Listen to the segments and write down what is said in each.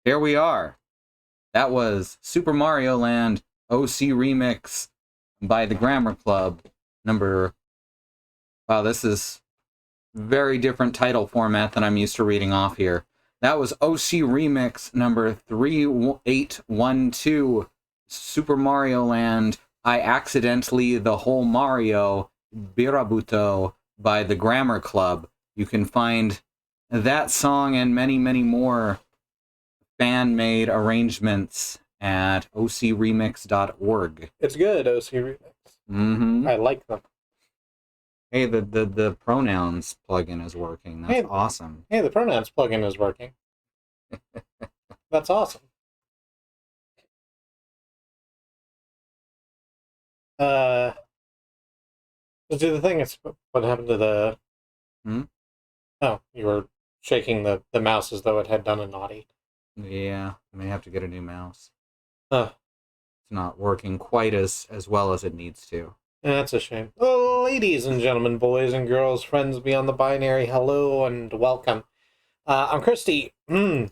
here we are. That was Super Mario Land OC Remix by the Grammar Club. Wow, this is very different title format than I'm used to reading off here. That was OC Remix number 3812, Super Mario Land, I Accidentally the Whole Mario, Birabuto by the Grammar Club. You can find that song and many, many more fan-made arrangements at ocremix.org. It's good, OC Remix. Mm-hmm. I like them. Hey, the pronouns plugin is working. That's awesome. Hey, the pronouns plugin is working. That's awesome. Let's do the thing. It's what happened to the... Oh, you were shaking the mouse as though it had done a naughty. Yeah, I may have to get a new mouse. It's not working quite as well as it needs to. That's a shame. Oh, ladies and gentlemen, boys and girls, friends beyond the binary, hello and welcome. I'm Kristi, and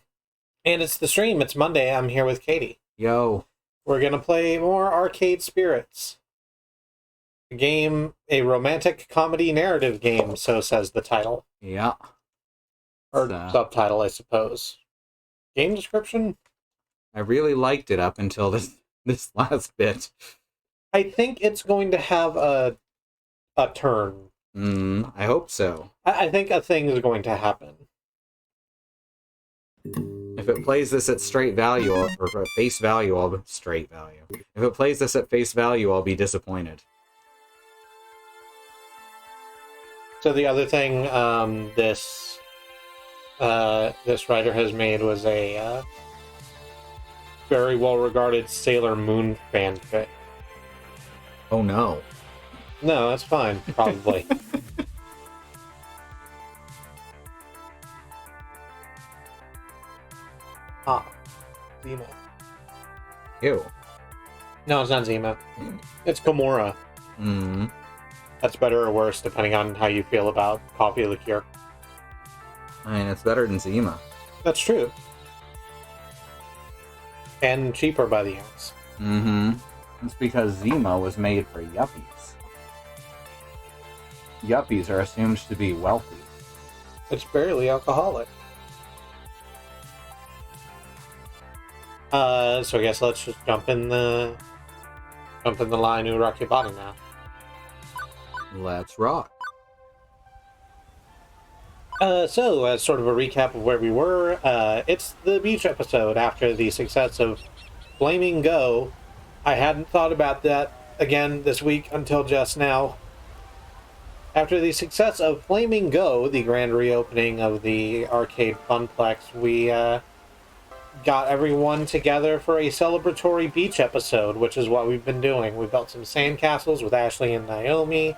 it's the stream. It's Monday. I'm here with Katie. Yo. We're going to play more Arcade Spirits. A romantic comedy narrative game, so says the title. Yeah. Or subtitle, I suppose. Game description? I really liked it up until this last bit. I think it's going to have a turn. I hope so. I think a thing is going to happen. If it plays this at straight value, or at face value, straight value. If it plays this at face value, I'll be disappointed. So the other thing this writer has made was a very well-regarded Sailor Moon fanfic. Oh no. No, that's fine, probably. Zima. Ew. No, it's not Zima. It's Komura. That's better or worse, depending on how you feel about coffee liqueur. I mean, it's better than Zima. That's true. And cheaper by the ounce. It's because Zima was made for yuppies. Yuppies are assumed to be wealthy. It's barely alcoholic. So I guess let's just jump in the line and rock your body now. Let's rock. So, as sort of a recap of where we were, it's the beach episode after the success of Flaming Go. I hadn't thought about that again this week until just now. After the success of Flaming Go, the grand reopening of the arcade funplex, we got everyone together for a celebratory beach episode, which is what we've been doing. We built some sandcastles with Ashley and Naomi.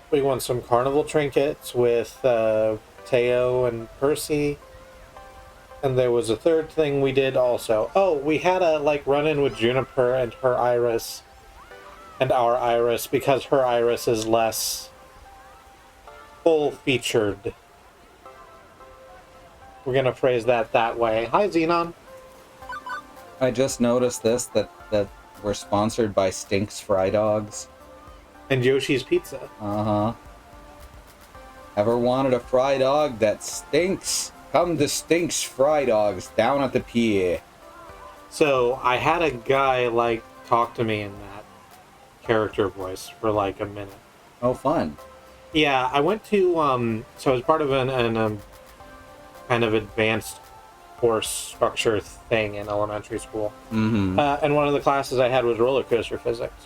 We won some carnival trinkets with Teo and Percy. And there was a third thing we did also. Oh, we had a run-in with Juniper and her Iris. And our Iris, because her Iris is less full-featured. We're gonna phrase that way. Hi, Xenon. I just noticed that we're sponsored by Stink's Fry Dogs. And Yoshi's Pizza. Ever wanted a fry dog that stinks? Come to Stink's Fry Dogs down at the pier. So I had a guy talk to me in that character voice for a minute. Oh, fun. Yeah, I went to so as part of an kind of advanced course structure thing in elementary school. And one of the classes I had was roller coaster physics.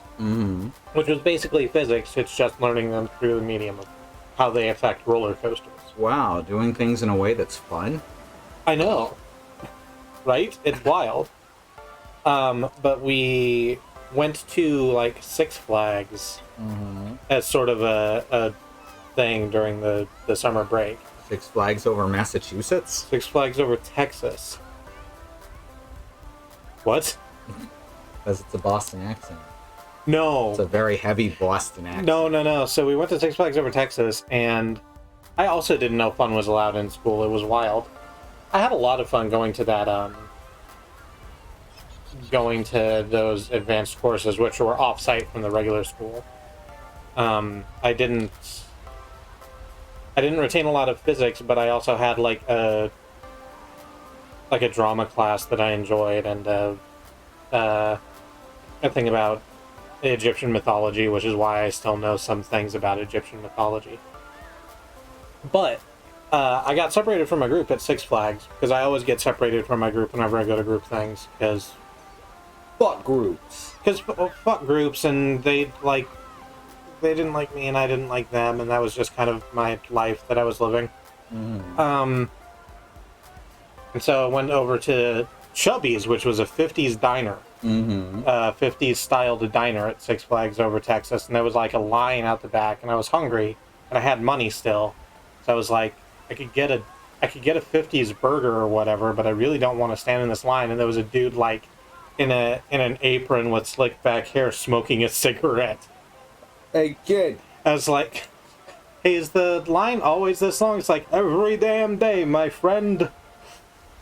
Which was basically physics, it's just learning them through the medium of how they affect roller coasters. Wow, doing things in a way that's fun? I know. Right? It's wild. But we went to Six Flags as sort of a thing during the summer break. Six Flags over Massachusetts? Six Flags over Texas. What? Because it's a Boston accent. No. It's a very heavy Boston accent. No. So we went to Six Flags over Texas, and I also didn't know fun was allowed in school. It was wild. I had a lot of fun going to that going to those advanced courses, which were off-site from the regular school. I didn't retain a lot of physics, but I also had like a drama class that I enjoyed, and a thing about Egyptian mythology, which is why I still know some things about Egyptian mythology. But I got separated from my group at Six Flags, because I always get separated from my group whenever I go to group things, because Fuck groups. Fuck groups, and they didn't like me and I didn't like them, and that was just kind of my life that I was living. And so I went over to Chubby's, which was a 50s diner. 50s styled diner at Six Flags over Texas, and there was like a line out the back, and I was hungry, and I had money still. So I was like, I could get a 50s burger or whatever, but I really don't want to stand in this line. And there was a dude like in an apron with slick back hair smoking a cigarette. Hey kid. I was like, hey, is the line always this long? It's like, every damn day, my friend.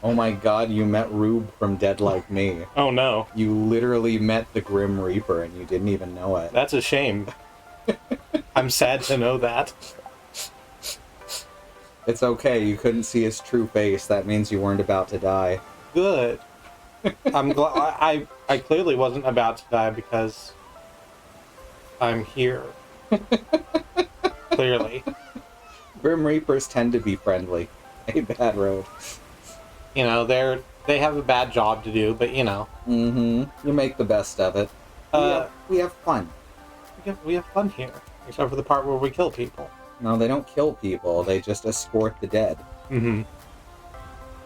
Oh my god, you met Rube from Dead Like Me. Oh no. You literally met the Grim Reaper and you didn't even know it. That's a shame. I'm sad to know that. It's okay, you couldn't see his true face. That means you weren't about to die. Good. I'm glad. I clearly wasn't about to die because I'm here. Clearly. Grim Reapers tend to be friendly. A bad road. You know, they have a bad job to do, but you know. You make the best of it. We have fun. We have fun here, except for the part where we kill people. No, they don't kill people. They just escort the dead. We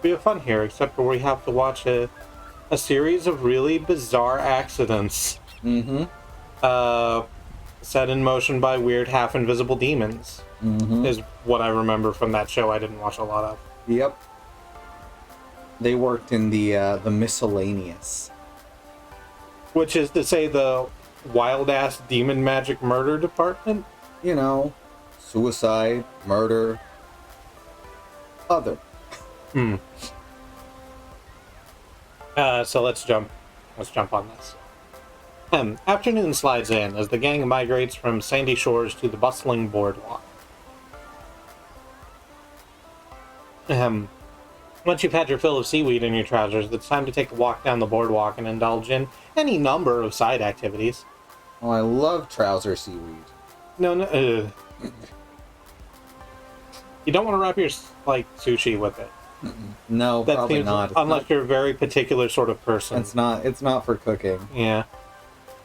have fun here, except where we have to watch a series of really bizarre accidents. Set in motion by weird half-invisible demons. Is what I remember from that show I didn't watch a lot of. Yep. They worked in the miscellaneous. Which is to say the wild-ass demon magic murder department? You know, suicide, murder, other. So let's jump on this. Afternoon slides in as the gang migrates from sandy shores to the bustling boardwalk. Once you've had your fill of seaweed in your trousers, it's time to take a walk down the boardwalk and indulge in any number of side activities. Oh, I love trouser seaweed. No. You don't want to wrap your sushi with it. No, That probably seems, not. Unless you're a very particular sort of person. It's not for cooking. Yeah.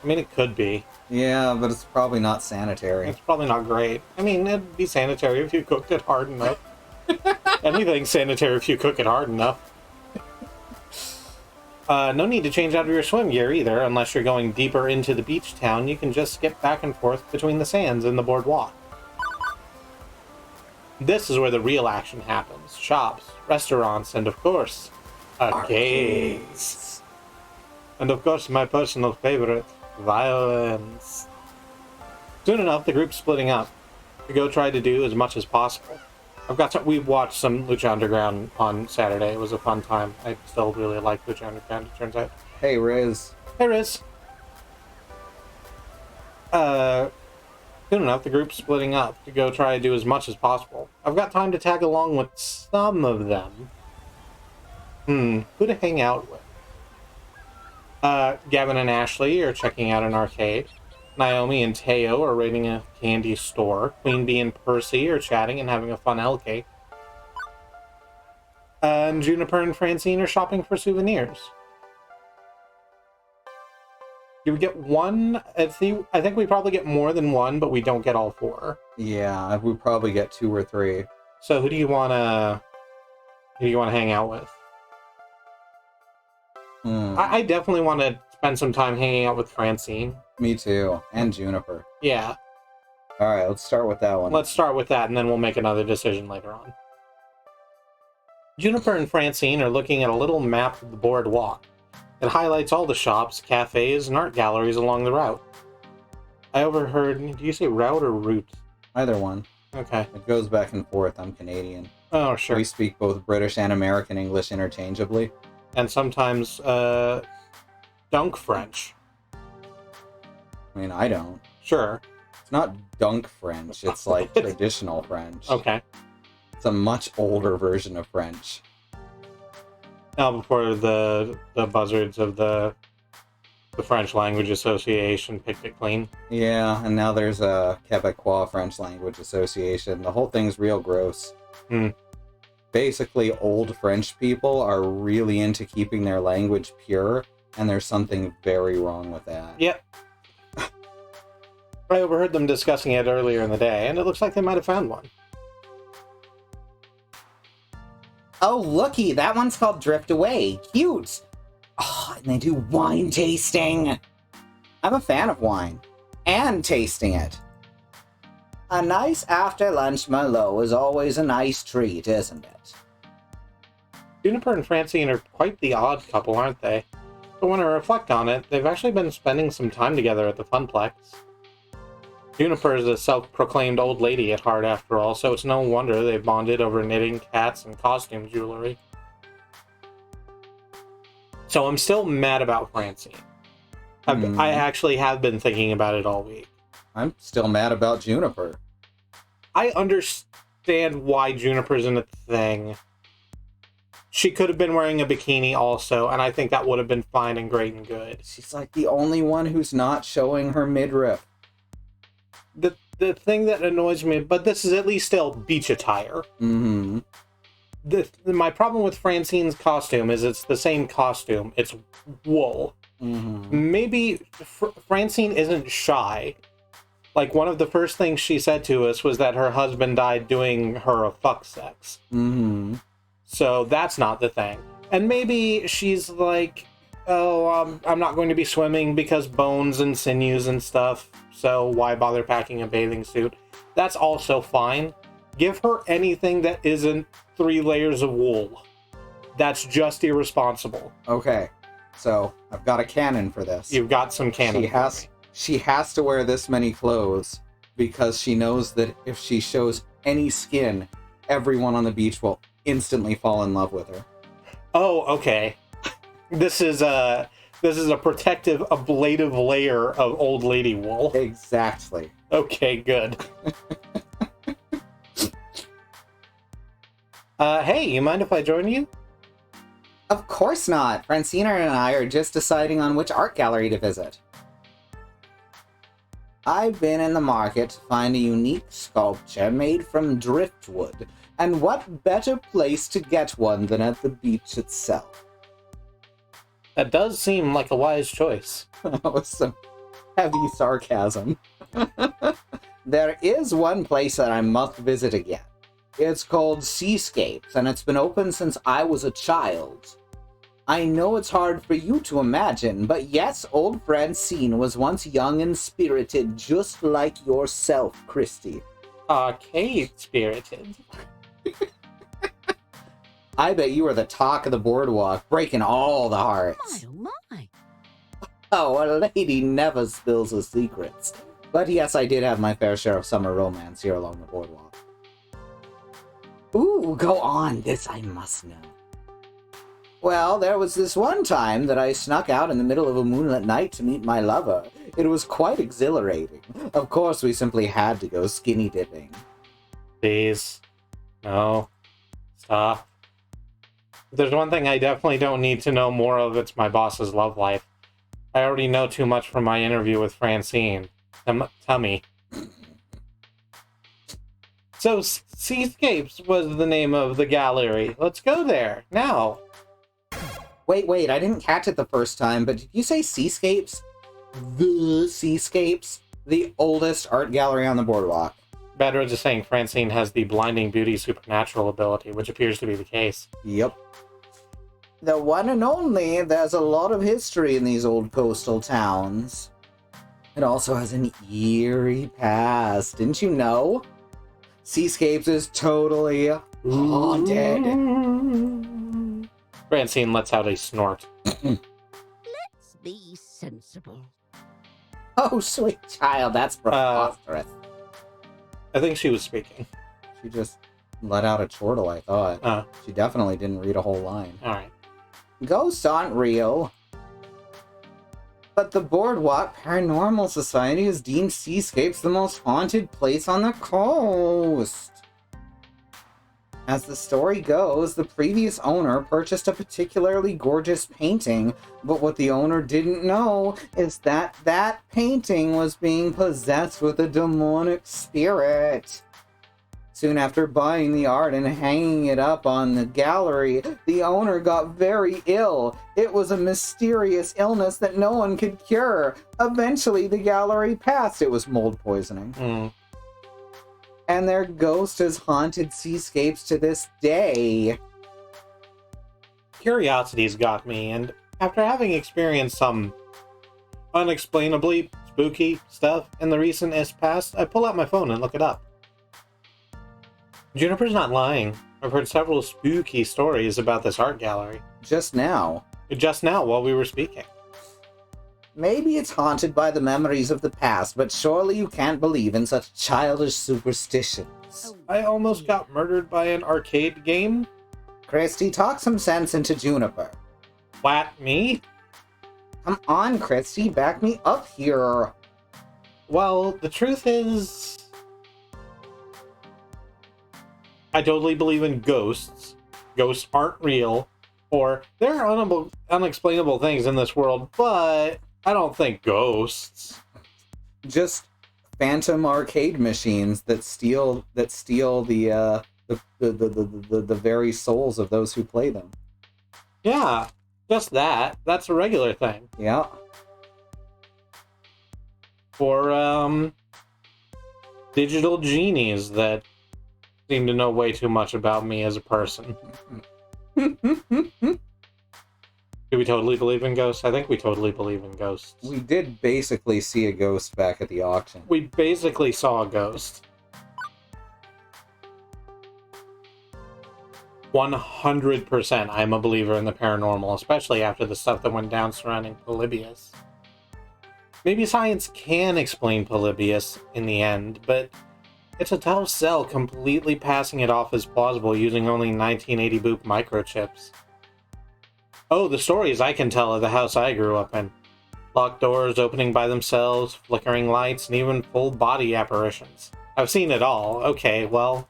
I mean, it could be. Yeah, but it's probably not sanitary. It's probably not great. I mean, it'd be sanitary if you cooked it hard enough. Anything's sanitary if you cook it hard enough. No need to change out of your swim gear either, unless you're going deeper into the beach town. You can just skip back and forth between the sands and the boardwalk. This is where the real action happens. Shops, restaurants, and of course, arcades. And of course, my personal favorite, violence. Soon enough, the group's splitting up to go try to do as much as possible. We watched some Lucha Underground on Saturday. It was a fun time. I still really like Lucha Underground, it turns out. Hey, Riz. Hey, Riz. Soon enough, the group's splitting up to go try to do as much as possible. I've got time to tag along with some of them. Who to hang out with? Gavin and Ashley are checking out an arcade. Naomi and Teo are raiding a candy store. Queen Bee and Percy are chatting and having a fun L-cake. And Juniper and Francine are shopping for souvenirs. Do we get one? I think we probably get more than one, but we don't get all four. Yeah, we probably get 2 or 3. So who do you wanna hang out with? I definitely want to spend some time hanging out with Francine. Me too. And Juniper. Yeah. Alright, let's start with that one. Let's start with that, and then we'll make another decision later on. Juniper and Francine are looking at a little map of the boardwalk. It highlights all the shops, cafes, and art galleries along the route. I overheard... Do you say route or route? Either one. Okay. It goes back and forth. I'm Canadian. Oh, sure. We speak both British and American English interchangeably. And sometimes Dunk French. I mean, I don't. Sure. It's not dunk French. It's like traditional French. Okay. It's a much older version of French. Before the buzzards of the French Language Association picked it clean. Yeah, and now there's a Quebecois French Language Association. The whole thing's real gross. Basically, old French people are really into keeping their language pure, and there's something very wrong with that. Yep. I overheard them discussing it earlier in the day, and it looks like they might have found one. Oh, looky, that one's called Drift Away. Cute. Oh, and they do wine tasting. I'm a fan of wine. And tasting it. A nice after-lunch Merlot is always a nice treat, isn't it? Juniper and Francine are quite the odd couple, aren't they? But when I reflect on it, they've actually been spending some time together at the Funplex. Juniper is a self-proclaimed old lady at heart, after all, so it's no wonder they've bonded over knitting, cats, and costume jewelry. So I'm still mad about Francine. I actually have been thinking about it all week. I'm still mad about Juniper. I understand why Juniper's in a thing. She could have been wearing a bikini also, and I think that would have been fine and great and good. She's like the only one who's not showing her midriff. The thing that annoys me, but this is at least still beach attire. Mm-hmm. My problem with Francine's costume is it's the same costume. It's wool. Mm-hmm. Maybe Francine isn't shy. Like, one of the first things she said to us was that her husband died doing her a fuck sex. Mm-hmm. So that's not the thing. And maybe she's like, oh, I'm not going to be swimming because bones and sinews and stuff, so why bother packing a bathing suit? That's also fine. Give her anything that isn't 3 layers of wool. That's just irresponsible. Okay, so I've got a canon for this. You've got some canon. She has to wear this many clothes because she knows that if she shows any skin, everyone on the beach will instantly fall in love with her. Oh, okay. This is a protective, ablative layer of old lady wool. Exactly. Okay, good. Hey, you mind if I join you? Of course not. Francina and I are just deciding on which art gallery to visit. I've been in the market to find a unique sculpture made from driftwood, and what better place to get one than at the beach itself? That does seem like a wise choice. That was some heavy sarcasm. There is one place that I must visit again. It's called Seascapes, and it's been open since I was a child. I know it's hard for you to imagine, but yes, old Francine was once young and spirited, just like yourself, Kristi. Arcade-spirited. I bet you were the talk of the boardwalk, breaking all the hearts. My, oh my. Oh, a lady never spills her secrets. But yes, I did have my fair share of summer romance here along the boardwalk. Ooh, go on, this I must know. Well, there was this one time that I snuck out in the middle of a moonlit night to meet my lover. It was quite exhilarating. Of course, we simply had to go skinny dipping. Please. No. Stop. If there's one thing I definitely don't need to know more of, it's my boss's love life. I already know too much from my interview with Francine. Tummy. So, Seascapes was the name of the gallery. Let's go there, now. Wait, I didn't catch it the first time, but did you say Seascapes? The Seascapes? The oldest art gallery on the boardwalk. Better just saying Francine has the blinding beauty supernatural ability, which appears to be the case. Yep. The one and only. There's a lot of history in these old coastal towns. It also has an eerie past, didn't you know? Seascapes is totally haunted. Francine lets out a snort. Let's be sensible. Oh, sweet child, that's preposterous. I think she was speaking. She just let out a chortle, I thought. She definitely didn't read a whole line. Alright. Ghosts aren't real. But the Boardwalk Paranormal Society has deemed Seascapes the most haunted place on the coast. As the story goes, the previous owner purchased a particularly gorgeous painting, but what the owner didn't know is that that painting was being possessed with a demonic spirit. Soon after buying the art and hanging it up on the gallery, the owner got very ill. It was a mysterious illness that no one could cure. Eventually, the gallery passed. It was mold poisoning. And their ghost has haunted Seascapes to this day. Curiosity's got me, and after having experienced some unexplainably spooky stuff in the recent past, I pull out my phone and look it up. Juniper's not lying. I've heard several spooky stories about this art gallery. Just now. Just now, while we were speaking. Maybe it's haunted by the memories of the past, but surely you can't believe in such childish superstitions. I almost got murdered by an arcade game. Kristi, talk some sense into Juniper. What, me? Come on, Kristi, back me up here. Well, the truth is, I totally believe in ghosts. Ghosts aren't real, or there are unexplainable things in this world, but I don't think ghosts. Just phantom arcade machines that steal the very souls of those who play them. Yeah, just that. That's a regular thing. Yeah. Or digital genies that seem to know way too much about me as a person. Do we totally believe in ghosts? I think we totally believe in ghosts. We did basically see a ghost back at the auction. We basically saw a ghost. 100% I'm a believer in the paranormal, especially after the stuff that went down surrounding Polybius. Maybe science can explain Polybius in the end, but it's a tough sell completely passing it off as plausible using only 1980 boop microchips. Oh, the stories I can tell of the house I grew up in. Locked doors opening by themselves, flickering lights, and even full body apparitions. I've seen it all. Okay, well...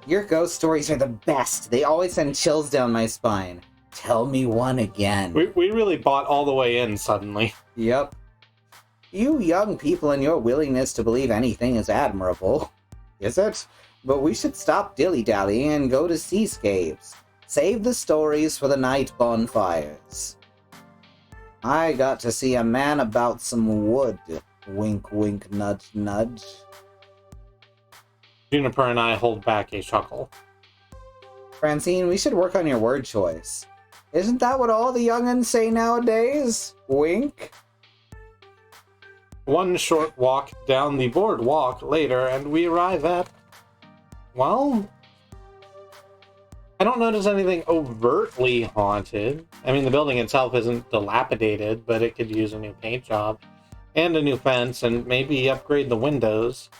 Your ghost stories are the best. They always send chills down my spine. Tell me one again. We really bought all the way in suddenly. Yep. You young people and your willingness to believe anything is admirable. Is it? But we should stop dilly-dallying and go to Seascapes. Save the stories for the night bonfires. I got to see a man about some wood. Wink, wink, nudge, nudge. Juniper and I hold back a chuckle. Francine, we should work on your word choice. Isn't that what all the young'uns say nowadays? Wink? One short walk down the boardwalk later, and we arrive at... well... I don't notice anything overtly haunted. I mean, the building itself isn't dilapidated, but it could use a new paint job, and a new fence, and maybe upgrade the windows.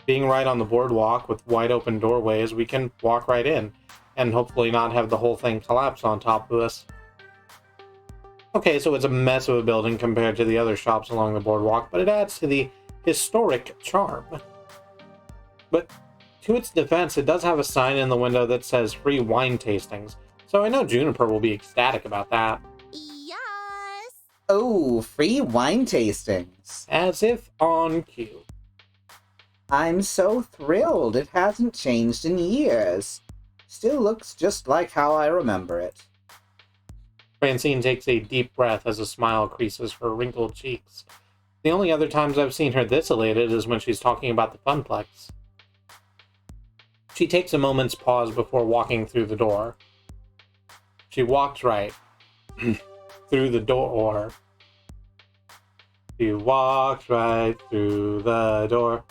Being right on the boardwalk with wide open doorways, we can walk right in, and hopefully not have the whole thing collapse on top of us. Okay, so it's a mess of a building compared to the other shops along the boardwalk, but it adds to the historic charm. But to its defense, it does have a sign in the window that says free wine tastings, so I know Juniper will be ecstatic about that. Yes! Oh, free wine tastings. As if on cue. I'm so thrilled. It hasn't changed in years. Still looks just like how I remember it. Francine takes a deep breath as a smile creases her wrinkled cheeks. The only other times I've seen her this elated is when she's talking about the Funplex. She takes a moment's pause before walking through the door. She walks right through the door. She walks right through the door.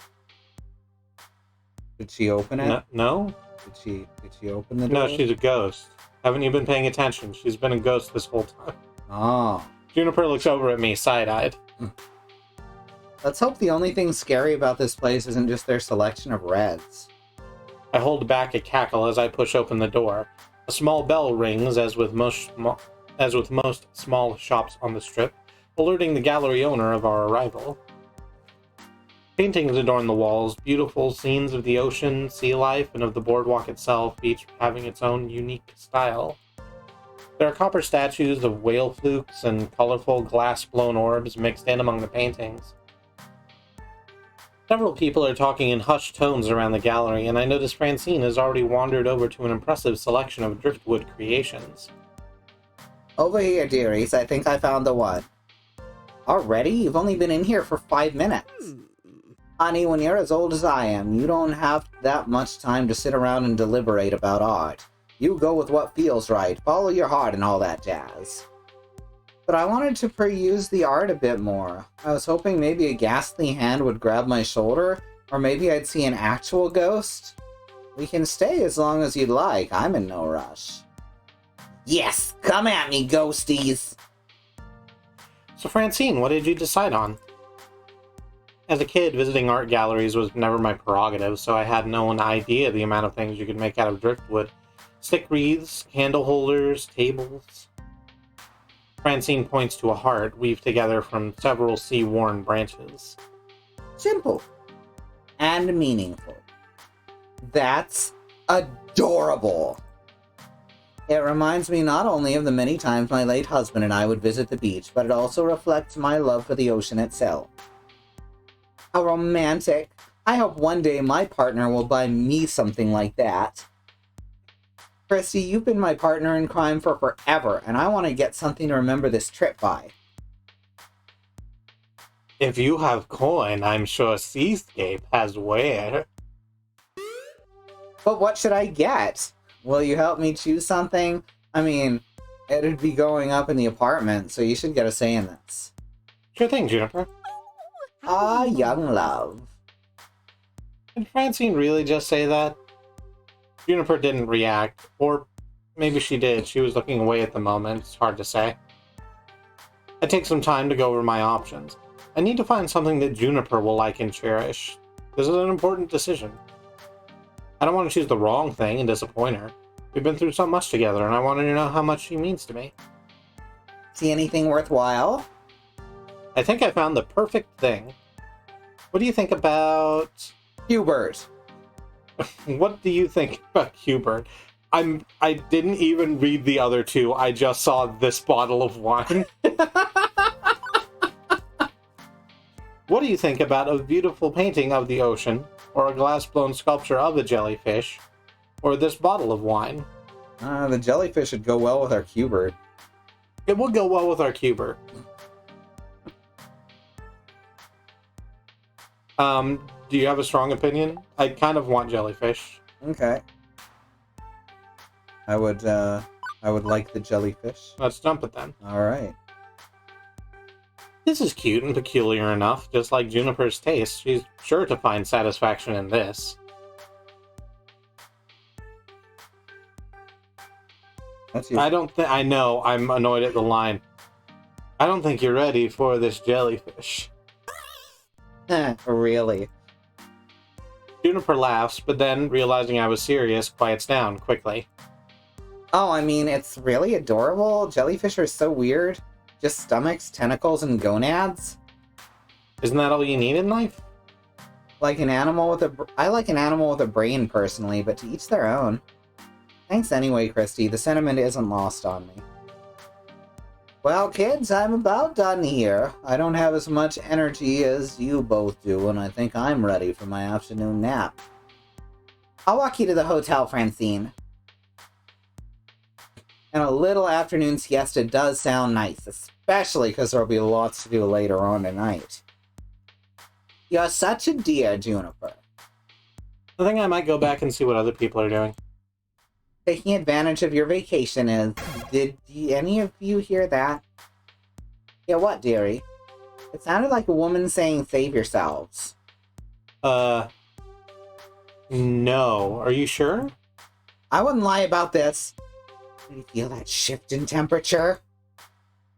Did she open it? No? Did she open the door? No, she's a ghost. Haven't you been paying attention? She's been a ghost this whole time. Oh. Juniper looks over at me, side-eyed. Let's hope the only thing scary about this place isn't just their selection of reds. I hold back a cackle as I push open the door. A small bell rings, as with most small shops on the strip. alerting the gallery owner of our arrival. Paintings adorn the walls, beautiful scenes of the ocean, sea life, and of the boardwalk itself, each having its own unique style. There are copper statues of whale flukes and colorful glass-blown orbs mixed in among the paintings. Several people are talking in hushed tones around the gallery, and I notice Francine has already wandered over to an impressive selection of driftwood creations. Over here, dearies. I think I found the one. Already? You've only been in here for 5 minutes. Honey, when you're as old as I am, you don't have that much time to sit around and deliberate about art. You go with what feels right, follow your heart and all that jazz. But I wanted to peruse the art a bit more. I was hoping maybe a ghastly hand would grab my shoulder, or maybe I'd see an actual ghost. We can stay as long as you'd like, I'm in no rush. Yes, come at me, ghosties! So Francine, what did you decide on? As a kid, visiting art galleries was never my prerogative, so I had no idea the amount of things you could make out of driftwood. Stick wreaths, candle holders, tables. Francine points to a heart weaved together from several sea-worn branches. Simple. And meaningful. That's adorable! It reminds me not only of the many times my late husband and I would visit the beach, but it also reflects my love for the ocean itself. How romantic. I hope one day my partner will buy me something like that. Kristi, you've been my partner in crime for forever, and I want to get something to remember this trip by. If you have coin, I'm sure Seascape has ware. But what should I get? Will you help me choose something? I mean, it'd be going up in the apartment, so you should get a say in this. Sure thing, Juniper. Ah, young love. Did Francine really just say that? Juniper didn't react, or maybe she did. She was looking away at the moment. It's hard to say. I take some time to go over my options. I need to find something that Juniper will like and cherish. This is an important decision. I don't want to choose the wrong thing and disappoint her. We've been through so much together, and I want her to know how much she means to me. See anything worthwhile? I think I found the perfect thing. What do you think about... Hubert. What do you think about Hubert? I didn't even read the other two. I just saw this bottle of wine. What do you think about a beautiful painting of the ocean, or a glass-blown sculpture of a jellyfish, or this bottle of wine? The jellyfish would go well with our Hubert. It will go well with our Hubert. Do you have a strong opinion? I kind of want jellyfish. Okay. I would like the jellyfish. Let's dump it then. Alright. This is cute and peculiar enough, just like Juniper's taste. She's sure to find satisfaction in this. That's you. I know, I'm annoyed at the line. I don't think you're ready for this jellyfish. Really? Juniper laughs, but then, realizing I was serious, quiets down quickly. Oh, I mean, it's really adorable. Jellyfish are so weird. Just stomachs, tentacles, and gonads. Isn't that all you need in life? Like an animal with a... I like an animal with a brain, personally, but to each their own. Thanks anyway, Kristi. The sentiment isn't lost on me. Well, kids, I'm about done here. I don't have as much energy as you both do, and I think I'm ready for my afternoon nap. I'll walk you to the hotel, Francine. And a little afternoon siesta does sound nice, especially because there'll be lots to do later on tonight. You're such a dear, Juniper. I think I might go back and see what other people are doing. Taking advantage of your vacation is... Did any of you hear that? Yeah, what, dearie? It sounded like a woman saying, save yourselves. No. Are you sure? I wouldn't lie about this. Do you feel that shift in temperature?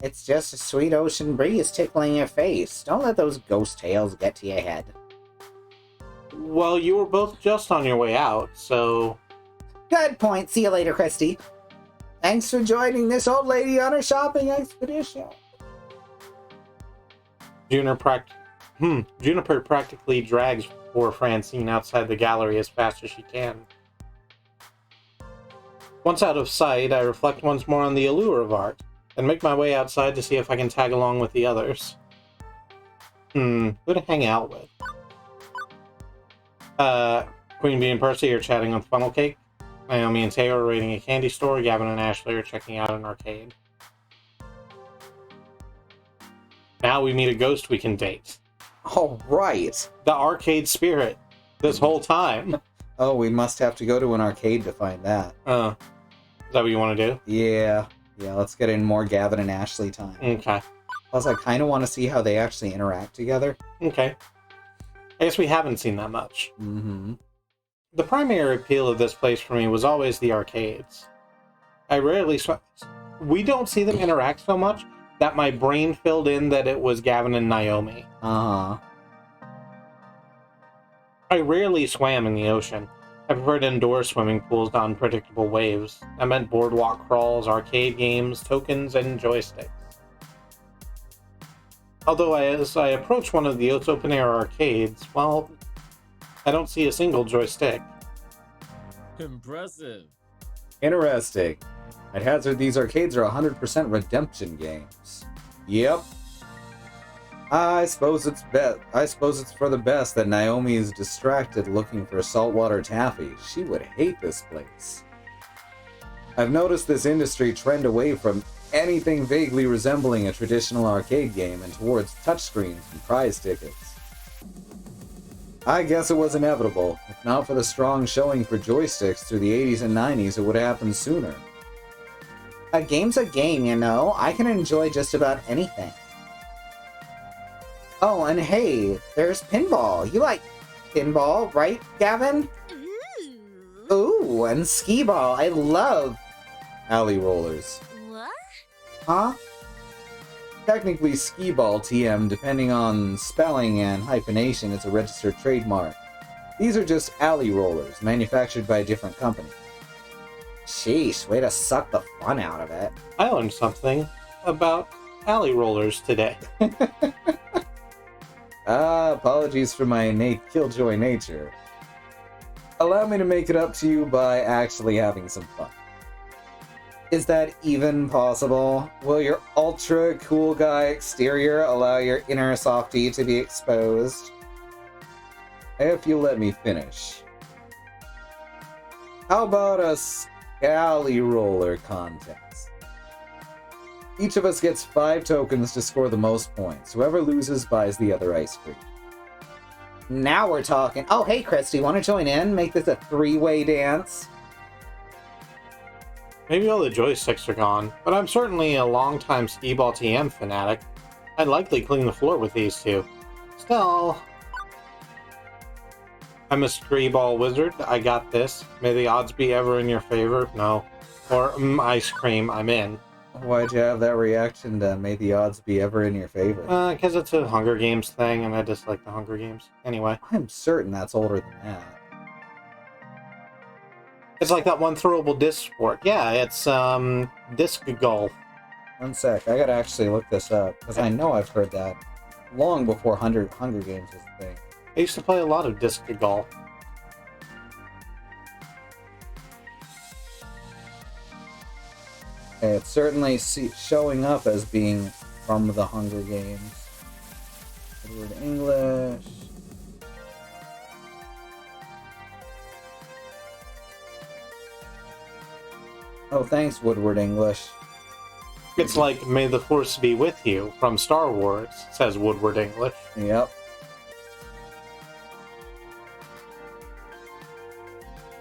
It's just a sweet ocean breeze tickling your face. Don't let those ghost tales get to your head. Well, you were both just on your way out, so... Good point. See you later, Kristi. Thanks for joining this old lady on her shopping expedition. Juniper practically drags poor Francine outside the gallery as fast as she can. Once out of sight, I reflect once more on the allure of art, and make my way outside to see if I can tag along with the others. Who to hang out with? Queen Bee and Percy are chatting with Funnel Cake. Naomi and Taylor are raiding a candy store. Gavin and Ashley are checking out an arcade. Now we meet a ghost we can date. All right. The arcade spirit. This whole time. Oh, we must have to go to an arcade to find that. Is that what you want to do? Yeah. Yeah, let's get in more Gavin and Ashley time. Okay. Plus, I kind of want to see how they actually interact together. Okay. I guess we haven't seen that much. Mm-hmm. The primary appeal of this place for me was always the arcades. We don't see them interact so much that my brain filled in that it was Gavin and Naomi. Uh-huh. I rarely swam in the ocean. I preferred indoor swimming pools to unpredictable waves. I meant boardwalk crawls, arcade games, tokens, and joysticks. Although as I approach one of the open-air arcades, well, I don't see a single joystick. Impressive. Interesting. I'd hazard these arcades are 100% redemption games. Yep. I suppose it's for the best that Naomi is distracted looking for saltwater taffy. She would hate this place. I've noticed this industry trend away from anything vaguely resembling a traditional arcade game and towards touchscreens and prize tickets. I guess it was inevitable. If not for the strong showing for joysticks through the 80s and 90s, it would have happened sooner. A game's a game, you know. I can enjoy just about anything. Oh, and hey, there's pinball. You like pinball, right, Gavin? Ooh. Ooh, and skee ball. I love alley rollers. What? Huh? Technically, skee ball TM, depending on spelling and hyphenation, is a registered trademark. These are just alley rollers, manufactured by a different company. Sheesh, way to suck the fun out of it. I learned something about alley rollers today. Apologies for my killjoy nature. Allow me to make it up to you by actually having some fun. Is that even possible? Will your ultra cool guy exterior allow your inner softie to be exposed? If you let me finish. How about a scally roller contest? Each of us gets 5 tokens to score the most points. Whoever loses buys the other ice cream. Now we're talking. Oh, hey, Kristi, want to join in? Make this a 3-way dance? Maybe all the joysticks are gone, but I'm certainly a longtime skee-ball TM fanatic. I'd likely clean the floor with these two. Still, I'm a skee-ball wizard. I got this. May the odds be ever in your favor. No. Or, ice cream, I'm in. Why'd you have that reaction to may the odds be ever in your favor? Because it's a Hunger Games thing, and I dislike the Hunger Games. Anyway. I'm certain that's older than that. It's like that one throwable disc sport. Yeah, it's, disc golf. One sec, I gotta actually look this up, because I know I've heard that long before Hunger Games was a thing. I used to play a lot of disc golf. It's certainly showing up as being from the Hunger Games. Woodward English. Oh, thanks, Woodward English. It's like, May the Force be with you from Star Wars, says Woodward English. Yep.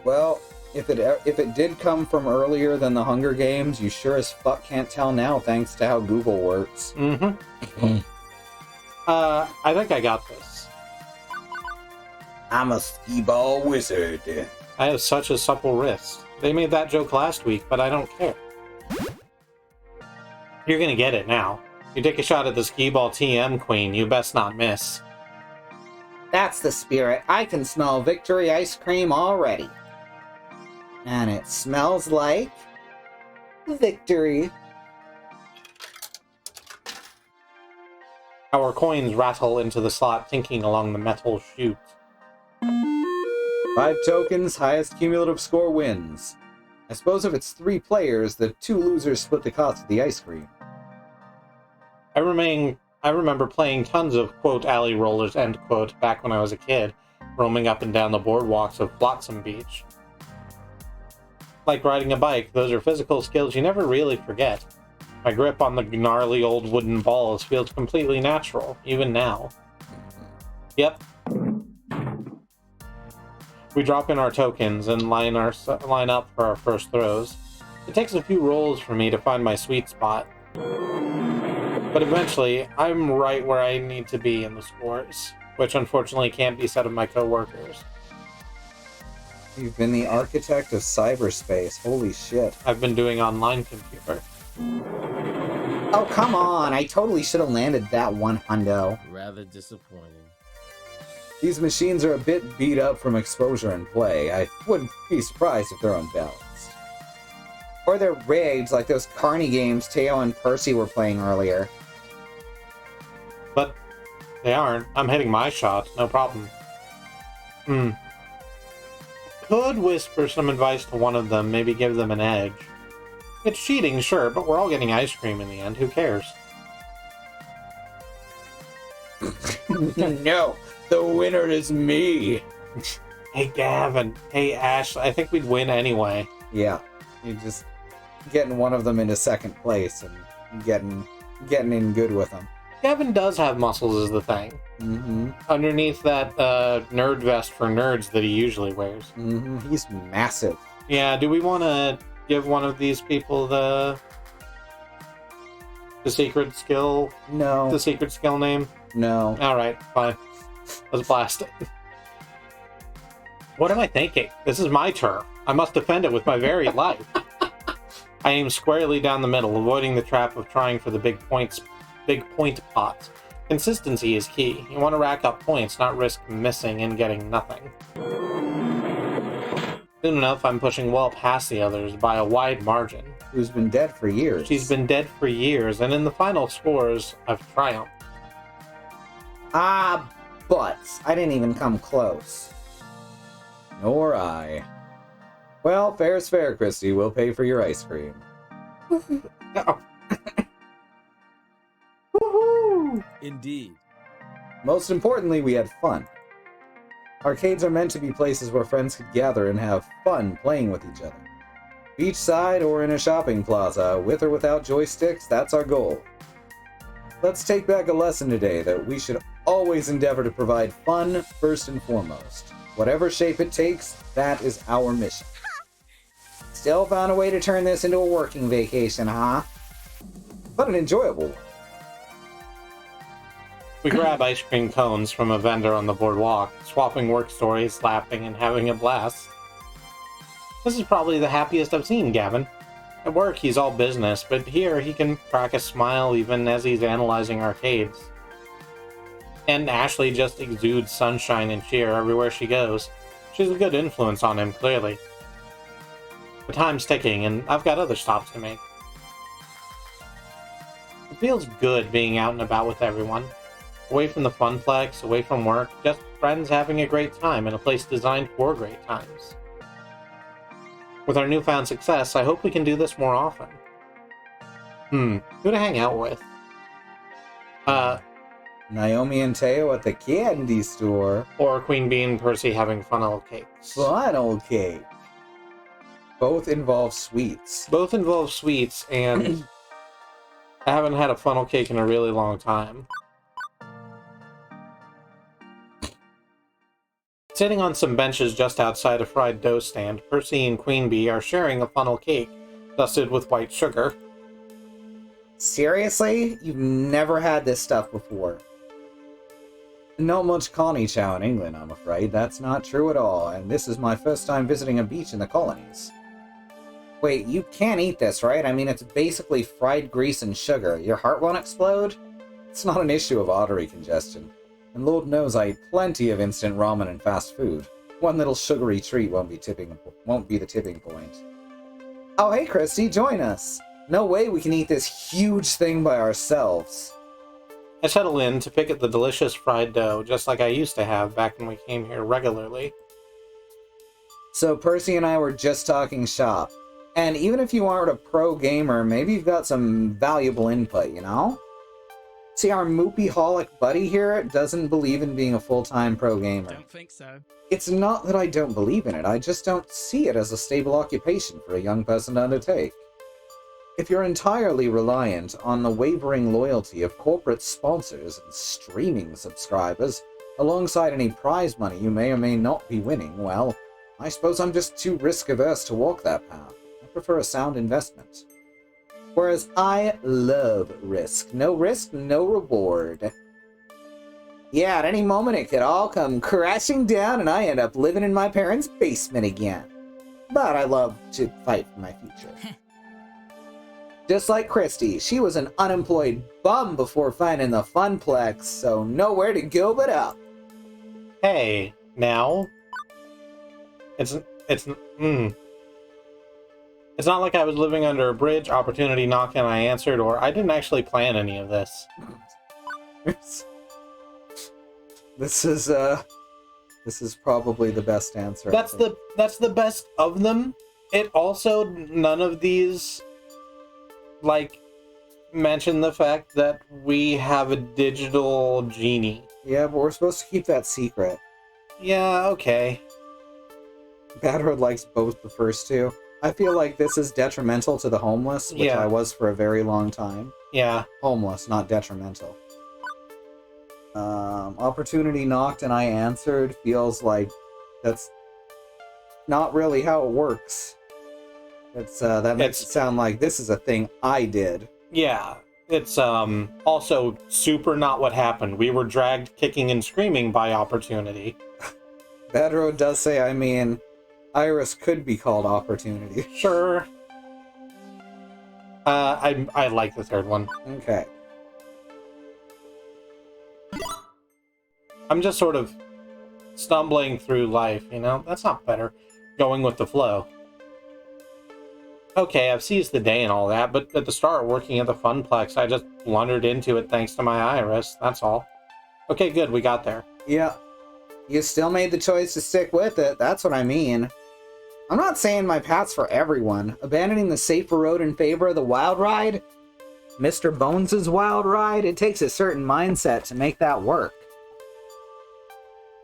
Well, if it did come from earlier than the Hunger Games, you sure as fuck can't tell now thanks to how Google works. Mm-hmm. I think I got this. I'm a skee-ball wizard. I have such a supple wrist. They made that joke last week, but I don't care. You're gonna get it now. You take a shot at the skee-ball TM queen, you best not miss. That's the spirit. I can smell victory ice cream already. And it smells like victory. Our coins rattle into the slot, tinking along the metal chute. 5 tokens, highest cumulative score wins. I suppose if it's 3 players, the 2 losers split the cost of the ice cream. I remember playing tons of, quote, alley rollers, end quote, back when I was a kid, roaming up and down the boardwalks of Flotsam Beach. Like riding a bike, those are physical skills you never really forget. My grip on the gnarly old wooden balls feels completely natural, even now. Yep. We drop in our tokens and line up for our first throws. It takes a few rolls for me to find my sweet spot. But eventually, I'm right where I need to be in the scores, which unfortunately can't be said of my coworkers. You've been the architect of cyberspace. Holy shit. I've been doing online computer. Oh, come on. I totally should have landed that one hundo. Rather disappointing. These machines are a bit beat up from exposure and play. I wouldn't be surprised if they're unbalanced. Or they're rigged, like those Carney games Teo and Percy were playing earlier. But they aren't. I'm hitting my shot, no problem. Could whisper some advice to one of them, maybe give them an edge. It's cheating, sure, but we're all getting ice cream in the end. Who cares? No, the winner is me. Hey, Gavin. Hey, Ash. I think we'd win anyway. Yeah, you're just getting one of them into second place and getting in good with them. Gavin does have muscles is the thing. Mm-hmm. Underneath that nerd vest for nerds that he usually wears. Mm-hmm. He's massive. Yeah, do we want to give one of these people the secret skill? No. The secret skill name? No. Alright, fine. Let's blast it. What am I thinking? This is my turf. I must defend it with my very life. I aim squarely down the middle, avoiding the trap of trying for the big point pot. Consistency is key. You want to rack up points, not risk missing and getting nothing. Soon enough, I'm pushing well past the others by a wide margin. Who's been dead for years. She's been dead for years, and in the final scores, I've triumphed. Ah, but I didn't even come close. Nor I. Well, fair's fair, Kristi. We'll pay for your ice cream. Woohoo! Indeed. Most importantly, we had fun. Arcades are meant to be places where friends could gather and have fun playing with each other. Beachside or in a shopping plaza, with or without joysticks, that's our goal. Let's take back a lesson today that we should always endeavor to provide fun first and foremost. Whatever shape it takes, that is our mission. Still found a way to turn this into a working vacation, huh? But an enjoyable one. We grab ice cream cones from a vendor on the boardwalk, swapping work stories, laughing, and having a blast. This is probably the happiest I've seen Gavin. At work, he's all business, but here he can crack a smile even as he's analyzing arcades. And Ashley just exudes sunshine and cheer everywhere she goes. She's a good influence on him, clearly. The time's ticking, and I've got other stops to make. It feels good being out and about with everyone. Away from the funplex, away from work, just friends having a great time in a place designed for great times. With our newfound success, I hope we can do this more often. Who to hang out with? Naomi and Teo at the candy store. Or Queen Bee and Percy having funnel cakes. Funnel cake. Both involve sweets. Both involve sweets, and I haven't had a funnel cake in a really long time. Sitting on some benches just outside a fried dough stand, Percy and Queen Bee are sharing a funnel cake, dusted with white sugar. Seriously? You've never had this stuff before? Not much Connie chow in England, I'm afraid. That's not true at all, and this is my first time visiting a beach in the colonies. Wait, you can't eat this, right? I mean, it's basically fried grease and sugar. Your heart won't explode? It's not an issue of artery congestion. And Lord knows I eat plenty of instant ramen and fast food. One little sugary treat won't be the tipping point. Oh, hey, Kristi, join us! No way we can eat this huge thing by ourselves. I settle in to pick at the delicious fried dough, just like I used to have back when we came here regularly. So Percy and I were just talking shop. And even if you aren't a pro gamer, maybe you've got some valuable input, you know? See, our moopy-holic buddy here doesn't believe in being a full-time pro gamer. Don't think so. It's not that I don't believe in it, I just don't see it as a stable occupation for a young person to undertake. If you're entirely reliant on the wavering loyalty of corporate sponsors and streaming subscribers, alongside any prize money you may or may not be winning, well, I suppose I'm just too risk-averse to walk that path. I prefer a sound investment. Whereas I love risk. No risk, no reward. Yeah, at any moment it could all come crashing down and I end up living in my parents' basement again. But I love to fight for my future. Just like Kristi, she was an unemployed bum before finding the Funplex, so nowhere to go but up. Hey, now... It's not like I was living under a bridge, opportunity knocked and I answered, or I didn't actually plan any of this. This is probably the best answer. That's the best of them. It also, none of these, like, mention the fact that we have a digital genie. Yeah, but we're supposed to keep that secret. Yeah, okay. Badroad likes both the first two. I feel like this is detrimental to the homeless, which Yeah. I was for a very long time. Yeah. Homeless, not detrimental. Opportunity knocked and I answered feels like that's not really how it works. It's that makes it sound like this is a thing I did. Yeah. It's also super not what happened. We were dragged kicking and screaming by opportunity. Badroad does say, I mean, Iris could be called opportunity. Sure. I like the third one. Okay. I'm just sort of stumbling through life, you know? That's not better. Going with the flow. Okay, I've seized the day and all that, but at the start, working at the Funplex, I just blundered into it thanks to my Iris, that's all. Okay, good, we got there. Yeah. You still made the choice to stick with it, that's what I mean. I'm not saying my path's for everyone. Abandoning the safer road in favor of the wild ride? Mr. Bones' wild ride? It takes a certain mindset to make that work.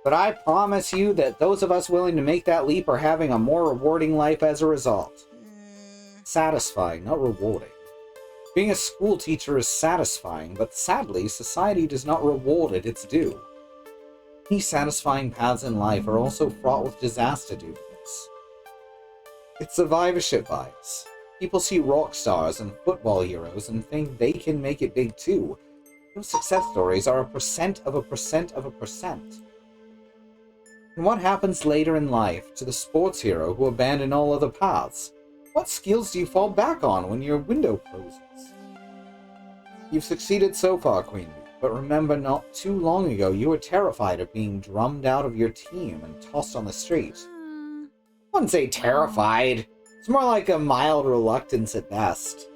But I promise you that those of us willing to make that leap are having a more rewarding life as a result. Satisfying, not rewarding. Being a school teacher is satisfying, but sadly, society does not reward it its due. Many satisfying paths in life are also fraught with disaster due to this. It's survivorship bias. People see rock stars and football heroes and think they can make it big too. Those success stories are a percent of a percent of a percent. And what happens later in life to the sports hero who abandoned all other paths? What skills do you fall back on when your window closes? You've succeeded so far, Queen Bee, but remember not too long ago you were terrified of being drummed out of your team and tossed on the street. I wouldn't say terrified. It's more like a mild reluctance at best.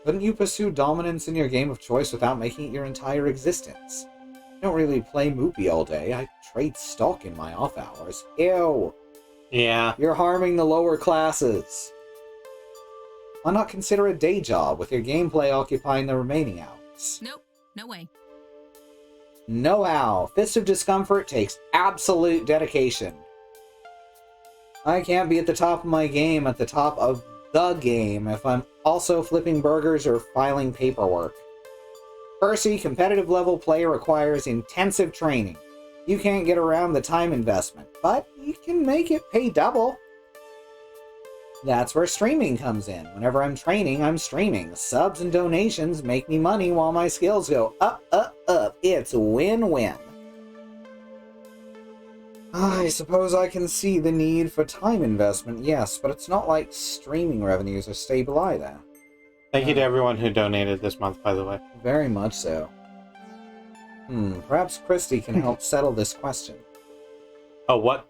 Couldn't you pursue dominance in your game of choice without making it your entire existence? I don't really play Moopy all day. I trade stock in my off hours. Ew. Yeah. You're harming the lower classes. Why not consider a day job with your gameplay occupying the remaining hours? Nope, no way. No how. Fist of Discomfort takes absolute dedication. I can't be at the top of my game at the top of the game if I'm also flipping burgers or filing paperwork. Percy, competitive level play requires intensive training. You can't get around the time investment, but you can make it pay double. That's where streaming comes in. Whenever I'm training, I'm streaming. Subs and donations make me money while my skills go up, up, up. It's win-win. I suppose I can see the need for time investment, yes, but it's not like streaming revenues are stable either. Thank you to everyone who donated this month, by the way. Very much so. Perhaps Kristi can help settle this question. Oh, what?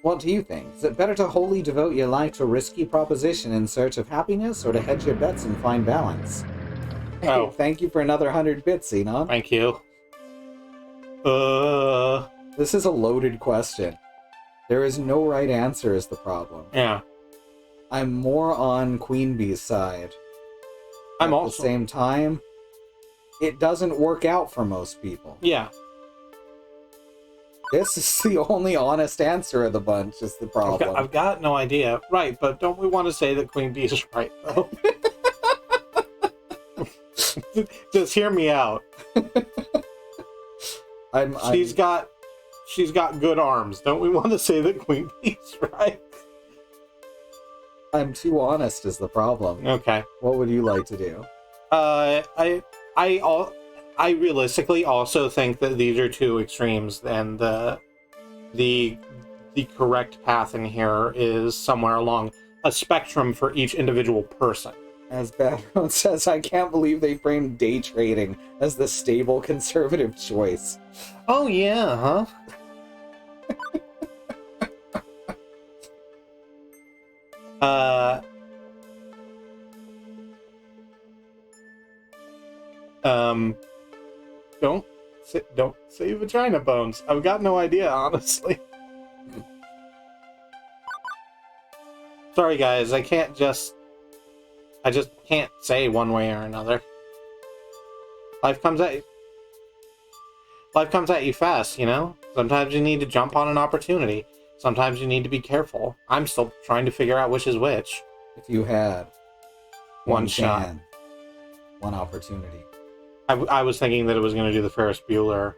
What do you think? Is it better to wholly devote your life to a risky proposition in search of happiness, or to hedge your bets and find balance? Oh. Thank you for another 100 bits, Xenon. Thank you. This is a loaded question. There is no right answer is the problem. Yeah. I'm more on Queen Bee's side. I'm At also... the same time, it doesn't work out for most people. Yeah. This is the only honest answer of the bunch, is the problem. I've got no idea. Right, but don't we want to say that Queen Bee is right, though? Just hear me out. She's got good arms. Don't we want to say that Queen Bee's right? I'm too honest is the problem. Okay. What would you like to do? I realistically also think that these are two extremes, and the correct path in here is somewhere along a spectrum for each individual person. As Badroad says, I can't believe they framed day trading as the stable conservative choice. Oh yeah, huh? Don't say vagina bones. I've got no idea, honestly. Sorry, guys. I just can't say one way or another. Life comes at you fast, you know? Sometimes you need to jump on an opportunity. Sometimes you need to be careful. I'm still trying to figure out which is which. If you had one shot, one opportunity. I was thinking that it was going to do the Ferris Bueller.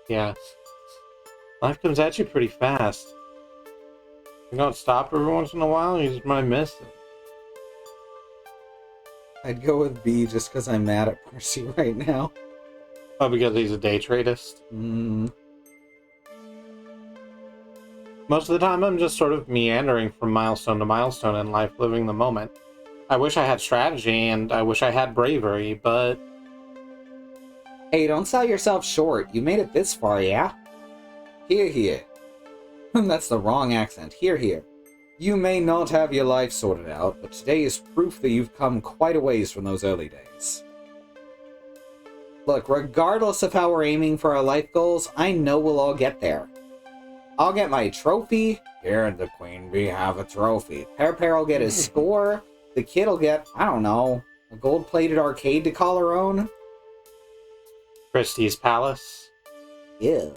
Yeah. Life comes at you pretty fast. You don't stop every once in a while, you just might miss it. I'd go with B just because I'm mad at Percy right now. Oh, because he's a day tradist? Most of the time, I'm just sort of meandering from milestone to milestone in life, living the moment. I wish I had strategy, and I wish I had bravery, but... Hey, don't sell yourself short. You made it this far, yeah? Here. That's the wrong accent. Here. You may not have your life sorted out, but today is proof that you've come quite a ways from those early days. Look, regardless of how we're aiming for our life goals, I know we'll all get there. I'll get my trophy. Here, the Queen Bee have a trophy. Pear will get his score. The kid will get, I don't know, a gold-plated arcade to call her own. Kristi's palace. Yeah.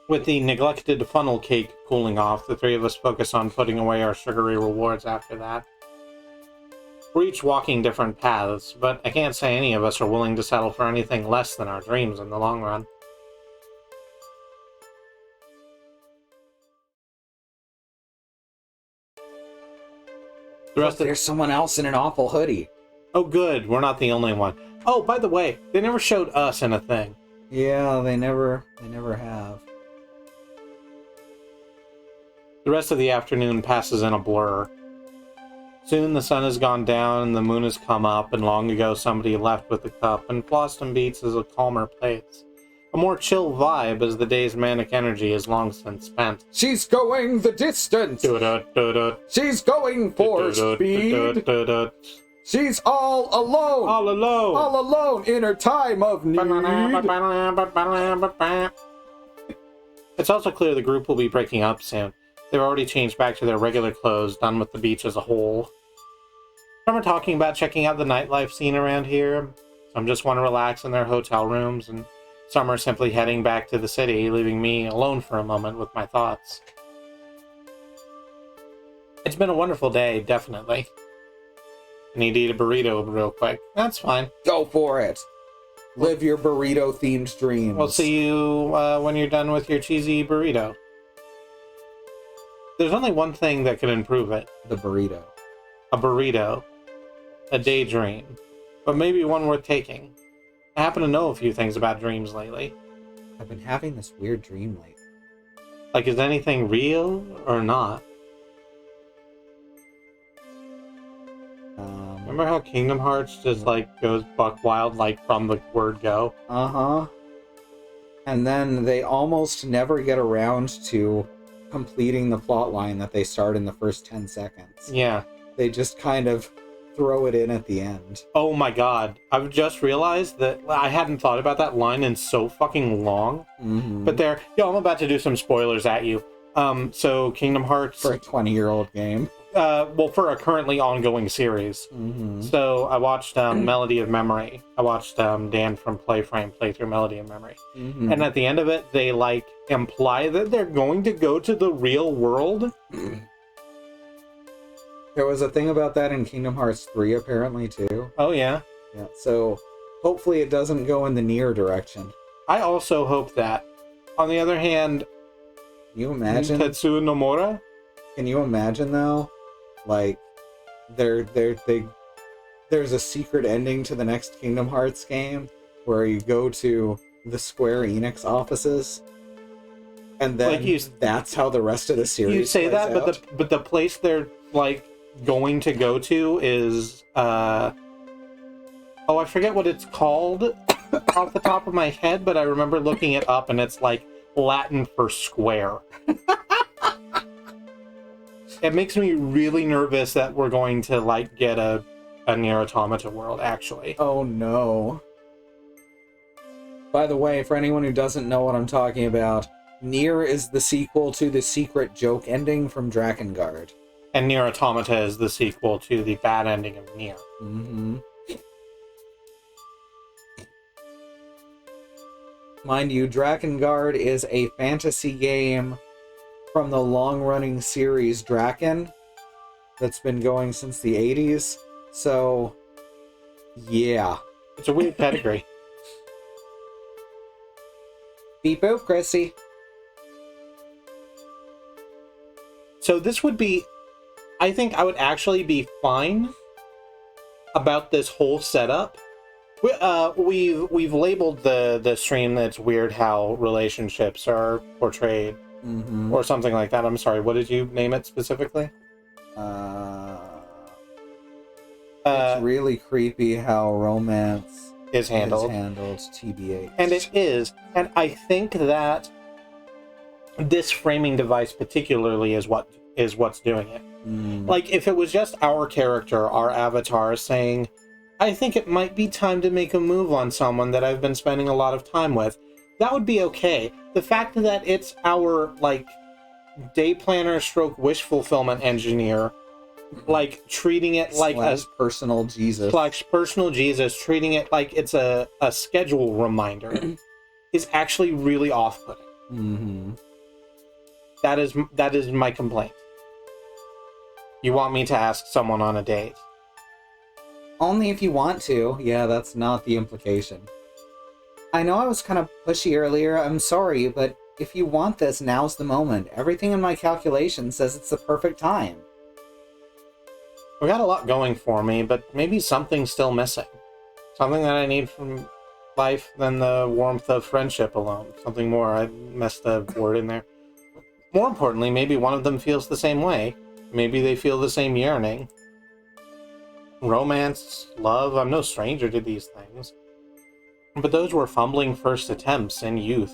With the neglected funnel cake cooling off, the three of us focus on putting away our sugary rewards after that. We're each walking different paths, but I can't say any of us are willing to settle for anything less than our dreams in the long run. There's someone else in an awful hoodie. Oh good, we're not the only one. Oh, by the way, they never showed us in a thing. Yeah, they never have. The rest of the afternoon passes in a blur. Soon the sun has gone down and the moon has come up, and long ago somebody left with the cup, and Floston Beats is a calmer place. A more chill vibe as the day's manic energy is long since spent. She's going the distance! She's going for speed! She's all alone! All alone! All alone in her time of need! It's also clear the group will be breaking up soon. They've already changed back to their regular clothes, done with the beach as a whole. Some are talking about checking out the nightlife scene around here. Some just want to relax in their hotel rooms, and some are simply heading back to the city, leaving me alone for a moment with my thoughts. It's been a wonderful day, definitely. I need to eat a burrito real quick. That's fine. Go for it! Live your burrito-themed dreams. We'll see you when you're done with your cheesy burrito. There's only one thing that could improve it. The burrito. A burrito. A daydream. But maybe one worth taking. I happen to know a few things about dreams lately. I've been having this weird dream lately. Like, is anything real or not? Remember how Kingdom Hearts just, like, goes buck wild, like, from the word go? Uh-huh. And then they almost never get around to completing the plot line that they start in the first 10 seconds. Yeah. They just kind of throw it in at the end. Oh my god. I've just realized that I hadn't thought about that line in so fucking long. Mm-hmm. But I'm about to do some spoilers at you. So Kingdom Hearts... For a 20-year-old game. For a currently ongoing series. Mm-hmm. So I watched Melody of Memory. I watched Dan from Playframe play through Melody of Memory. Mm-hmm. And at the end of it, they, like, imply that they're going to go to the real world. There was a thing about that in Kingdom Hearts 3, apparently, too. Oh, yeah. Yeah, so hopefully it doesn't go in the near direction. I also hope that. On the other hand, Can you imagine? Tetsuya Nomura? Can you imagine, though? Like, there's a secret ending to the next Kingdom Hearts game where you go to the Square Enix offices, and then that's how the rest of the series You say that, out. but the place they're, like, going to go to is, I forget what it's called off the top of my head, but I remember looking it up, and it's, like, Latin for square. It makes me really nervous that we're going to, like, get a Nier Automata world, actually. Oh no. By the way, for anyone who doesn't know what I'm talking about, Nier is the sequel to the secret joke ending from Drakengard. And Nier Automata is the sequel to the bad ending of Nier. Mm-hmm. Mind you, Drakengard is a fantasy game from the long-running series Draken that's been going since the 80s. So, yeah. It's a weird pedigree. Beep boop, Chrissy. So this would be... I think I would actually be fine about this whole setup. We've labeled the stream that's weird how relationships are portrayed. Mm-hmm. Or something like that. I'm sorry, what did you name it specifically? It's really creepy how romance is handled. TBH. And it is. And I think that this framing device particularly is what's doing it. Mm. Like, if it was just our character, our avatar, saying, I think it might be time to make a move on someone that I've been spending a lot of time with, that would be okay. The fact that it's our, like, day planner stroke wish fulfillment engineer, like, treating it like a personal Jesus. Personal Jesus, treating it like it's a schedule reminder, is actually really off-putting. Mm-hmm. That is my complaint. You want me to ask someone on a date? Only if you want to. Yeah, that's not the implication. I know I was kind of pushy earlier, I'm sorry, but if you want this, now's the moment. Everything in my calculation says it's the perfect time. I got a lot going for me, but maybe something's still missing. Something that I need from life than the warmth of friendship alone. Something more. I messed the word in there. More importantly, maybe one of them feels the same way. Maybe they feel the same yearning. Romance, love, I'm no stranger to these things. But those were fumbling first attempts in youth.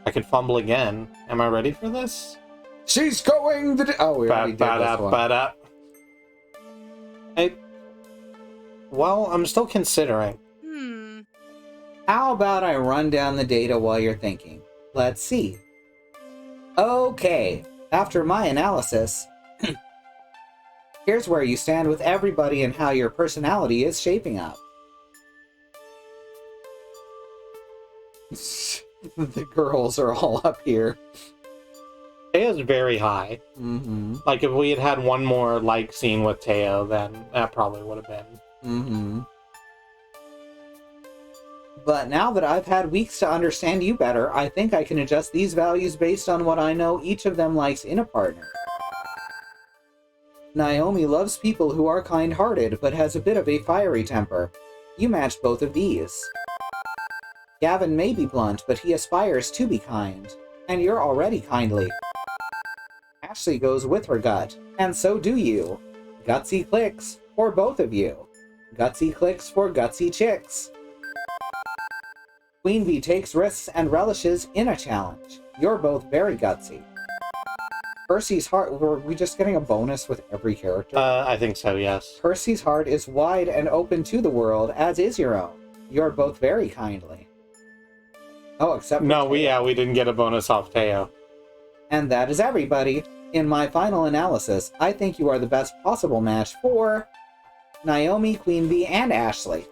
I could fumble again. Am I ready for this? She's going the... Oh, we already did this one. Well, I'm still considering. How about I run down the data while you're thinking? Let's see. Okay, after my analysis, here's where you stand with everybody and how your personality is shaping up. The girls are all up here. Teo's very high. Mm-hmm. Like, if we had one more like scene with Teo, then that probably would have been. Mm-hmm. But now that I've had weeks to understand you better, I think I can adjust these values based on what I know each of them likes in a partner. Naomi loves people who are kind-hearted, but has a bit of a fiery temper. You match both of these. Gavin may be blunt, but he aspires to be kind. And you're already kindly. Ashley goes with her gut, and so do you. Gutsy clicks for both of you. Gutsy clicks for gutsy chicks. Queen Bee takes risks and relishes in a challenge. You're both very gutsy. Percy's heart, were we just getting a bonus with every character? I think so, yes. Percy's heart is wide and open to the world, as is your own. You are both very kindly. Oh, except for No, Teo. we didn't get a bonus off Teo. And that is everybody. In my final analysis, I think you are the best possible match for Naomi, Queen Bee, and Ashley.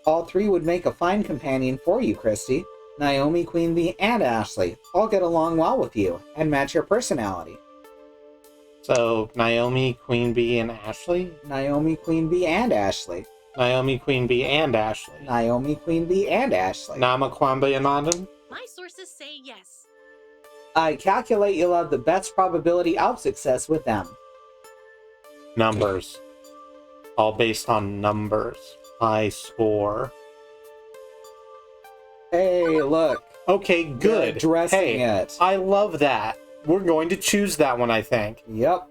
All three would make a fine companion for you, Kristi. Naomi, Queen Bee, and Ashley all get along well with you and match your personality. So, Naomi, Queen Bee, and Ashley? Naomi, Queen Bee, and Ashley. Naomi, Queen Bee, and Ashley. Naomi, Queen Bee, and Ashley. Nama, Kwamba, Yanandam? My sources say yes. I calculate you'll have the best probability of success with them. Numbers. All based on numbers. High score. Hey, look. Okay, good. Addressing Hey, it. I love that. We're going to choose that one, I think. Yep.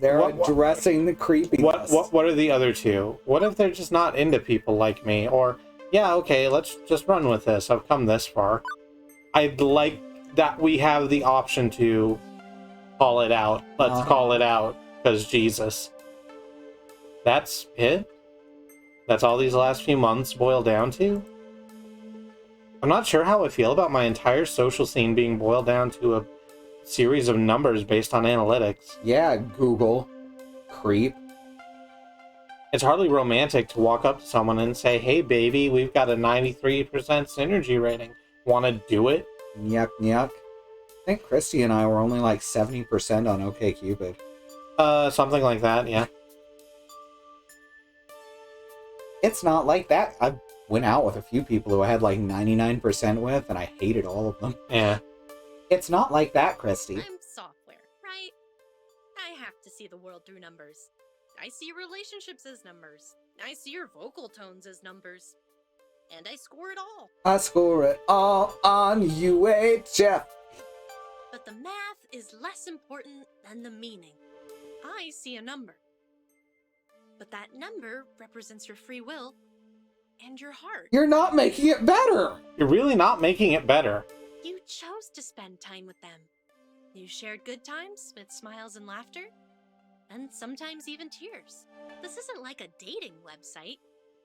They're What- addressing the creepiness. What are the other two? What if they're just not into people like me? Or, yeah, okay, let's just run with this. I've come this far. I'd like that we have the option to call it out. Let's call it out, because Jesus. That's it? That's all these last few months boil down to? I'm not sure how I feel about my entire social scene being boiled down to a series of numbers based on analytics. Yeah, Google. Creep. It's hardly romantic to walk up to someone and say, hey baby, we've got a 93% synergy rating. Wanna do it? Yuck, yuck. I think Kristi and I were only like 70% on OkCupid. Something like that, yeah. It's not like that. I went out with a few people who I had like 99% with, and I hated all of them. Yeah. It's not like that, Kristi. I'm software, right? I have to see the world through numbers. I see your relationships as numbers. I see your vocal tones as numbers. And I score it all. I score it all on UHF. But the math is less important than the meaning. I see a number. But that number represents your free will and your heart. You're not making it better. You're really not making it better. You chose to spend time with them. You shared good times with smiles and laughter, and sometimes even tears. This isn't like a dating website.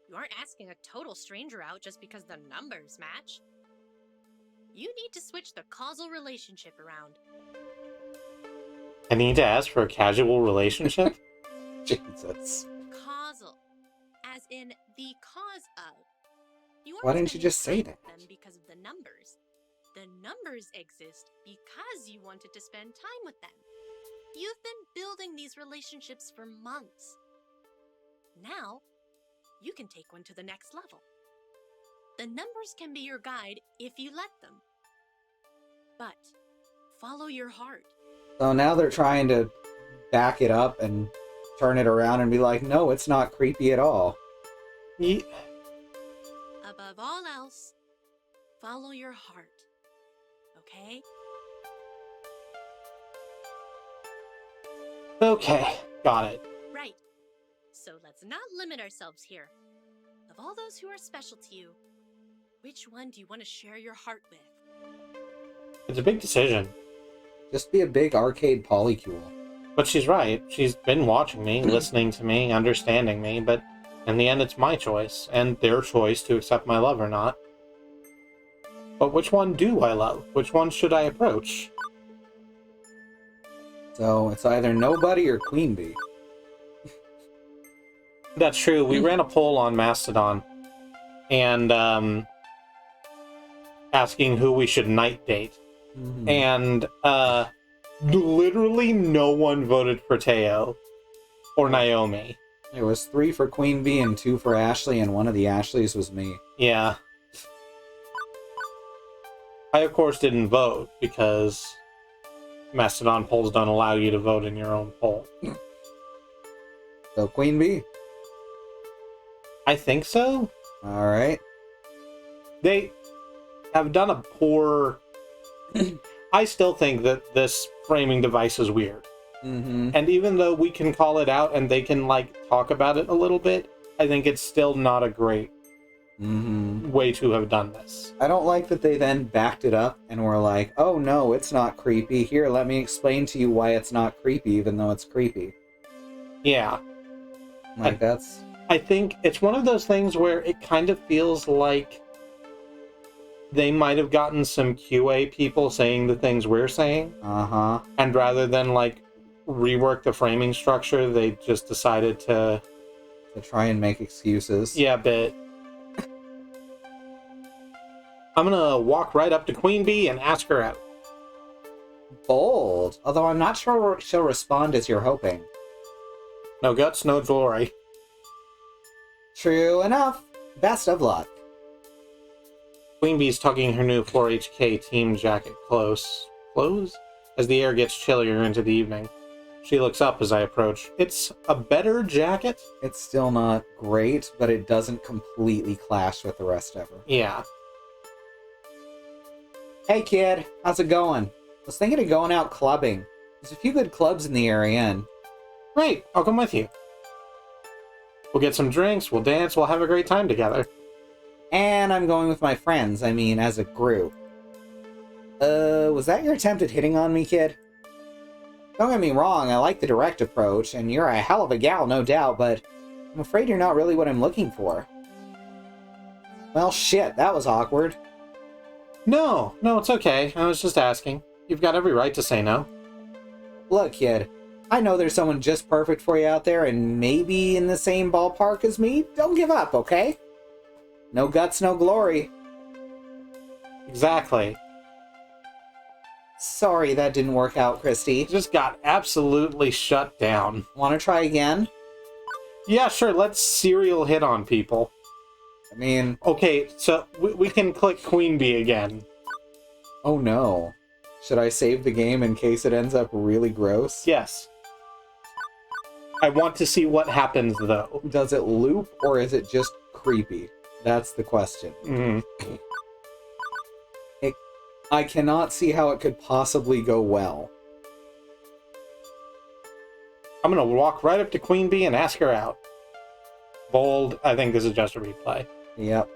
You aren't asking a total stranger out just because the numbers match. You need to switch the causal relationship around. I need to ask for a casual relationship? Jesus. Causal, as in the cause of. You Why aren't didn't you just say spending time that? with them because of the numbers. The numbers exist because you wanted to spend time with them. You've been building these relationships for months. Now, you can take one to the next level. The numbers can be your guide if you let them. But follow your heart. So now they're trying to back it up and turn it around and be like, no, it's not creepy at all. Ye- Above all else, follow your heart. Okay? Okay, got it. Right. So let's not limit ourselves here. Of all those who are special to you, which one do you want to share your heart with? It's a big decision. Just be a big arcade polycule. But she's right. She's been watching me, listening to me, understanding me, but in the end it's my choice, and their choice to accept my love or not. But which one do I love? Which one should I approach? So it's either nobody or Queen Bee. That's true. We ran a poll on Mastodon, and asking who we should night date. Mhm. And literally no one voted for Teo or Naomi. It was 3 for Queen Bee and 2 for Ashley, and one of the Ashleys was me. Yeah. I, of course, didn't vote because Mastodon polls don't allow you to vote in your own poll. So Queen Bee. I think so. All right. They have done a poor... I still think that this framing device is weird. Mm-hmm. And even though we can call it out and they can, like, talk about it a little bit, I think it's still not a great way to have done this. I don't like that they then backed it up and were like, oh no, it's not creepy. Here, let me explain to you why it's not creepy, even though it's creepy. Yeah. Like, that's... I think it's one of those things where it kind of feels like they might have gotten some QA people saying the things we're saying. Uh-huh. And rather than, like, rework the framing structure, they just decided to... To try and make excuses. Yeah, but... I'm gonna walk right up to Queen Bee and ask her out. Bold. Although I'm not sure she'll respond as you're hoping. No guts, no glory. True enough. Best of luck. Queen Bee's tugging her new 4HK team jacket close, as the air gets chillier into the evening. She looks up as I approach. It's a better jacket? It's still not great, but it doesn't completely clash with the rest of her. Yeah. Hey kid, how's it going? Was thinking of going out clubbing. There's a few good clubs in the area and... Great, I'll come with you. We'll get some drinks, we'll dance, we'll have a great time together. And I'm going with my friends, I mean, as a group. Was that your attempt at hitting on me, kid? Don't get me wrong, I like the direct approach, and you're a hell of a gal, no doubt, but I'm afraid you're not really what I'm looking for. Well, shit, that was awkward. No, it's okay. I was just asking. You've got every right to say no. Look, kid, I know there's someone just perfect for you out there, and maybe in the same ballpark as me. Don't give up, okay? No guts, no glory. Exactly. Sorry that didn't work out, Kristi. Just got absolutely shut down. Want to try again? Yeah, sure, let's serial hit on people. I mean... Okay, so we can click Queen Bee again. Oh no. Should I save the game in case it ends up really gross? Yes. I want to see what happens, though. Does it loop, or is it just creepy? That's the question. Mm-hmm. I cannot see how it could possibly go well. I'm gonna walk right up to Queen Bee and ask her out. Bold, I think this is just a replay. Yep.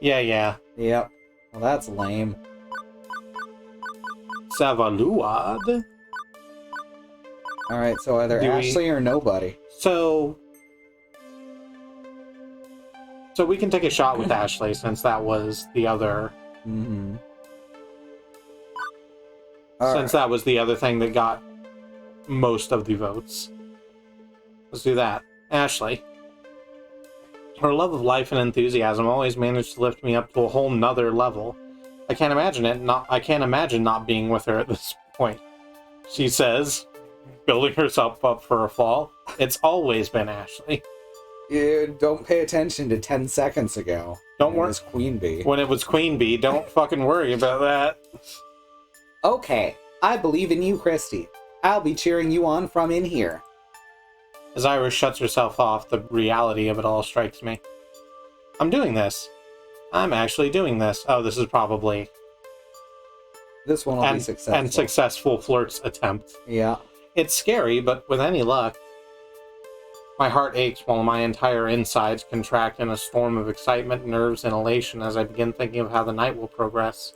Yeah. Yep. Well, that's lame. Savaluad. Alright, so either Ashley or nobody. So we can take a shot with Ashley, since that was the other... Mm-hmm. That was the other thing that got most of the votes. Let's do that. Ashley. Her love of life and enthusiasm always managed to lift me up to a whole nother level. I can't imagine not being with her at this point. She says, building herself up for a fall. It's always been Ashley. Don't pay attention to 10 seconds ago. Don't worry. It was Queen Bee. When it was Queen Bee, don't fucking worry about that. Okay, I believe in you, Kristi. I'll be cheering you on from in here. As Iris shuts herself off, the reality of it all strikes me. I'm doing this. I'm actually doing this. Oh, this is probably... This one will be successful. And successful flirt's attempt. Yeah. It's scary, but with any luck... My heart aches while my entire insides contract in a storm of excitement, nerves, and elation as I begin thinking of how the night will progress.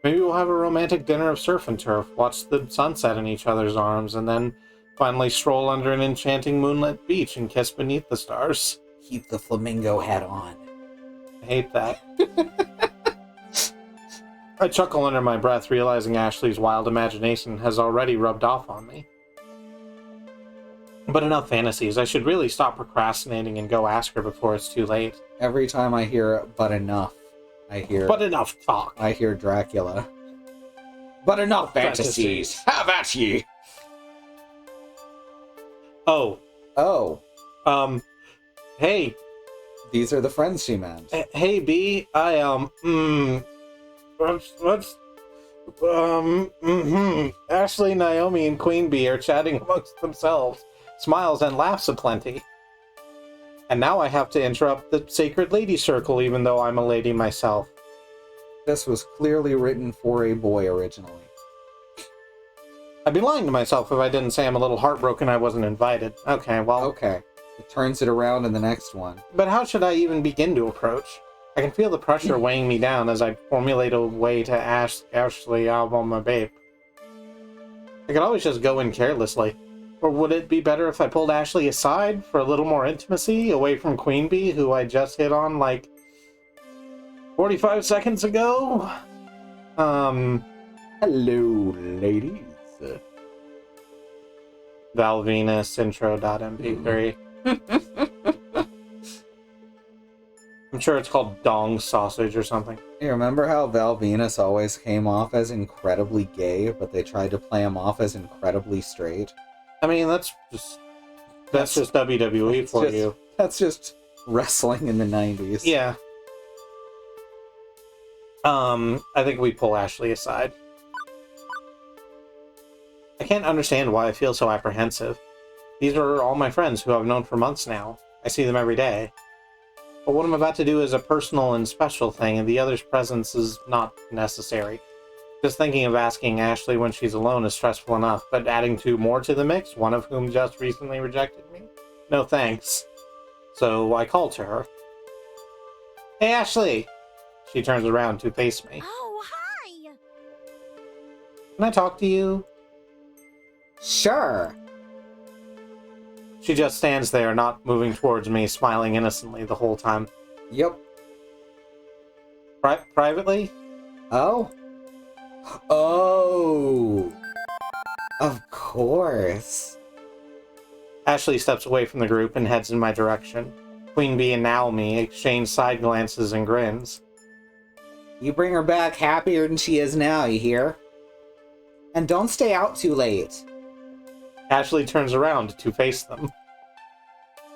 Maybe we'll have a romantic dinner of surf and turf, watch the sunset in each other's arms, and then finally stroll under an enchanting moonlit beach and kiss beneath the stars. Keep the flamingo hat on. I hate that. I chuckle under my breath, realizing Ashley's wild imagination has already rubbed off on me. But enough fantasies. I should really stop procrastinating and go ask her before it's too late. Every time I hear "but enough," I hear... But enough talk. I hear Dracula. But enough fantasies. Have at ye. Oh. Hey. These are the friends she meant. Hey, B. Ashley, Naomi, and Queen Bee are chatting amongst themselves. Smiles and laughs aplenty. And now I have to interrupt the Sacred Lady Circle, even though I'm a lady myself. This was clearly written for a boy originally. I'd be lying to myself if I didn't say I'm a little heartbroken I wasn't invited. Okay, well... Okay. It turns it around in the next one. But how should I even begin to approach? I can feel the pressure weighing me down as I formulate a way to ask Ashley out on my babe. I could always just go in carelessly. Or would it be better if I pulled Ashley aside for a little more intimacy, away from Queen Bee, who I just hit on like 45 seconds ago? Hello, ladies. Val Venus intro.mp3. I'm sure it's called dong sausage or something. You remember how Val Venus always came off as incredibly gay, but they tried to play him off as incredibly straight? I mean, that's just WWE for you. That's just wrestling in the 90s. Yeah. I think we pull Ashley aside. I can't understand why I feel so apprehensive. These are all my friends who I've known for months now. I see them every day. But what I'm about to do is a personal and special thing, and the other's presence is not necessary. Just thinking of asking Ashley when she's alone is stressful enough, but adding two more to the mix, one of whom just recently rejected me? No thanks. So I call to her. Hey, Ashley! She turns around to face me. Oh, hi! Can I talk to you? Sure. She just stands there, not moving towards me, smiling innocently the whole time. Yep. Privately? Oh? Oh! Of course. Ashley steps away from the group and heads in my direction. Queen Bee and Naomi exchange side glances and grins. You bring her back happier than she is now, you hear? And don't stay out too late. Ashley turns around to face them.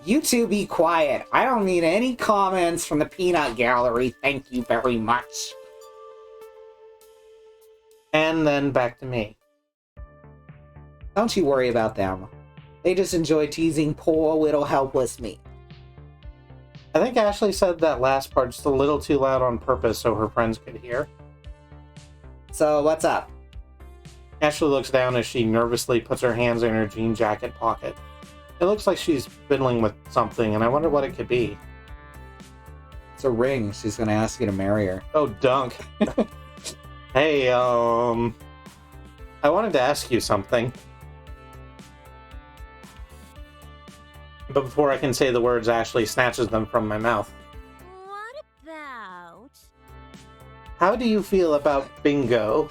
You two be quiet. I don't need any comments from the peanut gallery. Thank you very much. And then back to me. Don't you worry about them. They just enjoy teasing poor little helpless me. I think Ashley said that last part just a little too loud on purpose so her friends could hear. So, what's up? Ashley looks down as she nervously puts her hands in her jean jacket pocket. It looks like she's fiddling with something, and I wonder what it could be. It's a ring. She's gonna ask you to marry her. Oh, dunk. Hey, I wanted to ask you something. But before I can say the words, Ashley snatches them from my mouth. What about? How do you feel about bingo?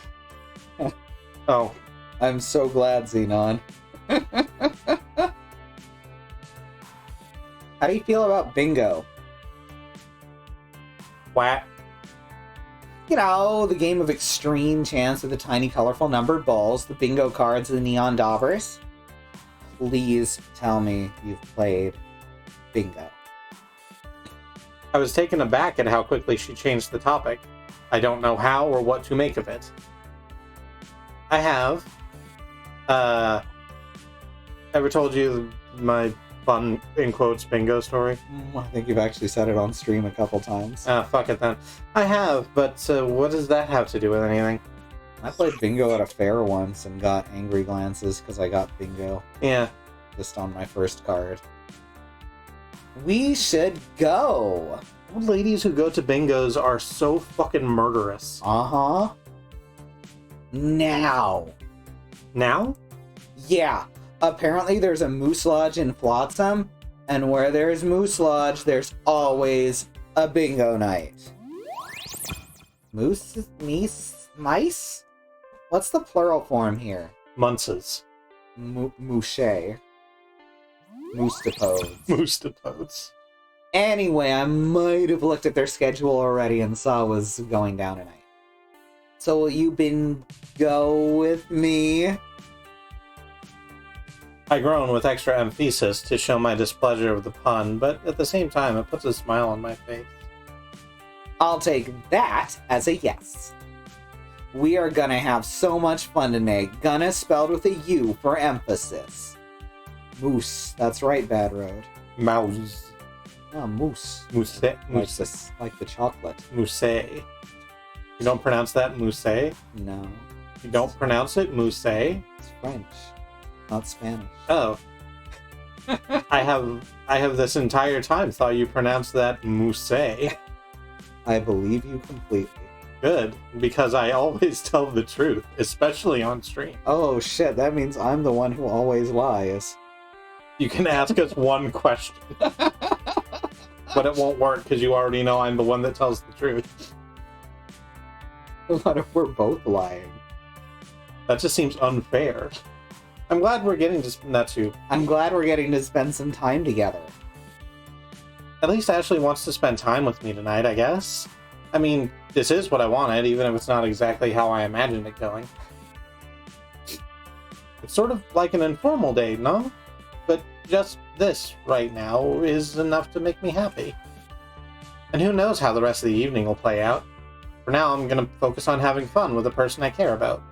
Oh. I'm so glad, Xenon. How do you feel about bingo? What? You know, the game of extreme chance with the tiny colorful numbered balls, the bingo cards, the neon daubers. Please tell me you've played bingo. I was taken aback at how quickly she changed the topic. I don't know how or what to make of it. I have. Ever told you my fun, in quotes, bingo story? I think you've actually said it on stream a couple times. Fuck it then. I have, but what does that have to do with anything? I played bingo at a fair once and got angry glances because I got bingo Yeah. just on my first card. We should go! Old ladies who go to bingos are so fucking murderous. Uh-huh. Now. Now? Yeah. Apparently there's a Moose Lodge in Flotsam, and where there's Moose Lodge, there's always a bingo night. Moose? Meese? Mice? What's the plural form here? Munces. Mouche. Moostopodes. Moostopodes. Anyway, I might have looked at their schedule already and saw it was going down tonight. So will you go with me? I groan with extra emphasis to show my displeasure of the pun, but at the same time it puts a smile on my face. I'll take that as a yes. We are gonna have so much fun tonight. Gonna spelled with a U for emphasis. Moose. That's right, Bad Road. Mouse. Oh, moose. Mousse. Like the chocolate. Mousse. You don't pronounce that mousse? No. You don't pronounce it mousse? It's French, not Spanish. Oh. I have this entire time thought you pronounced that Mousse. I believe you completely. Good, because I always tell the truth, especially on stream. Oh shit, that means I'm the one who always lies. You can ask us one question, but it won't work because you already know I'm the one that tells the truth. What if we're both lying? That just seems unfair. I'm glad we're getting to that too. I'm glad we're getting to spend some time together. At least Ashley wants to spend time with me tonight, I guess. I mean, this is what I wanted, even if it's not exactly how I imagined it going. It's sort of like an informal date, no? But just this, right now, is enough to make me happy. And who knows how the rest of the evening will play out. For now, I'm gonna focus on having fun with the person I care about.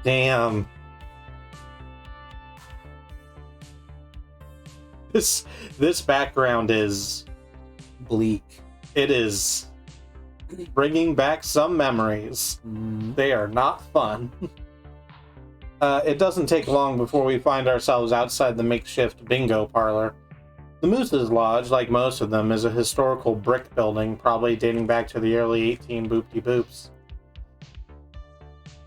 Damn. This background is Bleak. it is bringing back some memories. They are not fun. It doesn't take long before we find ourselves outside the makeshift bingo parlor. The Moose's Lodge, like most of them, is a historical brick building, probably dating back to the early 18 boop-de-boops.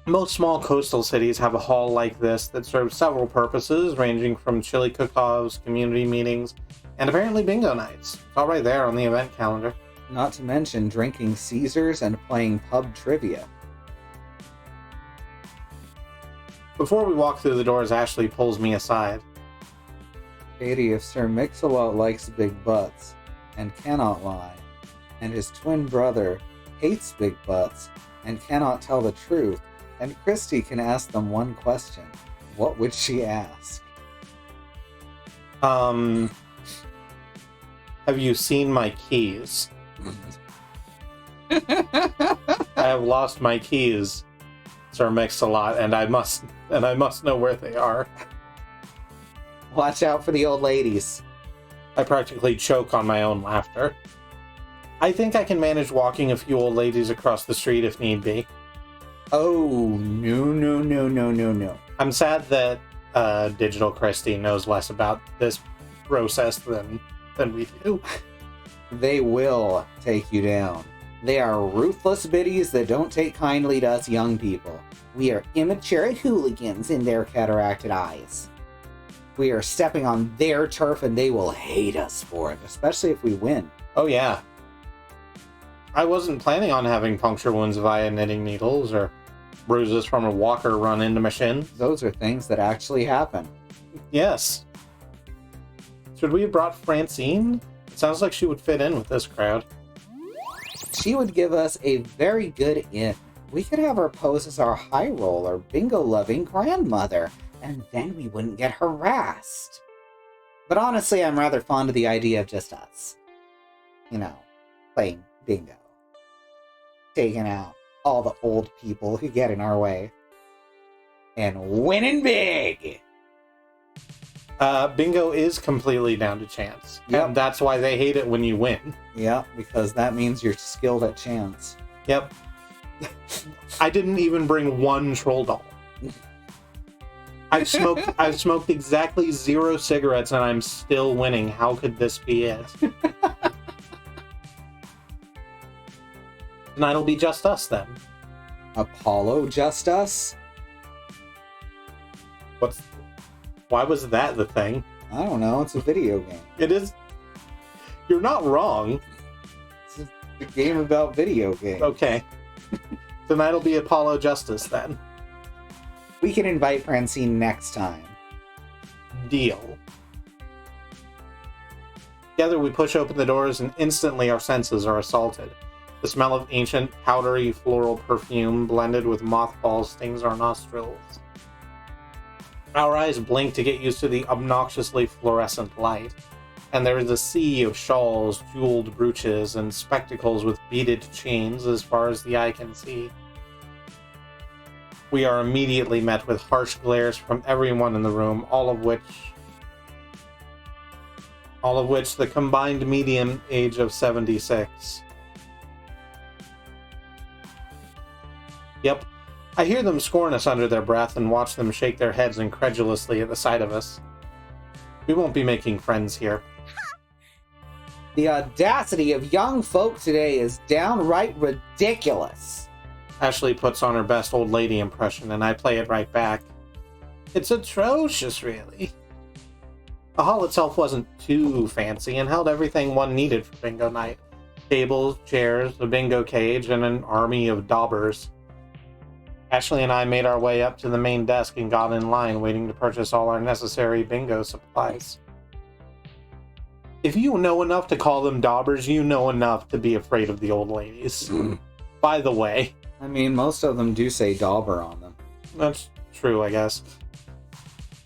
Most small coastal cities have a hall like this that serves several purposes, ranging from chili cook-offs, community meetings, and apparently bingo nights. It's all right there on the event calendar. Not to mention drinking Caesars and playing pub trivia. Before we walk through the doors, Ashley pulls me aside. Katie, if Sir Mix-a-Lot likes big butts and cannot lie, and his twin brother hates big butts and cannot tell the truth, and Kristi can ask them one question, what would she ask? Have you seen my keys? I have lost my keys, Sir Mix-a-Lot, and I must know where they are. Watch out for the old ladies. I practically choke on my own laughter. I think I can manage walking a few old ladies across the street if need be. Oh, no. I'm sad that Digital Kristi knows less about this process than we do. They will take you down. They are ruthless biddies that don't take kindly to us young people. We are immature hooligans in their cataracted eyes. We are stepping on their turf and they will hate us for it, especially if we win. Oh yeah. I wasn't planning on having puncture wounds via knitting needles or bruises from a walker run into my shin. Those are things that actually happen. Yes. Should we have brought Francine? It sounds like she would fit in with this crowd. She would give us a very good in. We could have her pose as our high roller, bingo-loving grandmother, and then we wouldn't get harassed. But honestly, I'm rather fond of the idea of just us. You know, playing bingo. Taking out all the old people who get in our way. And winning big! Bingo is completely down to chance. Yep. And that's why they hate it when you win. Yeah, because that means you're skilled at chance. Yep. I didn't even bring one troll doll. I've smoked exactly 0 cigarettes and I'm still winning. How could this be it? Tonight will be just us then. Apollo just us? Why was that the thing? I don't know, it's a video game. It is. You're not wrong. It's a game about video games. Okay. Tonight will be Apollo Justice then. We can invite Francine next time. Deal. Together we push open the doors and instantly our senses are assaulted. The smell of ancient, powdery floral perfume blended with mothballs stings our nostrils. Our eyes blink to get used to the obnoxiously fluorescent light, and there is a sea of shawls, jeweled brooches, and spectacles with beaded chains as far as the eye can see. We are immediately met with harsh glares from everyone in the room, all of which the combined median age of 76. Yep. I hear them scorn us under their breath and watch them shake their heads incredulously at the sight of us. We won't be making friends here. The audacity of young folk today is downright ridiculous. Ashley puts on her best old lady impression, and I play it right back. It's atrocious, really. The hall itself wasn't too fancy and held everything one needed for bingo night. Tables, chairs, a bingo cage, and an army of daubers. Ashley and I made our way up to the main desk and got in line, waiting to purchase all our necessary bingo supplies. If you know enough to call them daubers, you know enough to be afraid of the old ladies. By the way. I mean, most of them do say dauber on them. That's true, I guess.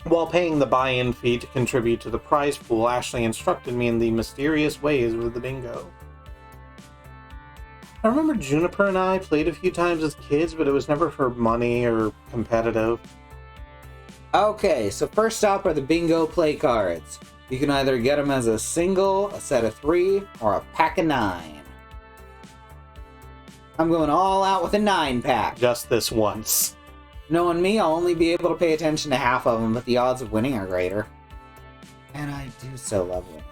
While paying the buy-in fee to contribute to the prize pool, Ashley instructed me in the mysterious ways of the bingo. I remember Juniper and I played a few times as kids, but it was never for money or competitive. Okay, so first up are the bingo play cards. You can either get them as a single, a set of 3, or a pack of 9. I'm going all out with a 9-pack. Just this once. Knowing me, I'll only be able to pay attention to half of them, but the odds of winning are greater. And I do so love winning.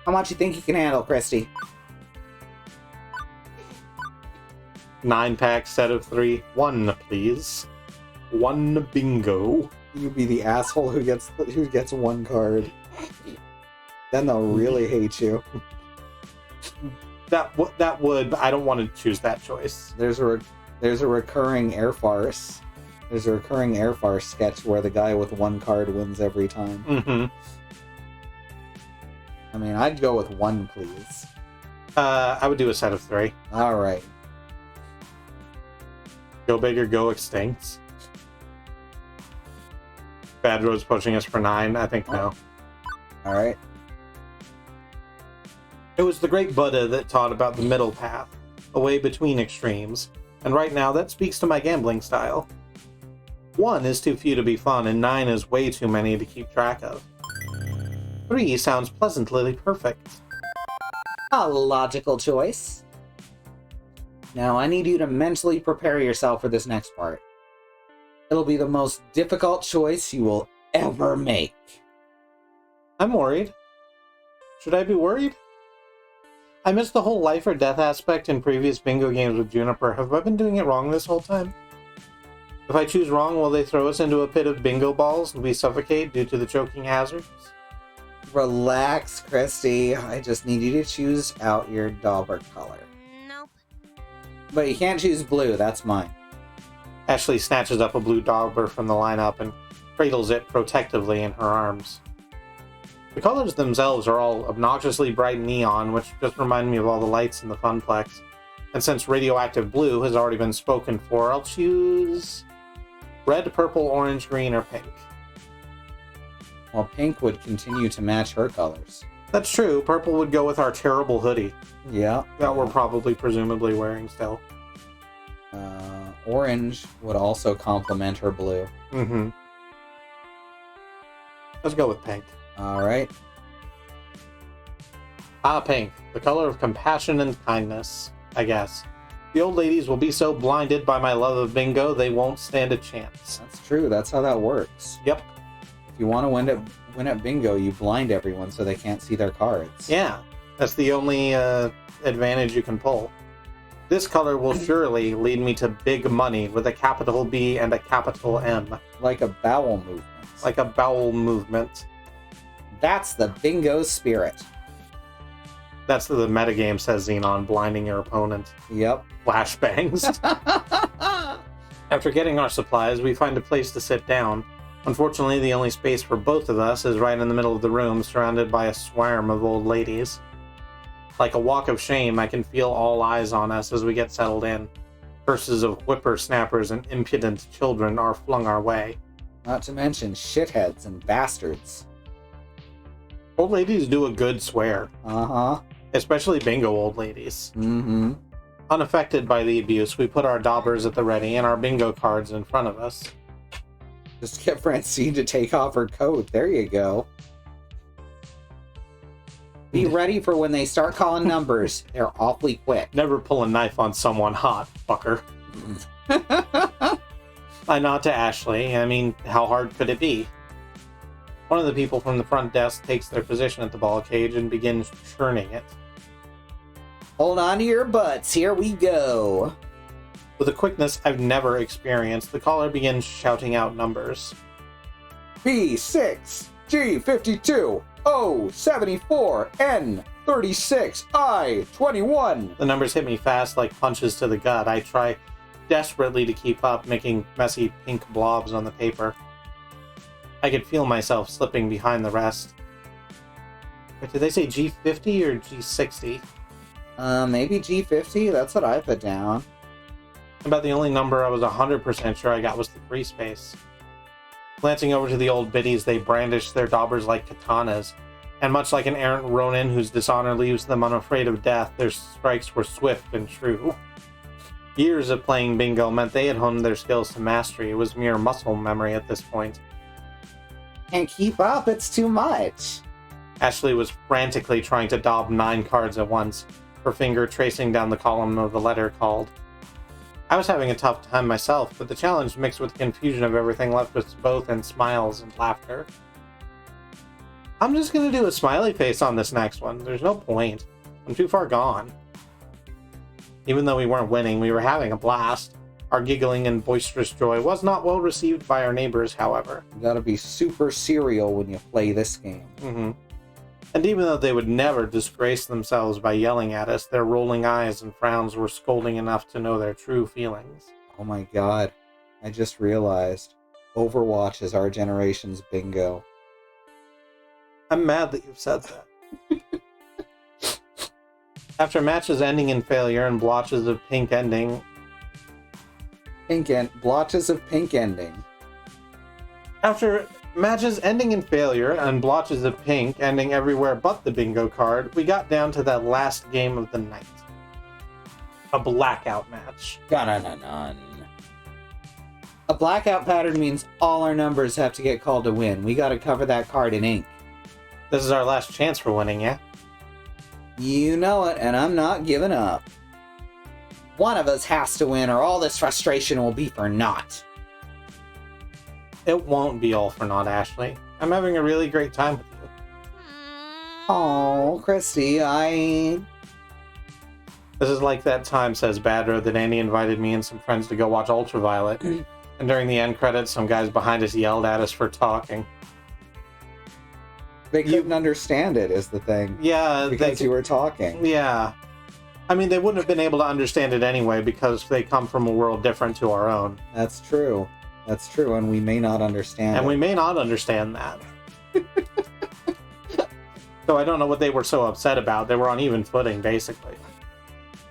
How much you think you can handle, Kristi? 9-pack set of 3. 1, please. 1 bingo. You be the asshole who gets 1 card. Then they'll really hate you. That would, but I don't want to choose that choice. There's a recurring air farce. There's a recurring air farce sketch where the guy with 1 card wins every time. Mm-hmm. I mean, I'd go with 1, please. I would do a set of 3. All right. Go big or go extinct. Bad Road's pushing us for 9. I think no. All right. It was the great Buddha that taught about the middle path, a way between extremes, and right now that speaks to my gambling style. 1 is too few to be fun, and 9 is way too many to keep track of. 3 sounds pleasantly perfect. A logical choice. Now, I need you to mentally prepare yourself for this next part. It'll be the most difficult choice you will ever make. I'm worried. Should I be worried? I missed the whole life or death aspect in previous bingo games with Juniper. Have I been doing it wrong this whole time? If I choose wrong, will they throw us into a pit of bingo balls and we suffocate due to the choking hazards? Relax, Kristi. I just need you to choose out your dauber color. Nope. But you can't choose blue, that's mine. Ashley snatches up a blue dauber from the lineup and cradles it protectively in her arms. The colors themselves are all obnoxiously bright neon, which just remind me of all the lights in the Funplex. And since radioactive blue has already been spoken for, I'll choose red, purple, orange, green, or pink. Well, pink would continue to match her colors. That's true. Purple would go with our terrible hoodie Yeah. that we're probably presumably wearing still. Orange would also complement her blue. Mm-hmm. Let's go with pink. All right. Pink. The color of compassion and kindness, I guess. The old ladies will be so blinded by my love of bingo, they won't stand a chance. That's true. That's how that works. Yep. If you want to win at bingo, you blind everyone so they can't see their cards. Yeah. That's the only advantage you can pull. This color will surely lead me to big money with a capital B and a capital M. Like a bowel movement. Like a bowel movement. That's the bingo spirit. That's the metagame, says Xenon, blinding your opponent. Yep. Flashbangs. After getting our supplies, we find a place to sit down. Unfortunately, the only space for both of us is right in the middle of the room, surrounded by a swarm of old ladies. Like a walk of shame, I can feel all eyes on us as we get settled in. Curses of whippersnappers and impudent children are flung our way. Not to mention shitheads and bastards. Old ladies do a good swear. Uh-huh. Especially bingo old ladies. Mm-hmm. Unaffected by the abuse, we put our daubers at the ready and our bingo cards in front of us. Just get Francine to take off her coat. There you go. Be ready for when they start calling numbers. They're awfully quick. Never pull a knife on someone hot, fucker. I nod to Ashley. I mean, how hard could it be? One of the people from the front desk takes their position at the ball cage and begins churning it. Hold on to your butts. Here we go. With a quickness I've never experienced, the caller begins shouting out numbers. B6, G52, O74, N36, I21. The numbers hit me fast like punches to the gut. I try desperately to keep up, making messy pink blobs on the paper. I could feel myself slipping behind the rest. Wait, did they say G50 or G60? Maybe G50? That's what I put down. About the only number I was 100% sure I got was the free space. Glancing over to the old biddies, they brandished their daubers like katanas, and much like an errant ronin whose dishonor leaves them unafraid of death, their strikes were swift and true. Years of playing bingo meant they had honed their skills to mastery. It was mere muscle memory at this point. Can't keep up, it's too much. Ashley was frantically trying to daub 9 cards at once, her finger tracing down the column of the letter called. I was having a tough time myself, but the challenge mixed with the confusion of everything left us both in smiles and laughter. I'm just gonna do a smiley face on this next one. There's no point. I'm too far gone. Even though we weren't winning, we were having a blast. Our giggling and boisterous joy was not well received by our neighbors, however. You gotta be super serial when you play this game. And even though they would never disgrace themselves by yelling at us, their rolling eyes and frowns were scolding enough to know their true feelings. Oh my god. I just realized. Overwatch is our generation's bingo. I'm mad that you've said that. After matches ending in failure and blotches of pink ending... Blotches of pink ending. After matches ending in failure and blotches of pink ending everywhere but the bingo card, we got down to that last game of the night. A blackout match. A blackout pattern means all our numbers have to get called to win. We gotta cover that card in ink. This is our last chance for winning, yeah? You know it, and I'm not giving up. One of us has to win, or all this frustration will be for naught. It won't be all for naught, Ashley. I'm having a really great time with you. Oh, Kristi, This is like that time, says Badro, that Andy invited me and some friends to go watch Ultraviolet. And during the end credits, some guys behind us yelled at us for talking. They couldn't understand it, is the thing. Yeah. Because you were talking. Yeah. I mean, they wouldn't have been able to understand it anyway because they come from a world different to our own. That's true. That's true, and we may not understand And it. we may not understand that. So I don't know what they were so upset about. They were on even footing, basically.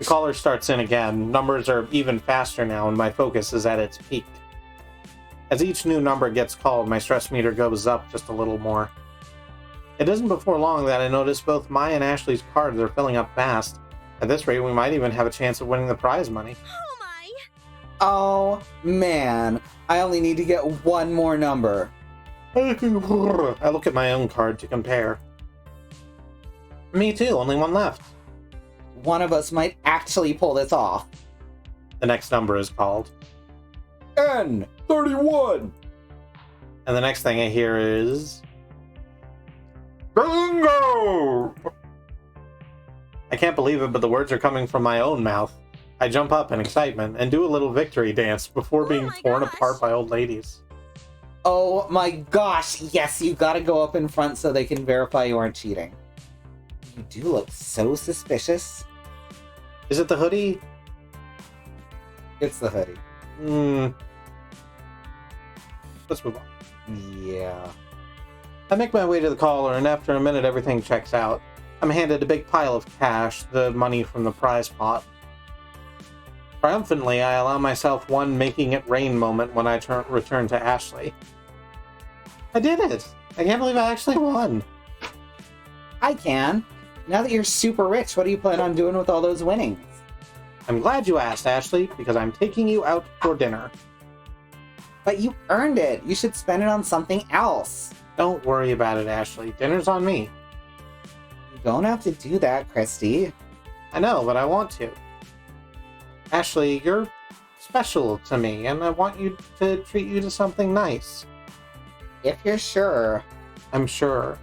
The caller starts in again. Numbers are even faster now, and my focus is at its peak. As each new number gets called, my stress meter goes up just a little more. It isn't before long that I notice both my and Ashley's cards are filling up fast. At this rate, we might even have a chance of winning the prize money. Oh my! Oh, man. I only need to get one more number. I look at my own card to compare. Me too, only one left. One of us might actually pull this off. The next number is called. N31! And the next thing I hear is... Bingo! I can't believe it, but the words are coming from my own mouth. I jump up in excitement and do a little victory dance before being my torn gosh. apart by old ladies. Oh my gosh, yes, you gotta go up in front so they can verify you aren't cheating. You do look so suspicious. Is it the hoodie? It's the hoodie. Let's move on. Yeah. I make my way to the caller, and after a minute everything checks out. I'm handed a big pile of cash, the money from the prize pot. Triumphantly, I allow myself one making it rain moment when I return to Ashley. I did it! I can't believe I actually won! I can. Now that you're super rich, what do you plan on doing with all those winnings? I'm glad you asked, Ashley, because I'm taking you out for dinner. But you earned it. You should spend it on something else. Don't worry about it, Ashley. Dinner's on me. You don't have to do that, Kristi. I know, but I want to. Ashley, you're special to me, and I want you to treat you to something nice. If you're sure. I'm sure.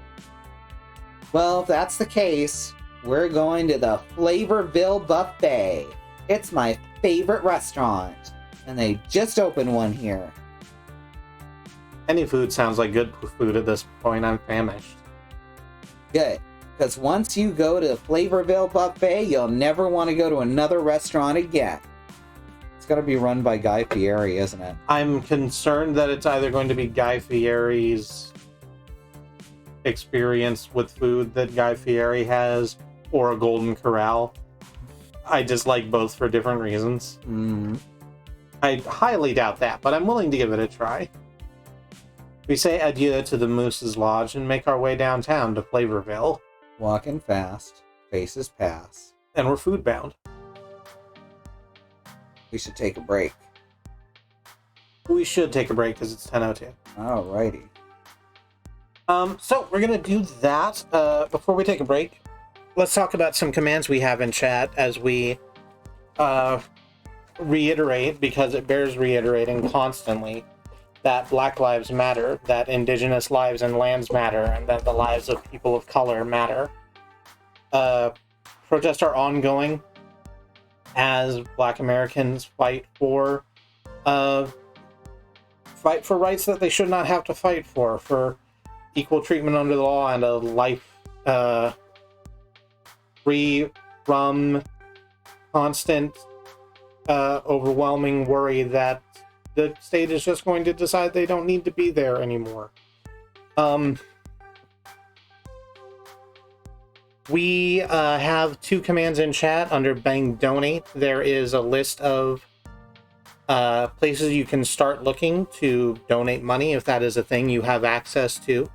Well, if that's the case, we're going to the Flavorville Buffet. It's my favorite restaurant, and they just opened one here. Any food sounds like good food at this point. I'm famished. Good, because once you go to the Flavorville Buffet, you'll never want to go to another restaurant again. It's going to be run by Guy Fieri, isn't it? I'm concerned that it's either going to be Guy Fieri's experience with food that Guy Fieri has, or a Golden Corral. I dislike both for different reasons. I highly doubt that, but I'm willing to give it a try. We say adieu to the Moose's Lodge and make our way downtown to Flavorville. Walking fast, faces pass. And we're food bound. We should take a break. We should take a break because it's 10:02. Alrighty. So we're gonna do that. Before we take a break, let's talk about some commands we have in chat as we reiterate, because it bears reiterating constantly, that Black Lives Matter, that Indigenous lives and lands matter, and that the lives of people of color matter. Protests are ongoing as Black Americans fight for rights that they should not have to fight for equal treatment under the law and a life free from constant overwhelming worry that the state is just going to decide they don't need to be there anymore. We have two commands in chat under Bang Donate. There is a list of places you can start looking to donate money if that is a thing you have access to.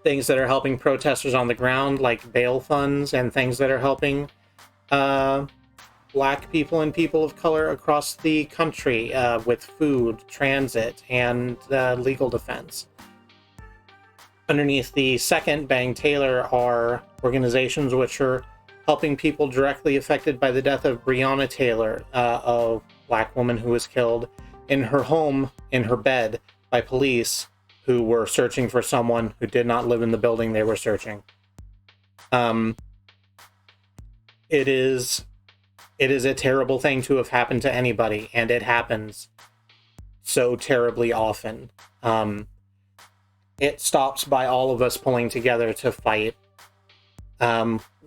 Things that are helping protesters on the ground, like bail funds, and things that are helping Black people and people of color across the country with food, transit, and legal defense. Underneath the second Bang Taylor are organizations which are helping people directly affected by the death of Breonna Taylor, a Black woman who was killed in her home, in her bed, by police who were searching for someone who did not live in the building they were searching. It is a terrible thing to have happened to anybody, and it happens so terribly often. It stops by all of us pulling together to fight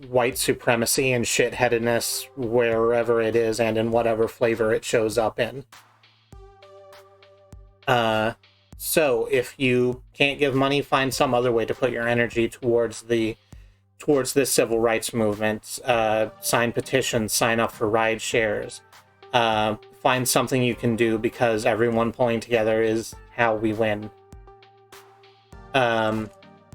white supremacy and shitheadedness wherever it is and in whatever flavor it shows up in. So if you can't give money, find some other way to put your energy towards this civil rights movement. Sign petitions, sign up for ride shares. Find something you can do, because everyone pulling together is how we win.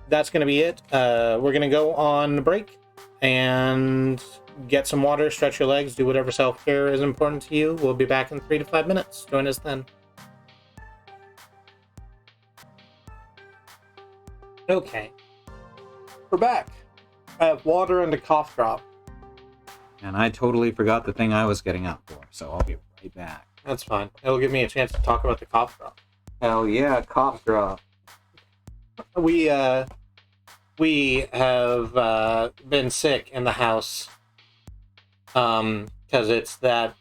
That's going to be it. We're going to go on break and get some water, stretch your legs, do whatever self-care is important to you. We'll be back in 3 to 5 minutes. Join us then. Okay. We're back. I have water and a cough drop. And I totally forgot the thing I was getting out for, so I'll be right back. That's fine. It'll give me a chance to talk about the cough drop. Hell yeah, cough drop. We have been sick in the house because it's that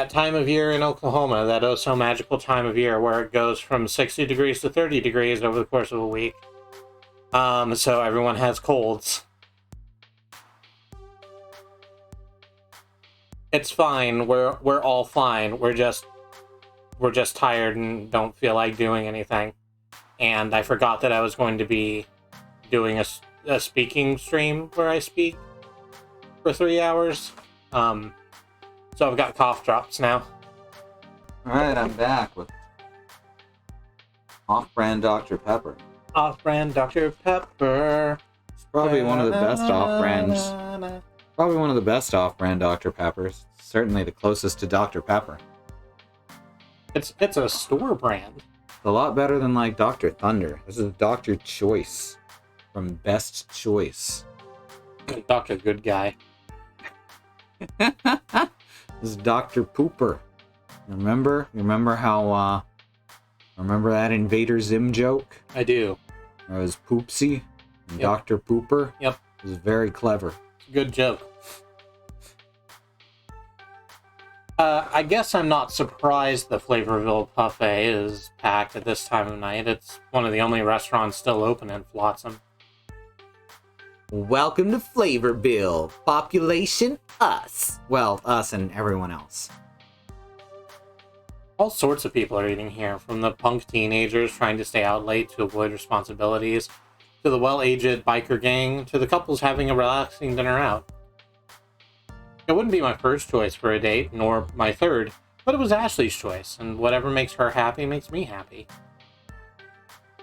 time of year in Oklahoma, that oh so magical time of year where it goes from 60 degrees to 30 degrees over the course of a week. So everyone has colds. It's fine. We're all fine. We're just tired and don't feel like doing anything. And I forgot that I was going to be doing a speaking stream where I speak for 3 hours. So I've got cough drops now. Alright, I'm back with off-brand Dr. Pepper. Off-brand Dr. Pepper. It's probably one of the best off-brand. Probably one of the best off-brand Dr. Peppers. Certainly the closest to Dr. Pepper. It's a store brand. A lot better than like Dr. Thunder. This is Dr. Choice. from Best Choice. Dr. Good Guy. This is Dr. Pooper. Remember? Remember how, remember that Invader Zim joke? I do. It was Poopsie and Yep. Dr. Pooper. Yep. It was very clever. Good joke. I guess I'm not surprised the Flavorville Buffet is packed at this time of night. It's one of the only restaurants still open in Flotsam. Welcome to Flavorville. Population us. Well, us and everyone else. All sorts of people are eating here, from the punk teenagers trying to stay out late to avoid responsibilities, to the well-aged biker gang, to the couples having a relaxing dinner out. It wouldn't be my first choice for a date, nor my third, but it was Ashley's choice, and whatever makes her happy makes me happy.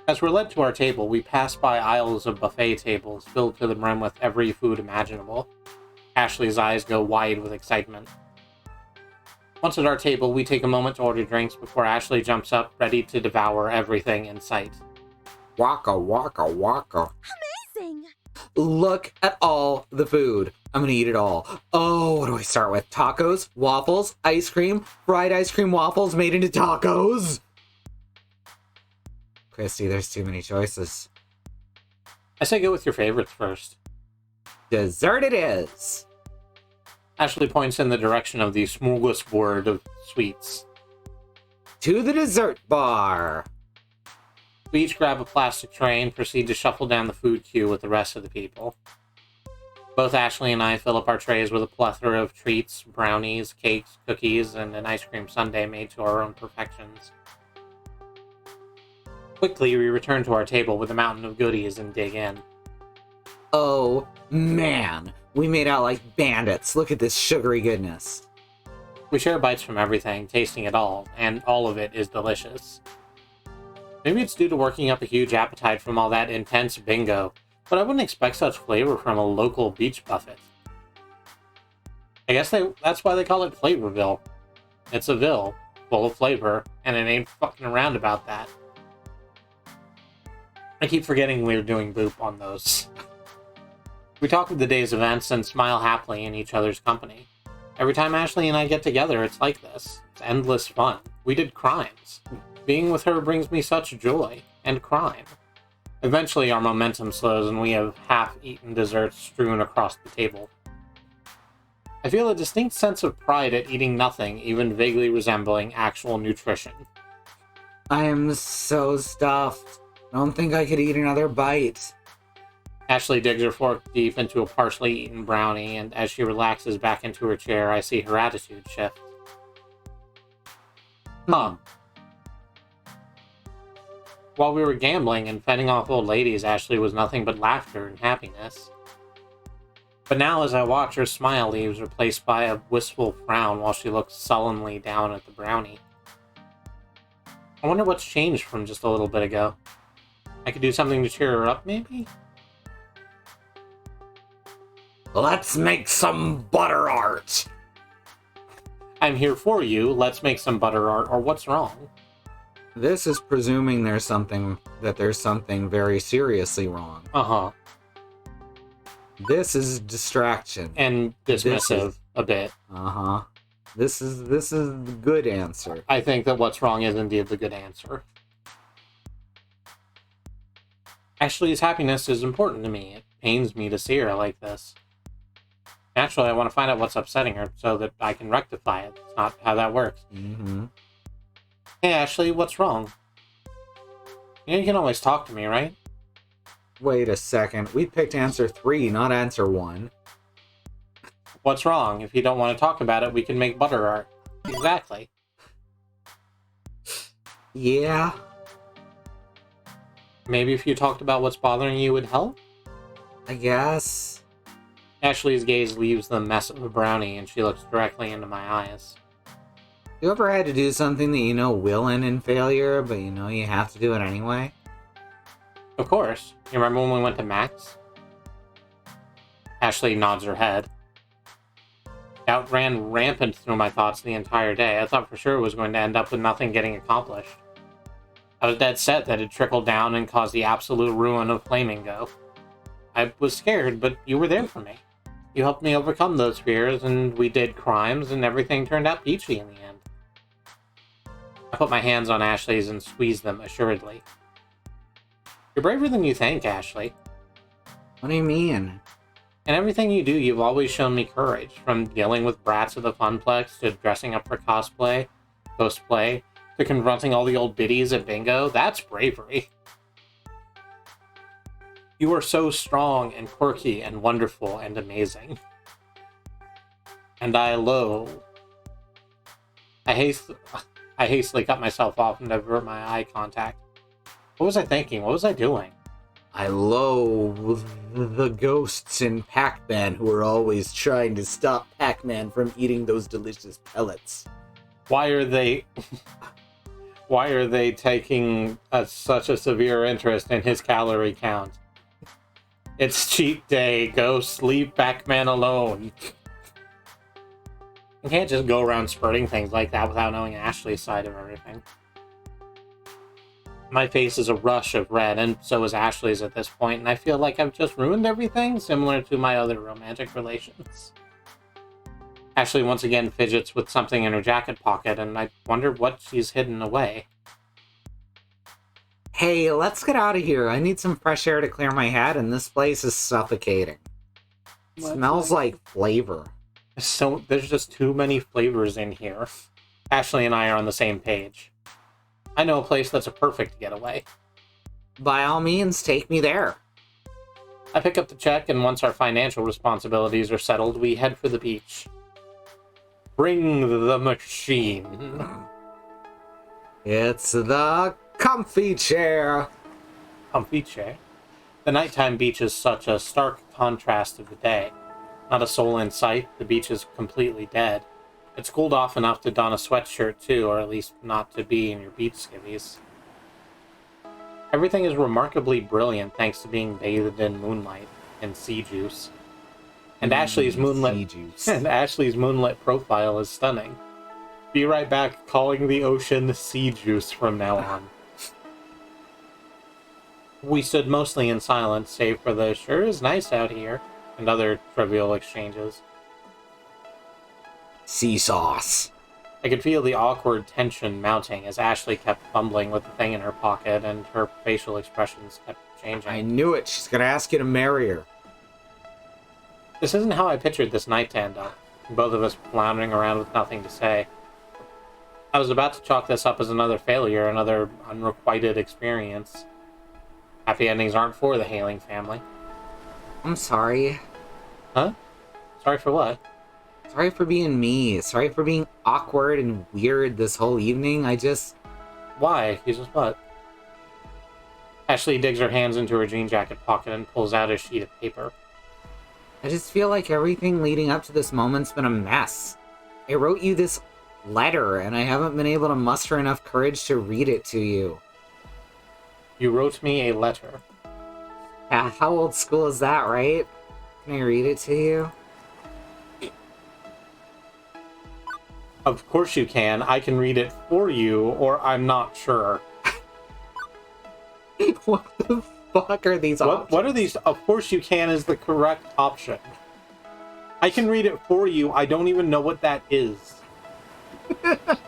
As we're led to our table, we pass by aisles of buffet tables filled to the brim with every food imaginable. Ashley's eyes go wide with excitement. Once at our table, we take a moment to order drinks before Ashley jumps up, ready to devour everything in sight. Waka, waka, waka. Amazing! Look at all the food. I'm gonna eat it all. Oh, what do I start with? Tacos, waffles, ice cream, fried ice cream waffles made into tacos. Kristi, there's too many choices. I say go with your favorites first. Dessert it is. Ashley points in the direction of the smorgasbord of sweets. To the dessert bar. We each grab a plastic tray and proceed to shuffle down the food queue with the rest of the people. Both Ashley and I fill up our trays with a plethora of treats, brownies, cakes, cookies, and an ice cream sundae made to our own perfections. Quickly, we return to our table with a mountain of goodies and dig in. Oh, man. We made out like bandits. Look at this sugary goodness. We share bites from everything, tasting it all, and all of it is delicious. Maybe it's due to working up a huge appetite from all that intense bingo, but I wouldn't expect such flavor from a local beach buffet. I guess that's why they call it Flavorville. It's a ville, full of flavor, and it ain't fucking around about that. I keep forgetting we're doing boop on those. We talk of the day's events and smile happily in each other's company. Every time Ashley and I get together, it's like this. It's endless fun. We did crimes. Being with her brings me such joy. And crime. Eventually, our momentum slows and we have half-eaten desserts strewn across the table. I feel a distinct sense of pride at eating nothing, even vaguely resembling actual nutrition. I am so stuffed. I don't think I could eat another bite. Ashley digs her fork deep into a partially eaten brownie, and as she relaxes back into her chair, I see her attitude shift. Huh. While we were gambling and fending off old ladies, Ashley was nothing but laughter and happiness. But now, as I watch, her smile leaves, replaced by a wistful frown while she looks sullenly down at the brownie. I wonder what's changed from just a little bit ago. I could do something to cheer her up, maybe? Let's make some butter art. I'm here for you, let's make some butter art, or what's wrong? This is presuming there's something very seriously wrong. Uh-huh. This is distraction. And dismissive a bit. Uh-huh. This is the good answer. I think that what's wrong is indeed the good answer. Ashley's happiness is important to me. It pains me to see her like this. Naturally, I want to find out what's upsetting her so that I can rectify it. It's not how that works. Mm-hmm. Hey, Ashley, what's wrong? You can always talk to me, right? Wait a second. We picked answer 3, not answer 1. What's wrong? If you don't want to talk about it, we can make butter art. Exactly. Yeah. Maybe if you talked about what's bothering you would help? I guess. Ashley's gaze leaves the mess of a brownie and she looks directly into my eyes. You ever had to do something that you know will end in failure, but you know you have to do it anyway? Of course. You remember when we went to Max? Ashley nods her head. Doubt ran rampant through my thoughts the entire day. I thought for sure it was going to end up with nothing getting accomplished. I was dead set that it trickled down and caused the absolute ruin of Flamingo. I was scared, but you were there for me. You helped me overcome those fears, and we did crimes, and everything turned out peachy in the end. I put my hands on Ashley's and squeezed them assuredly. You're braver than you think, Ashley. What do you mean? In everything you do, you've always shown me courage, from dealing with brats at the Funplex, to dressing up for cosplay, to confronting all the old biddies at bingo. That's bravery. You are so strong and quirky and wonderful and amazing. And I hastily cut myself off and divert my eye contact. What was I thinking? What was I doing? I loathe the ghosts in Pac-Man who are always trying to stop Pac-Man from eating those delicious pellets. Why are they taking such a severe interest in his calorie count? It's cheat day. Ghosts, leave Pac-Man alone. You can't just go around spurting things like that without knowing Ashley's side of everything. My face is a rush of red, and so is Ashley's at this point, and I feel like I've just ruined everything, similar to my other romantic relations. Ashley once again fidgets with something in her jacket pocket, and I wonder what she's hidden away. Hey, let's get out of here. I need some fresh air to clear my head, and this place is suffocating. It smells like flavor. So there's just too many flavors in here. Ashley and I are on the same page. I know a place that's a perfect getaway. By all means, take me there. I pick up the check, and once our financial responsibilities are settled, we head for the beach. Bring the machine. It's the comfy chair. Comfy chair? The nighttime beach is such a stark contrast to the day. Not a soul in sight, the beach is completely dead. It's cooled off enough to don a sweatshirt too, or at least not to be in your beach skivvies. Everything is remarkably brilliant thanks to being bathed in moonlight and sea juice. And Ashley's moonlit profile is stunning. Be right back, calling the ocean sea juice from now on. We stood mostly in silence, save for the "sure is nice out here" and other trivial exchanges. Sea sauce. I could feel the awkward tension mounting as Ashley kept fumbling with the thing in her pocket, and her facial expressions kept changing. I knew it. She's gonna ask you to marry her. This isn't how I pictured this night to end up, both of us floundering around with nothing to say. I was about to chalk this up as another failure, another unrequited experience. Happy endings aren't for the Hailing family. I'm sorry. Huh? Sorry for what? Sorry for being me. Sorry for being awkward and weird this whole evening. Why? You just what? Ashley digs her hands into her jean jacket pocket and pulls out a sheet of paper. I just feel like everything leading up to this moment's been a mess. I wrote you this letter, and I haven't been able to muster enough courage to read it to you. You wrote me a letter. Yeah, how old school is that, right? Can I read it to you? Of course you can. I can read it for you, or I'm not sure. What the fuck are these options? What are these? Of course you can is the correct option. I can read it for you. I don't even know what that is.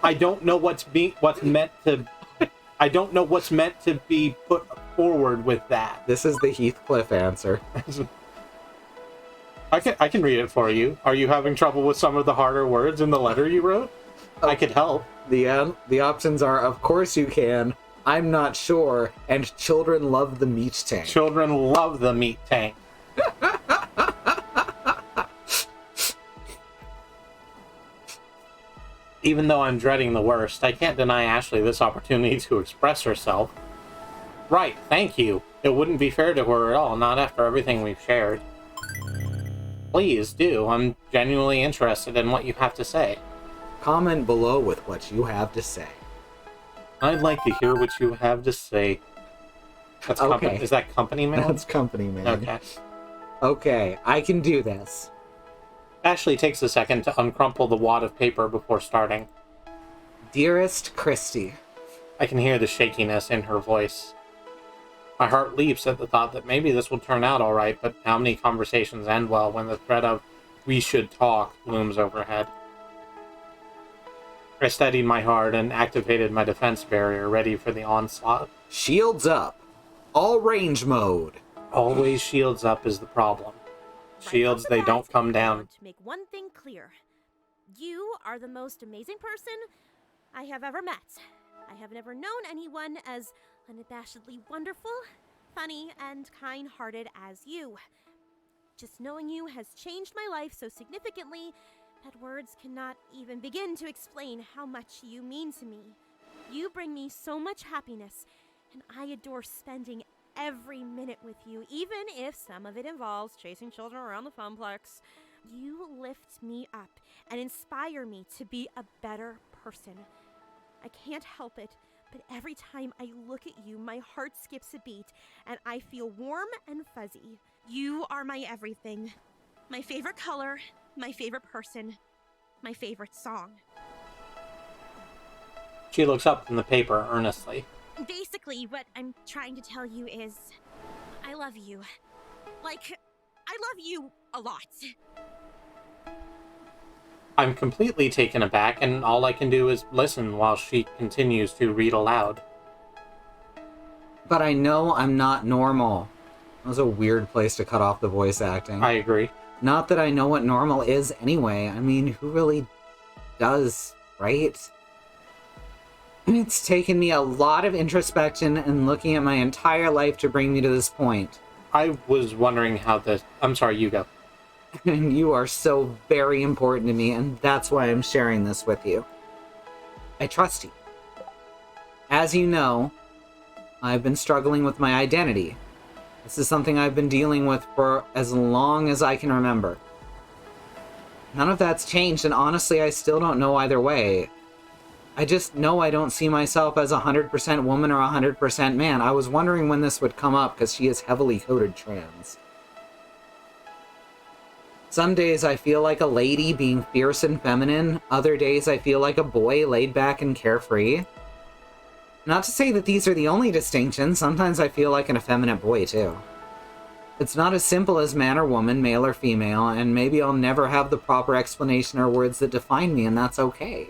I don't know what's meant to be put forward with that. This is the Heathcliff answer. I can read it for you. Are you having trouble with some of the harder words in the letter you wrote? I could help. The options are, of course you can, I'm not sure, and children love the meat tank. Children love the meat tank. Even though I'm dreading the worst, I can't deny Ashley this opportunity to express herself. Right, thank you. It wouldn't be fair to her at all, not after everything we've shared. Please do. I'm genuinely interested in what you have to say. Comment below with what you have to say. I'd like to hear what you have to say. That's okay. Is that company man? That's company man. Okay. Okay, I can do this. Ashley takes a second to uncrumple the wad of paper before starting. Dearest Kristi. I can hear the shakiness in her voice. My heart leaps at the thought that maybe this will turn out all right, but how many conversations end well when the threat of "we should talk" looms overhead? I steadied my heart and activated my defense barrier, ready for the onslaught. Shields up. All range mode. Always shields up is the problem. Shields, they don't come I down. want to make one thing clear. You are the most amazing person I have ever met. I have never known anyone as unabashedly wonderful, funny, and kind-hearted as you. Just knowing you has changed my life so significantly that words cannot even begin to explain how much you mean to me. You bring me so much happiness, and I adore spending every minute with you, even if some of it involves chasing children around the funplex. You lift me up and inspire me to be a better person. I can't help it, but every time I look at you, my heart skips a beat, and I feel warm and fuzzy. You are my everything. My favorite color, my favorite person, my favorite song. She looks up from the paper earnestly. Basically, what I'm trying to tell you is, I love you. Like, I love you a lot. I'm completely taken aback, and all I can do is listen while she continues to read aloud. But I know I'm not normal. That was a weird place to cut off the voice acting. I agree. Not that I know what normal is anyway. I mean, who really does, right? It's taken me a lot of introspection and looking at my entire life to bring me to this point. I was wondering how this... I'm sorry, you go. And you are so very important to me, and that's why I'm sharing this with you. I trust you. As you know, I've been struggling with my identity. This is something I've been dealing with for as long as I can remember. None of that's changed, and honestly, I still don't know either way. I just know I don't see myself as 100% woman or 100% man. I was wondering when this would come up, because she is heavily coded trans. Some days I feel like a lady being fierce and feminine. Other days I feel like a boy laid back and carefree. Not to say that these are the only distinctions. Sometimes I feel like an effeminate boy, too. It's not as simple as man or woman, male or female, and maybe I'll never have the proper explanation or words that define me, and that's okay.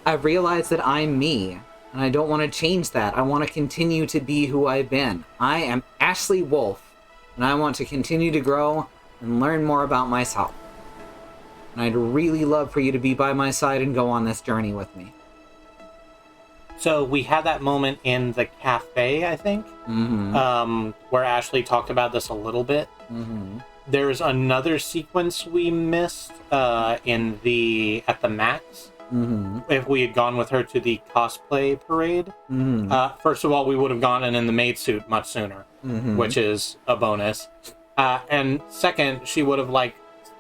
I've realized that I'm me, and I don't want to change that. I want to continue to be who I've been. I am Ashley Wolf, and I want to continue to grow and learn more about myself. And I'd really love for you to be by my side and go on this journey with me. So we had that moment in the cafe, I think, where Ashley talked about this a little bit. There's another sequence we missed at the Max. If we had gone with her to the cosplay parade. First of all, we would have gone in the maid suit much sooner, which is a bonus. And second, she would have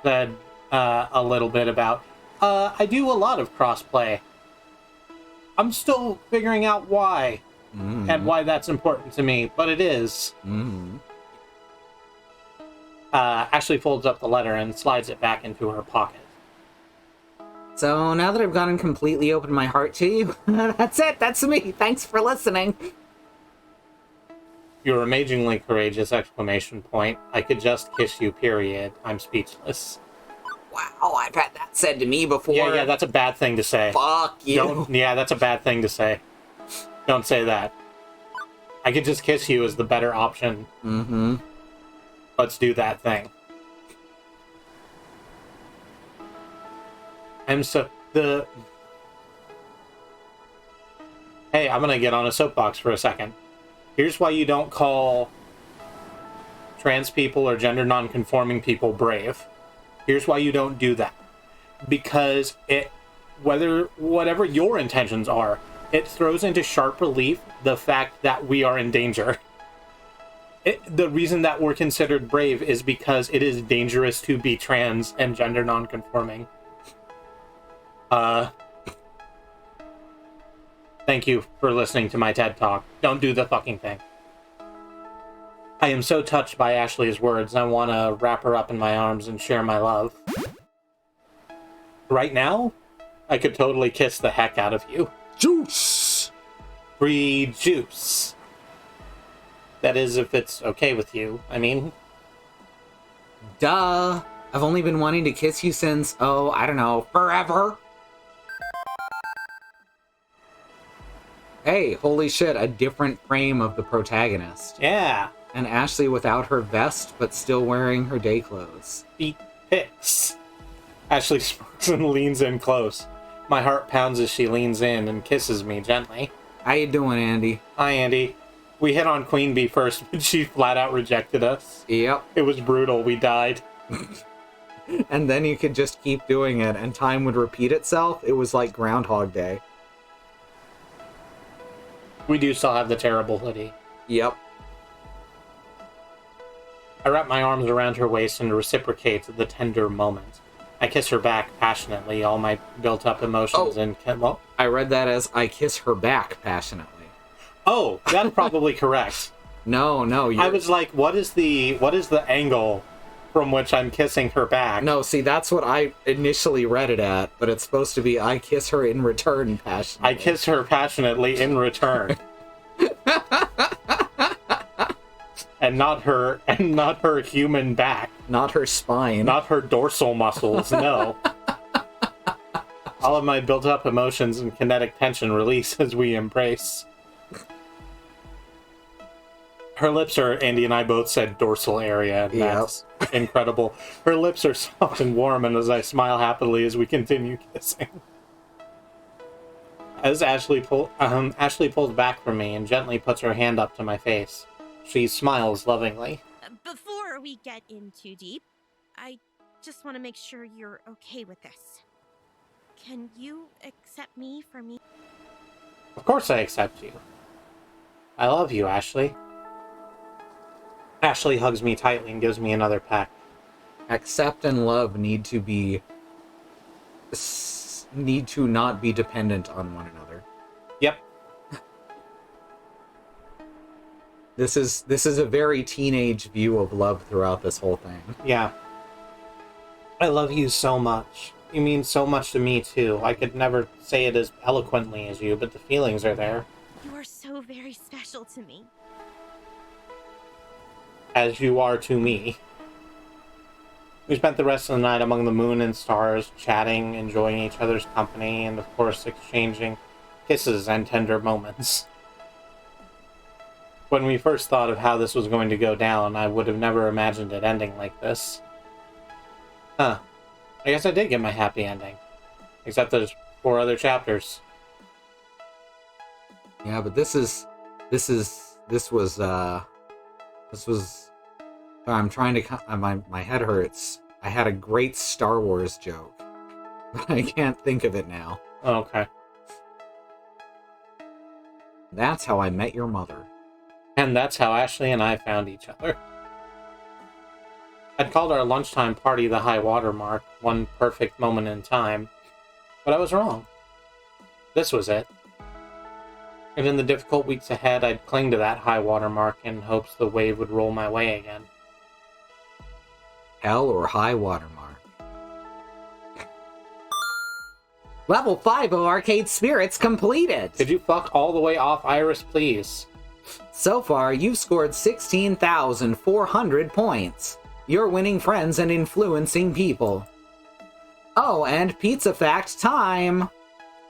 said a little bit about, I do a lot of crossplay. I'm still figuring out why, and why that's important to me, but it is. Ashley folds up the letter and slides it back into her pocket. So now that I've gone and completely opened my heart to you, that's it, that's me. Thanks for listening. You're amazingly courageous! ! I could just kiss you, period. I'm speechless. Wow, I've had that said to me before. Yeah, that's a bad thing to say. Fuck you. That's a bad thing to say. Don't say that. I could just kiss you is the better option. Let's do that thing. Hey, I'm gonna get on a soapbox for a second. Here's why you don't call trans people or gender non-conforming people brave. Here's why you don't do that. Because whatever your intentions are, it throws into sharp relief the fact that we are in danger. The reason that we're considered brave is because it is dangerous to be trans and gender non-conforming. Thank you for listening to my TED Talk. Don't do the fucking thing. I am so touched by Ashley's words, I want to wrap her up in my arms and share my love. Right now, I could totally kiss the heck out of you. Juice! Free juice. That is, if it's okay with you. I mean... Duh! I've only been wanting to kiss you since, oh, I don't know, forever! Hey, holy shit, a different frame of the protagonist. Yeah! And Ashley without her vest, but still wearing her day clothes. Feet pics. Ashley smokes and leans in close. My heart pounds as she leans in and kisses me gently. How you doing, Andy? Hi, Andy. We hit on Queen Bee first, but she flat out rejected us. Yep. It was brutal. We died. And then you could just keep doing it, and time would repeat itself. It was like Groundhog Day. We do still have the terrible hoodie. Yep. I wrap my arms around her waist and reciprocate the tender moment. I kiss her back passionately, all my built-up emotions and... Well, I read that as I kiss her back passionately. oh, that's probably correct. No, I was like, what is the angle from which I'm kissing her back? No, see, that's what I initially read it at, but it's supposed to be I kiss her in return passionately. I kiss her passionately in return. and not her human back. Not her spine. Not her dorsal muscles, no. All of my built-up emotions and kinetic tension release as we embrace. Her lips are, Andy and I both said dorsal area, and that's incredible. Her lips are soft and warm, and as I smile happily as we continue kissing. As Ashley pulls back from me and gently puts her hand up to my face. She smiles lovingly. Before we get in too deep, I just want to make sure you're okay with this. Can you accept me for me? Of course I accept you. I love you, Ashley. Ashley hugs me tightly and gives me another peck. Accept and love need to not be dependent on one another. Yep. This is a very teenage view of love throughout this whole thing. Yeah. I love you so much. You mean so much to me, too. I could never say it as eloquently as you, but the feelings are there. You are so very special to me. As you are to me. We spent the rest of the night among the moon and stars, chatting, enjoying each other's company, and of course exchanging kisses and tender moments. When we first thought of how this was going to go down, I would have never imagined it ending like this. Huh. I guess I did get my happy ending. Except there's 4 other chapters. Yeah, but this was I'm trying to my head hurts. I had a great Star Wars joke, but I can't think of it now. Oh, okay. That's how I met your mother. And that's how Ashley and I found each other. I'd called our lunchtime party the high water mark, one perfect moment in time, but I was wrong. This was it. And in the difficult weeks ahead, I'd cling to that high water mark in hopes the wave would roll my way again. Hell or high water mark. Level 5 of Arcade Spirits completed! Could you fuck all the way off Iris, please? So far, you've scored 16,400 points. You're winning friends and influencing people. Oh, and pizza fact time!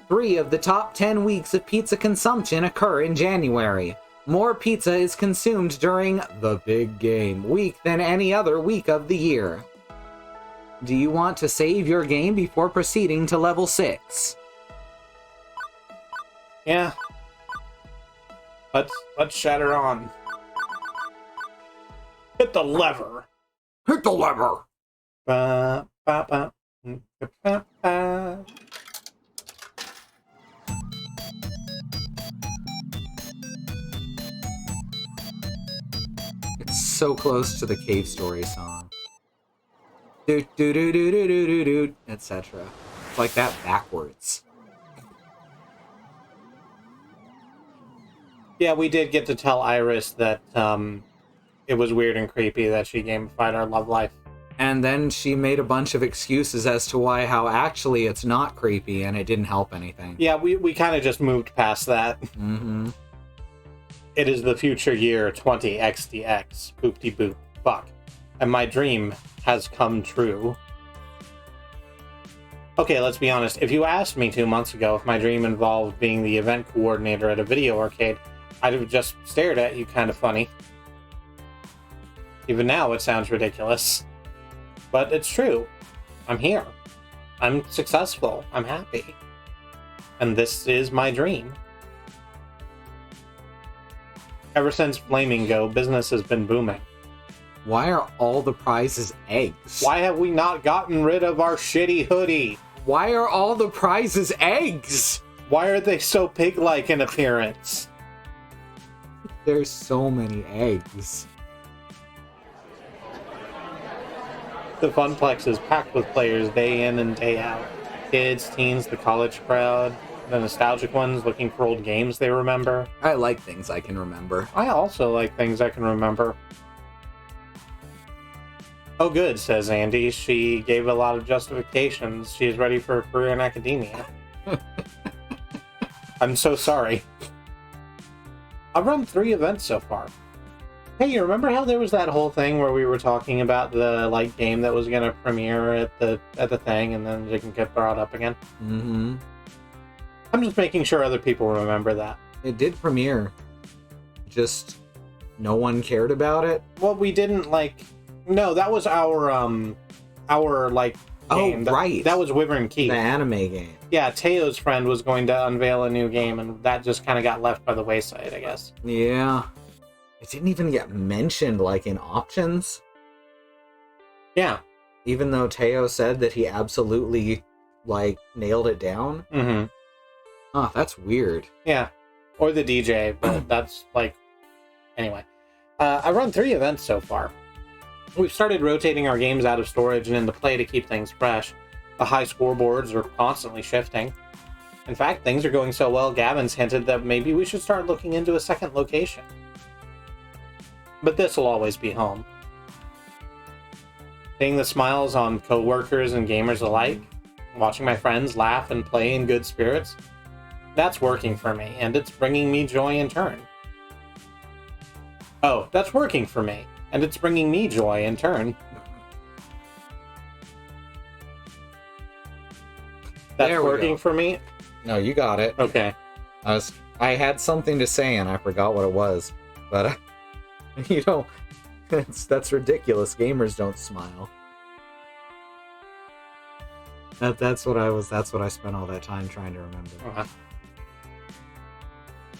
3 of the top 10 weeks of pizza consumption occur in January. More pizza is consumed during the big game week than any other week of the year. Do you want to save your game before proceeding to level 6? Yeah. Let's shatter on. Hit the lever. Hit the lever! Ba, ba, ba, ba, ba. It's so close to the Cave Story song. Do do do do do do do do, etc. It's like that backwards. Yeah, we did get to tell Iris that it was weird and creepy that she gamified our love life. And then she made a bunch of excuses as to how actually it's not creepy and it didn't help anything. Yeah, we kind of just moved past that. Mm-hmm. It is the future year 20XDX. Boop-de-boop. Fuck. And my dream has come true. Okay, let's be honest. If you asked me 2 months ago if my dream involved being the event coordinator at a video arcade, I'd have just stared at you kind of funny. Even now, it sounds ridiculous. But it's true. I'm here. I'm successful. I'm happy. And this is my dream. Ever since Flaming Go, business has been booming. Why are all the prizes eggs? Why have we not gotten rid of our shitty hoodie? Why are all the prizes eggs? Why are they so pig-like in appearance? There's so many eggs. The Funplex is packed with players day in and day out. Kids, teens, the college crowd, the nostalgic ones looking for old games they remember. I like things I can remember. I also like things I can remember. Oh good, says Andy. She gave a lot of justifications. She is ready for a career in academia. I'm so sorry. I've run 3 events so far. Hey, you remember how there was that whole thing where we were talking about the game that was gonna premiere at the thing and then it didn't get brought up again? Mm-hmm. I'm just making sure other people remember that. It did premiere. Just no one cared about it. Well, we didn't no, that was our game. Right. That was Wyvern Key. The anime game. Yeah, Teo's friend was going to unveil a new game, and that just kind of got left by the wayside, I guess. Yeah. It didn't even get mentioned, in options. Yeah. Even though Teo said that he absolutely, nailed it down. Mm-hmm. Oh, that's weird. Yeah. Or the DJ, but that's, Anyway. I've run 3 events so far. We've started rotating our games out of storage and into play to keep things fresh. The high scoreboards are constantly shifting. In fact, things are going so well, Gavin's hinted that maybe we should start looking into a second location. But this will always be home. Seeing the smiles on co-workers and gamers alike, watching my friends laugh and play in good spirits, that's working for me, and it's bringing me joy in turn. Oh, that's working for me, and it's bringing me joy in turn. That's There we working go. for me? No, you got it. Okay. I had something to say and I forgot what it was. But, that's ridiculous. Gamers don't smile. That's what I spent all that time trying to remember.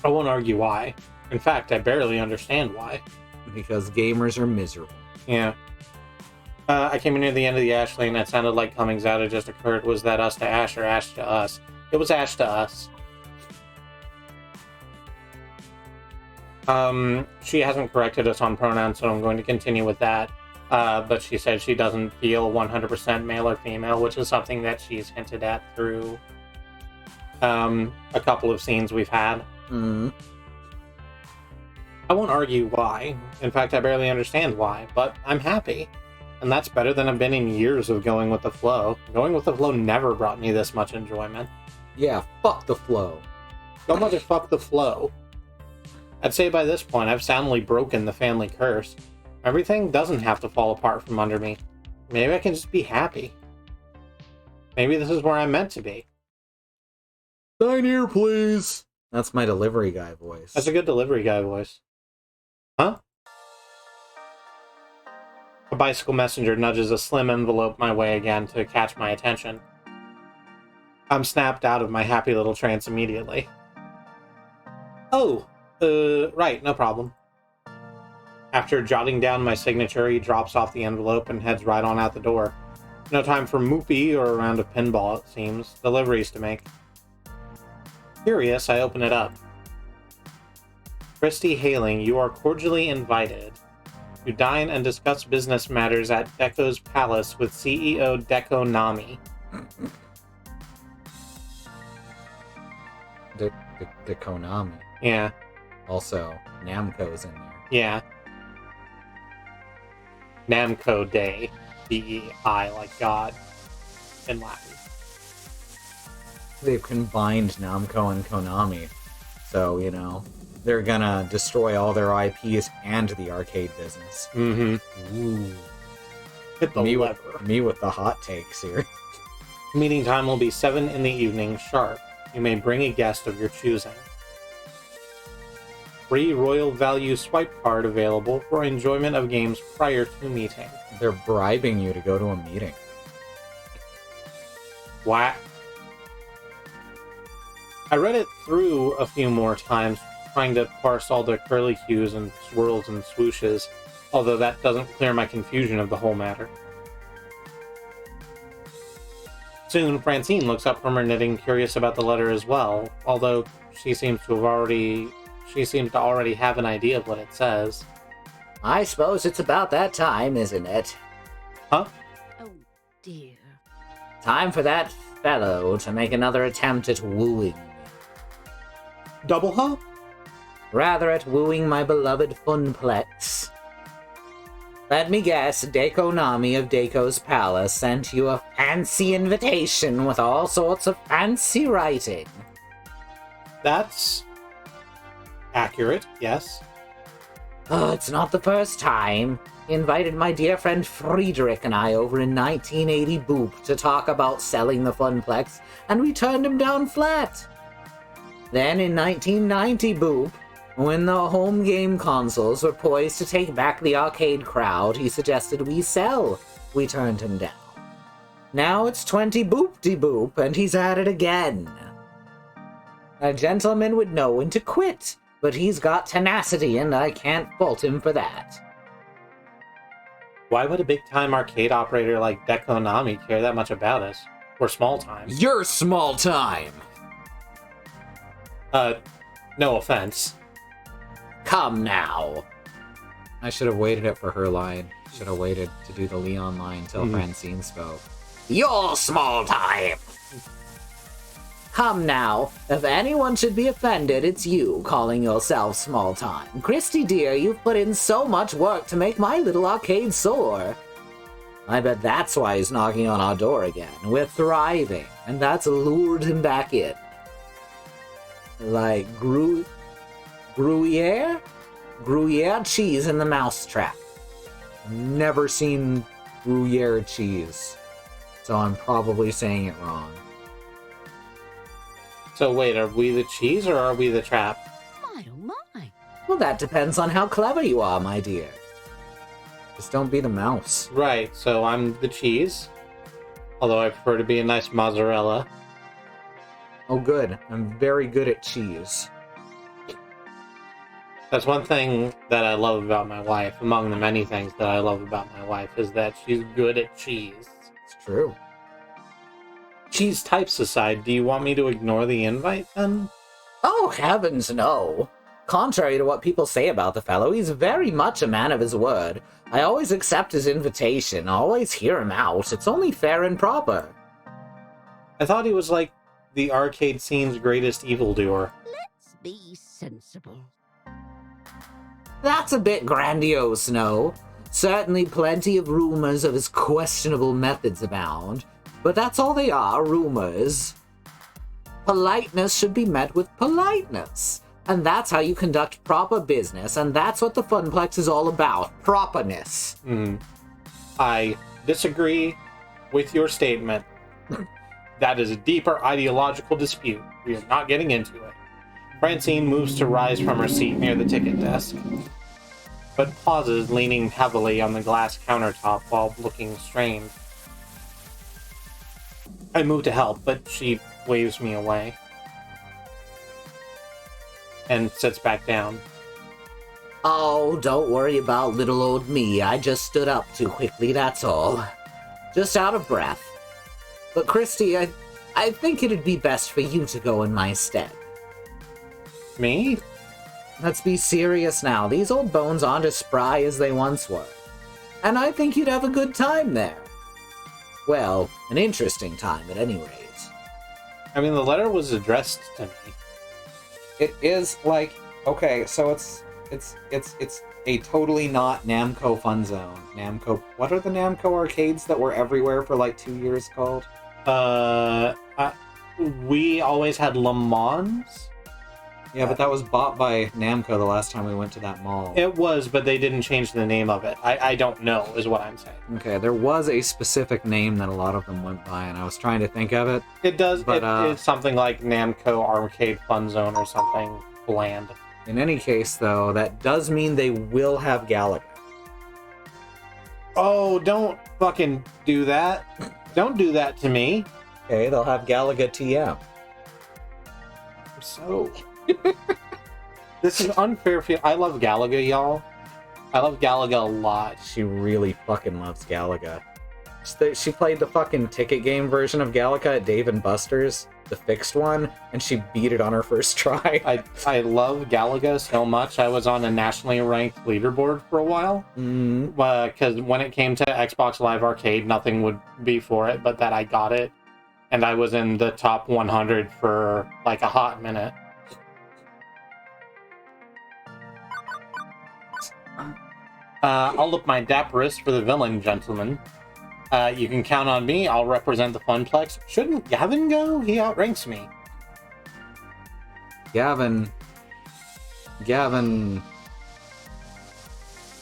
I won't argue why. In fact, I barely understand why. Because gamers are miserable. Yeah. I came in near the end of the Ash lane. That sounded like Cummings out had just occurred. Was that us to Ash or Ash to us? It was Ash to us. She hasn't corrected us on pronouns, so I'm going to continue with that. But she said she doesn't feel 100% male or female, which is something that she's hinted at through a couple of scenes we've had. Mm-hmm. I won't argue why. In fact, I barely understand why, but I'm happy. And that's better than I've been in years of going with the flow. Going with the flow never brought me this much enjoyment. Yeah, fuck the flow. Go motherfuck the flow. I'd say by this point, I've soundly broken the family curse. Everything doesn't have to fall apart from under me. Maybe I can just be happy. Maybe this is where I'm meant to be. Sign here, please. That's my delivery guy voice. That's a good delivery guy voice. Huh? A bicycle messenger nudges a slim envelope my way again to catch my attention. I'm snapped out of my happy little trance immediately. Oh, right, no problem. After jotting down my signature, he drops off the envelope and heads right on out the door. No time for moopy or a round of pinball, it seems. Deliveries to make. Curious, I open it up. Kristi hailing, you are cordially invited to dine and discuss business matters at Deco's Palace with CEO Deco Nami. The Konami. Yeah, Also, Namco's in there. yeah. Namco Day. D-E-I, like God, in Latin. They've combined Namco and Konami. So, they're gonna destroy all their IPs and the arcade business. Mm-hmm. Ooh. Hit the lever. Me with the hot takes here. Meeting time will be 7 in the evening sharp. You may bring a guest of your choosing. Free Royal Value swipe card available for enjoyment of games prior to meeting. They're bribing you to go to a meeting. What? I read it through a few more times, trying to parse all the curlicues and swirls and swooshes, although that doesn't clear my confusion of the whole matter. Soon, Francine looks up from her knitting, curious about the letter as well, although she seems to already have an idea of what it says. I suppose it's about that time, isn't it? Huh? Oh, dear. Time for that fellow to make another attempt at wooing. Double huh? Rather at wooing my beloved Funplex. Let me guess, Deco Nami of Deco's Palace sent you a fancy invitation with all sorts of fancy writing. That's accurate, yes. Oh, it's not the first time. He invited my dear friend Friedrich and I over in 1980 Boop to talk about selling the Funplex, and we turned him down flat. Then in 1990 Boop, when the home game consoles were poised to take back the arcade crowd, he suggested we sell. We turned him down. Now it's 20 Boop-de-Boop, and he's at it again. A gentleman would know when to quit, but he's got tenacity, and I can't fault him for that. Why would a big-time arcade operator like Deco Nami care that much about us? We're small-time. You're small-time! No offense. Come now. I should have waited it for her line. Should have waited to do the Leon line till Francine spoke. You're small time! Come now. If anyone should be offended, it's you calling yourself small time. Kristi dear, you've put in so much work to make my little arcade soar. I bet that's why he's knocking on our door again. We're thriving, and that's lured him back in. Like Gruyere? Gruyere cheese in the mousetrap. Never seen Gruyere cheese, so I'm probably saying it wrong. So wait, are we the cheese or are we the trap? My, oh my. Well, that depends on how clever you are, my dear. Just don't be the mouse. Right, so I'm the cheese. Although I prefer to be a nice mozzarella. Oh, good. I'm very good at cheese. That's one thing that I love about my wife. Among the many things that I love about my wife is that she's good at cheese. It's true. Cheese types aside, do you want me to ignore the invite then? Oh, heavens no. Contrary to what people say about the fellow, he's very much a man of his word. I always accept his invitation, always hear him out. It's only fair and proper. I thought he was like the arcade scene's greatest evildoer. Let's be sensible. That's a bit grandiose, no? Certainly plenty of rumors of his questionable methods abound, but that's all they are, rumors. Politeness should be met with politeness, and that's how you conduct proper business, and that's what the Funplex is all about, properness. I disagree with your statement. That is a deeper ideological dispute. We are not getting into it. Francine moves to rise from her seat near the ticket desk, but pauses, leaning heavily on the glass countertop while looking strained. I move to help, but she waves me away and sits back down. Oh, don't worry about little old me. I just stood up too quickly, that's all. Just out of breath. But Kristi, I think it'd be best for you to go in my stead. Me? Let's be serious now. These old bones aren't as spry as they once were. And I think you'd have a good time there. Well, an interesting time at any rate. I mean, the letter was addressed to me. It is like, okay, so it's a totally not Namco fun zone. Namco, what are the Namco arcades that were everywhere for like 2 years called? We always had Le Mans. Yeah, but that was bought by Namco the last time we went to that mall. It was, but they didn't change the name of it. I don't know, is what I'm saying. Okay, there was a specific name that a lot of them went by, and I was trying to think of it. It does, But, it's something like Namco Arcade Fun Zone or something bland. In any case, though, that does mean they will have Galaga. Oh, don't fucking do that. Don't do that to me. Okay, they'll have Galaga TM. So... This is unfair. I love Galaga, y'all. I love Galaga a lot. She really fucking loves Galaga. She played the fucking ticket game version of Galaga at Dave & Buster's, the fixed one, and she beat it on her first try. I love Galaga so much. I was on a nationally ranked leaderboard for a while. Because when it came to Xbox Live Arcade, nothing would be for it, but that I got it. And I was in the top 100 for like a hot minute. I'll look my dapperest for the villain, gentlemen. You can count on me. I'll represent the Funplex. Shouldn't Gavin go? He outranks me. Gavin...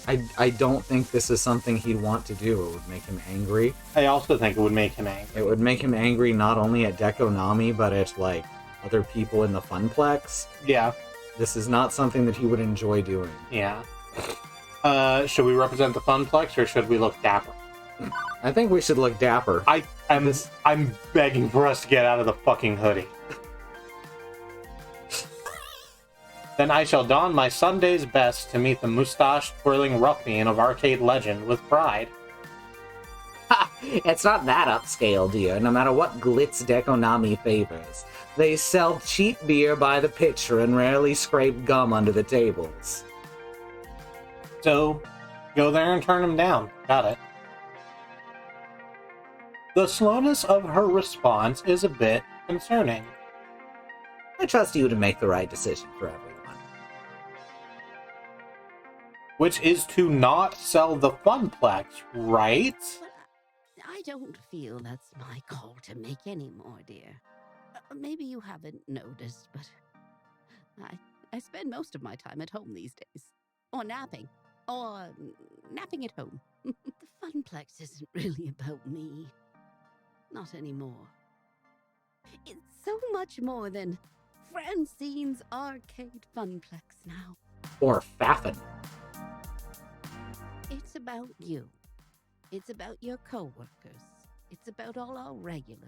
I don't think this is something he'd want to do. It would make him angry. I also think it would make him angry. It would make him angry not only at Dekonami, but at, like, other people in the Funplex. Yeah. This is not something that he would enjoy doing. Yeah. Should we represent the Funplex, or should we look dapper? I think we should look dapper. I'm begging for us to get out of the fucking hoodie. Then I shall don my Sunday's best to meet the mustache-twirling ruffian of arcade legend with pride. It's not that upscale, dear, no matter what glitz Dekonami favors. They sell cheap beer by the pitcher and rarely scrape gum under the tables. So, go there and turn him down. Got it. The slowness of her response is a bit concerning. I trust you to make the right decision for everyone. Which is to not sell the Funplex, right? But I don't feel that's my call to make anymore, dear. Maybe you haven't noticed, but I spend most of my time at home these days. Or napping. Or napping at home. The Funplex isn't really about me. Not anymore. It's so much more than Francine's Arcade Funplex now. Or Faffin. It's about you. It's about your coworkers. It's about all our regulars.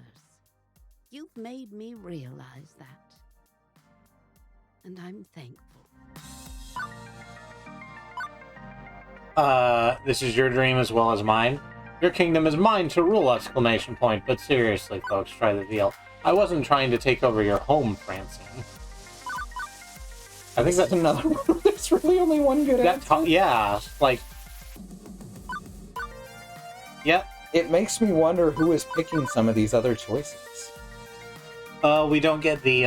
You've made me realize that. And I'm thankful. This is your dream as well as mine. Your kingdom is mine to rule, exclamation point. But seriously, folks, try the deal. I wasn't trying to take over your home, Francine. I think that's another one. There's really only one good answer. Yeah, like... Yep. It makes me wonder who is picking some of these other choices. We don't get the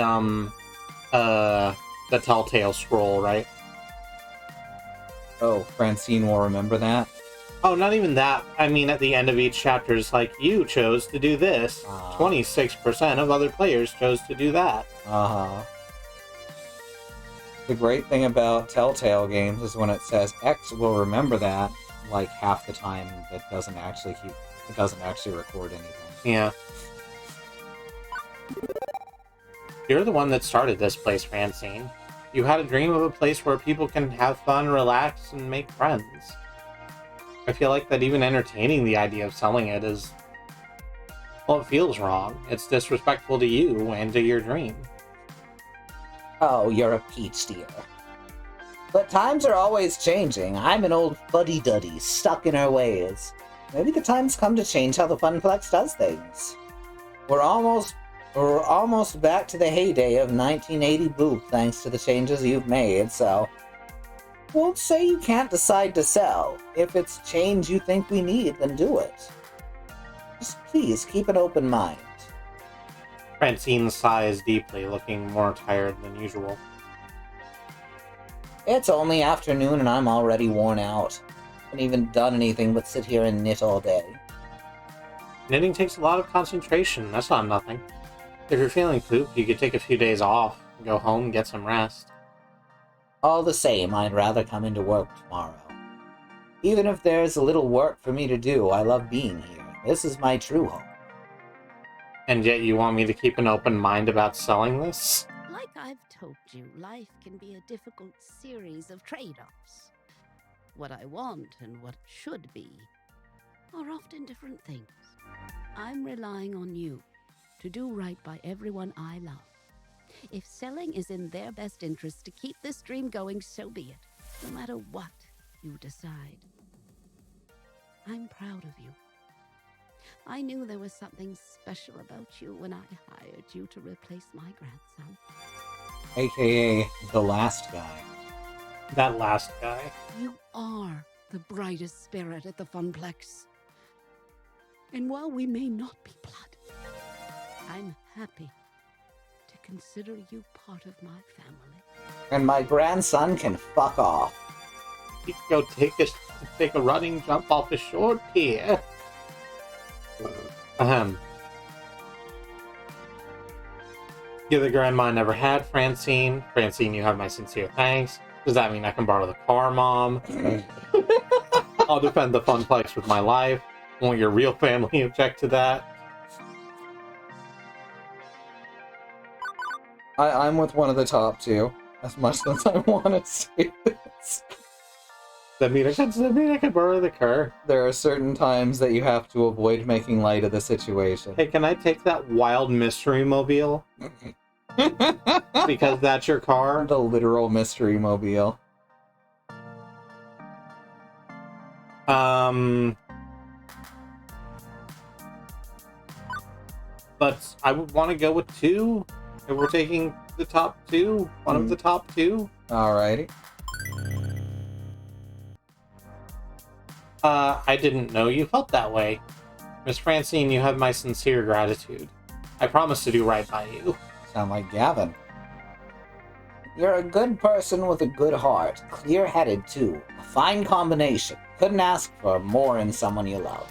telltale scroll, right? Oh, Francine will remember that? Oh, not even that. I mean, at the end of each chapter, it's like, you chose to do this. 26% of other players chose to do that. Uh-huh. The great thing about Telltale games is when it says X will remember that, like half the time it doesn't actually record anything. Yeah. You're the one that started this place, Francine. You had a dream of a place where people can have fun, relax, and make friends. I feel like that even entertaining the idea of selling it is... well, it feels wrong. It's disrespectful to you and to your dream. Oh, you're a peach, dear. But times are always changing. I'm an old fuddy-duddy, stuck in her ways. Maybe the time's come to change how the Funplex does things. We're almost back to the heyday of 1980 Boop, thanks to the changes you've made, so... won't say you can't decide to sell. If it's change you think we need, then do it. Just please keep an open mind. Francine sighs deeply, looking more tired than usual. It's only afternoon and I'm already worn out. Haven't even done anything but sit here and knit all day. Knitting takes a lot of concentration. That's not nothing. If you're feeling pooped, you could take a few days off. Go home, get some rest. All the same, I'd rather come into work tomorrow. Even if there's a little work for me to do, I love being here. This is my true home. And yet you want me to keep an open mind about selling this? Like I've told you, life can be a difficult series of trade-offs. What I want and what should be are often different things. I'm relying on you to do right by everyone I love. If selling is in their best interest to keep this dream going, so be it, no matter what you decide. I'm proud of you. I knew there was something special about you when I hired you to replace my grandson. AKA the last guy. That last guy. You are the brightest spirit at the Funplex. And while we may not be blood, I'm happy to consider you part of my family. And my grandson can fuck off. You can go take a running jump off a short pier. You're the grandma I never had, Francine. Francine, you have my sincere thanks. Does that mean I can borrow the car, Mom? I'll defend the Funplex with my life. Won't your real family object to that? I'm with one of the top two, as much as I want to say this. Does that mean I can borrow the car? There are certain times that you have to avoid making light of the situation. Hey, can I take that wild mystery mobile? Because that's your car? The literal mystery mobile. But I would want to go with 2. If we're taking the top 2, one of the top 2. Alrighty. I didn't know you felt that way. Miss Francine, you have my sincere gratitude. I promise to do right by you. Sound like Gavin. You're a good person with a good heart. Clear-headed, too. A fine combination. Couldn't ask for more in someone you love.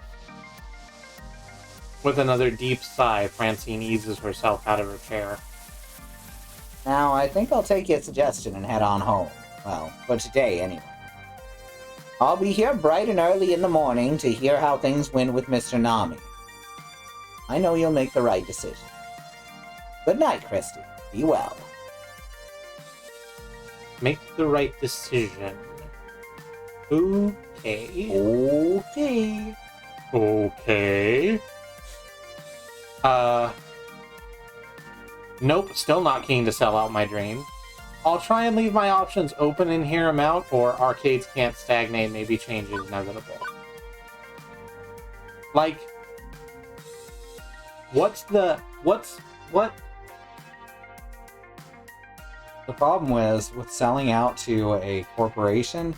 With another deep sigh, Francine eases herself out of her chair. Now, I think I'll take your suggestion and head on home. Well, for today, anyway. I'll be here bright and early in the morning to hear how things went with Mr. Nami. I know you'll make the right decision. Good night, Kristi. Be well. Make the right decision. Okay. Okay. Okay. Nope, still not keen to sell out my dream. I'll try and leave my options open and hear them out, or arcades can't stagnate, maybe change is inevitable. Like, what? The problem is, with selling out to a corporation,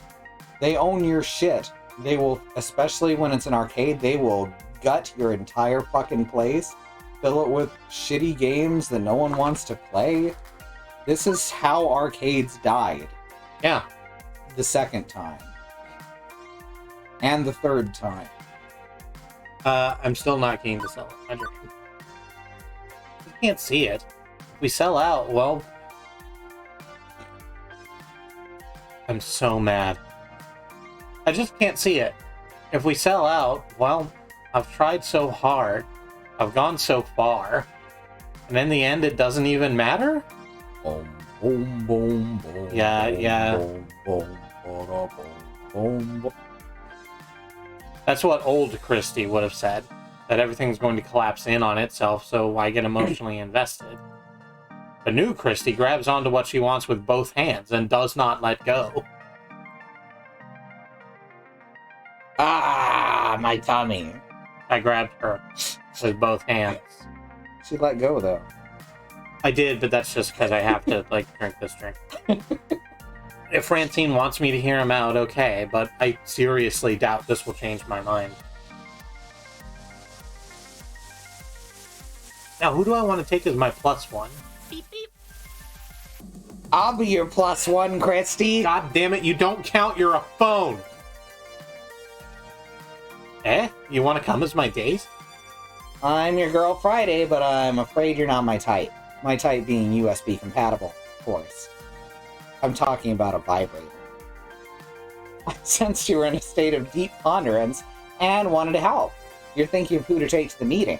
they own your shit. They will, especially when it's an arcade, they will gut your entire fucking place, fill it with shitty games that no one wants to play. This is how arcades died. Yeah. The second time. And the third time. I'm still not keen to sell it. I can't see it. If we sell out, well... I'm so mad. I just can't see it. If we sell out, well, I've tried so hard. I've gone so far. And in the end, it doesn't even matter? Boom, boom, boom, boom. Yeah. Boom, boom, boom, boom, boom. That's what old Kristi would have said. That everything's going to collapse in on itself, so I get emotionally invested. The new Kristi grabs onto what she wants with both hands and does not let go. Ah, my tummy. I grabbed her with both hands. She let go, though. I did, but that's just because I have to, drink this drink. If Francine wants me to hear him out, okay, but I seriously doubt this will change my mind. Now, who do I want to take as my +1? Beep beep. I'll be your +1, Kristi. God damn it, you don't count, you're a phone! You want to come as my date? I'm your girl Friday, but I'm afraid you're not my type. My type being USB compatible, of course. I'm talking about a vibrator. I sensed you were in a state of deep ponderance and wanted to help. You're thinking of who to take to the meeting.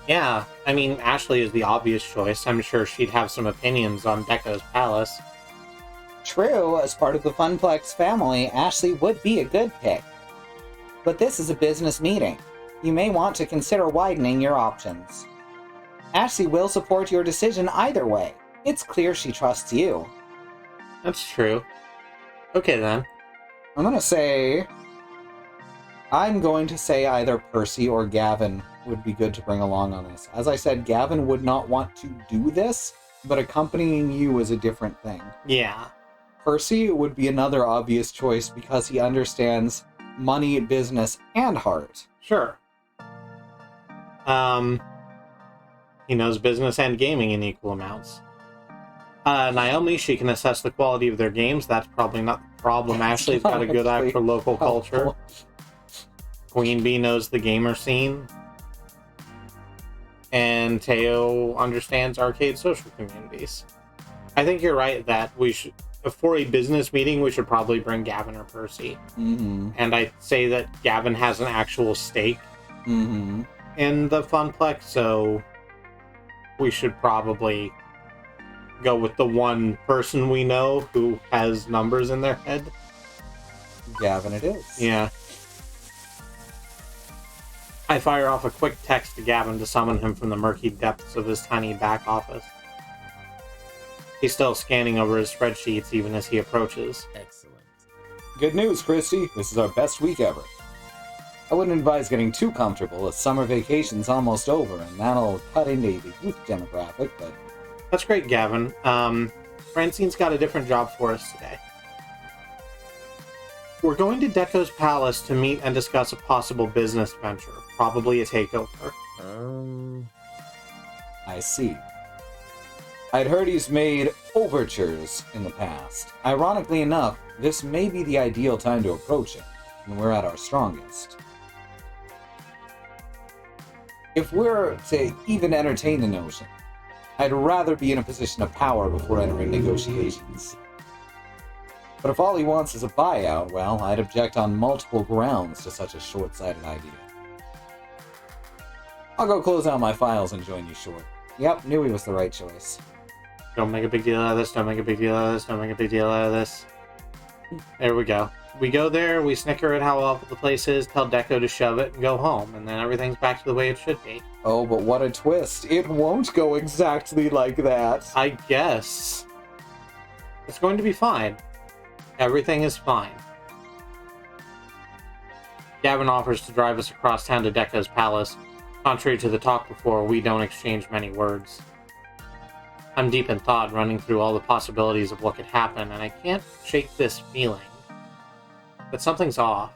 Yeah, I mean, Ashley is the obvious choice. I'm sure she'd have some opinions on Deco's palace. True, as part of the Funplex family, Ashley would be a good pick. But this is a business meeting. You may want to consider widening your options. Ashley will support your decision either way. It's clear she trusts you. That's true. Okay, then. I'm going to say either Percy or Gavin would be good to bring along on this. As I said, Gavin would not want to do this, but accompanying you is a different thing. Yeah. Percy would be another obvious choice because he understands money, business, and heart. Sure. He knows business and gaming in equal amounts. Naomi, she can assess the quality of their games. That's probably not the problem. Ashley's got a good eye for local culture. Queen Bee knows the gamer scene. And Teo understands arcade social communities. I think you're right that we should, for a business meeting, we should probably bring Gavin or Percy. Mm-hmm. And I'd say that Gavin has an actual stake Mm-hmm. in the Funplex, so we should probably go with the one person we know who has numbers in their head. Gavin it is. Yeah. I fire off a quick text to Gavin to summon him from the murky depths of his tiny back office. He's still scanning over his spreadsheets even as he approaches. Excellent. Good news, Kristi. This is our best week ever. I wouldn't advise getting too comfortable as summer vacation's almost over, and that'll cut into the youth demographic, but... That's great, Gavin. Francine's got a different job for us today. We're going to Deco's palace to meet and discuss a possible business venture, probably a takeover. I see. I'd heard he's made overtures in the past. Ironically enough, this may be the ideal time to approach him, when we're at our strongest. If we're to even entertain the notion, I'd rather be in a position of power before entering negotiations. But if all he wants is a buyout, well, I'd object on multiple grounds to such a short-sighted idea. I'll go close out my files and join you short. Yep, knew he was the right choice. Don't make a big deal out of this, don't make a big deal out of this, don't make a big deal out of this. There we go. We go there, we snicker at how awful the place is, tell Deco to shove it, and go home, and then everything's back to the way it should be. Oh, but what a twist. It won't go exactly like that. I guess. It's going to be fine. Everything is fine. Gavin offers to drive us across town to Deco's palace. Contrary to the talk before, we don't exchange many words. I'm deep in thought, running through all the possibilities of what could happen, and I can't shake this feeling. But something's off.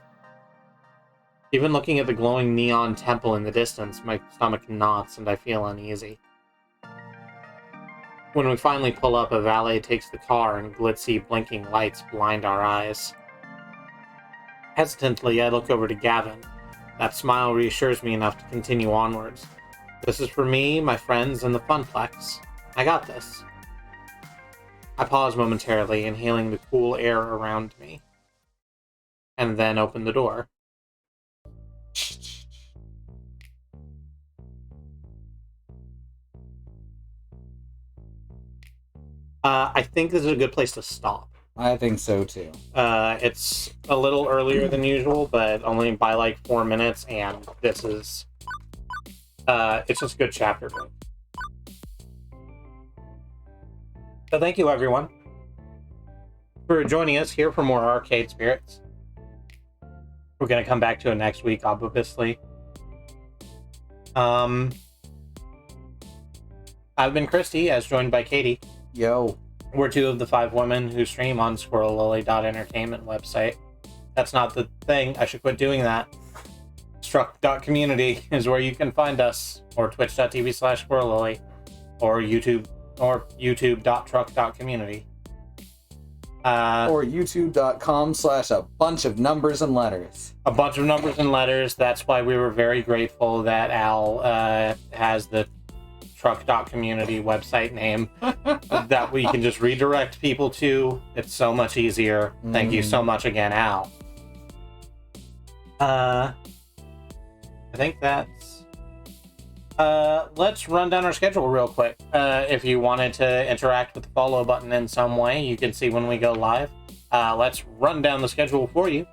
Even looking at the glowing neon temple in the distance, my stomach knots and I feel uneasy. When we finally pull up, a valet takes the car and glitzy, blinking lights blind our eyes. Hesitantly, I look over to Gavin. That smile reassures me enough to continue onwards. This is for me, my friends, and the Funplex. I got this. I pause momentarily, inhaling the cool air around me, and then open the door. I think this is a good place to stop. I think so too. It's a little earlier than usual, but only by like 4 minutes, and this is... it's just a good chapter break. So thank you, everyone, for joining us here for more Arcade Spirits. We're going to come back to it next week, obviously. I've been Kristi, as joined by Katie. Yo. We're two of the 5 women who stream on squirrellily.entertainment website. That's not the thing. I should quit doing that. Struck.community is where you can find us, or twitch.tv/squirrellily, or youtube.truck.community. Or youtube.com/a bunch of numbers and letters. A bunch of numbers and letters. That's why we were very grateful that Al has the truck.community website name that we can just redirect people to. It's so much easier. Thank you so much again, Al. I think that's... let's run down our schedule real quick. If you wanted to interact with the follow button in some way, you can see when we go live. Let's run down the schedule for you.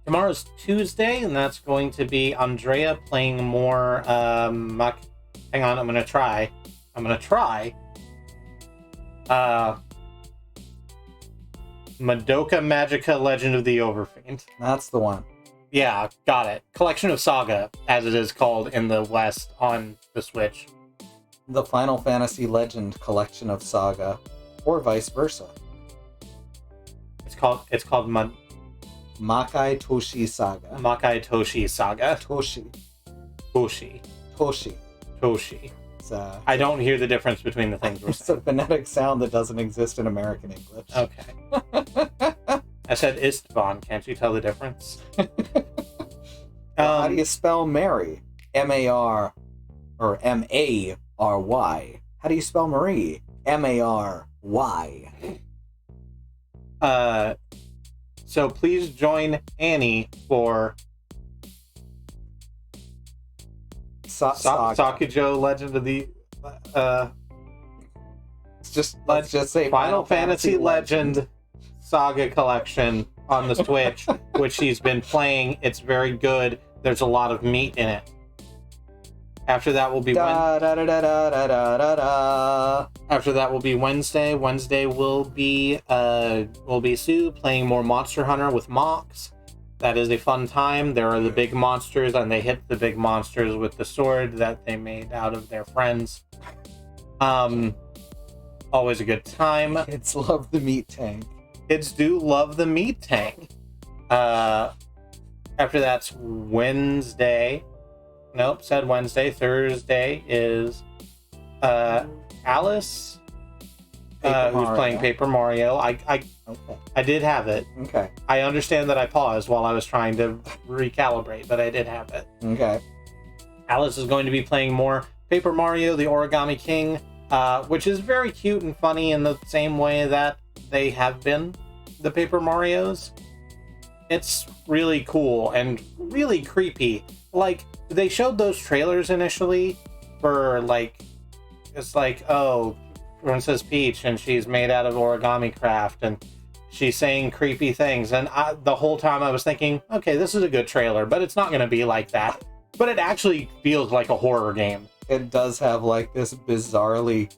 Tomorrow's Tuesday, and that's going to be Andrea playing more, hang on, I'm gonna try. Madoka Magica Legend of the Overfiend. That's the one. Yeah, got it. Collection of Saga, as it is called in the West on the Switch. The Final Fantasy Legend Collection of Saga, or vice versa. It's called Makai Toshi Saga. Makai Toshi Saga. Toshi. Toshi. Toshi. Toshi. It's, I don't hear the difference between the things we're it's a saying. phonetic sound that doesn't exist in American English. Okay. I said Istvan. Can't you tell the difference? Well, how do you spell Mary? M-A-R or M-A-R-Y. How do you spell Marie? M-A-R-Y. So please join Annie for Sakujo Legend of the let's just say Final Fantasy Legend Saga Collection on the Switch, which she's been playing. It's very good. There's a lot of meat in it. After that will be After that will be Wednesday. Wednesday will be Sue playing more Monster Hunter with Mox. That is a fun time. There are the big monsters, and they hit the big monsters with the sword that they made out of their friends. Always a good time. Kids love the meat tank. Kids do love the meat tank. After that's Wednesday. Nope, said Wednesday. Thursday is Alice, who's playing Paper Mario. Okay. I did have it. Okay. I understand that I paused while I was trying to recalibrate, but I did have it. Okay. Alice is going to be playing more Paper Mario, the Origami King, which is very cute and funny in the same way that they have been the Paper Marios. It's really cool and really creepy. Like, they showed those trailers initially for, like, it's like, oh, Princess Peach, and she's made out of origami craft, and she's saying creepy things. And the whole time I was thinking, okay, this is a good trailer, but it's not going to be like that. But it actually feels like a horror game. It does have, like, this bizarrely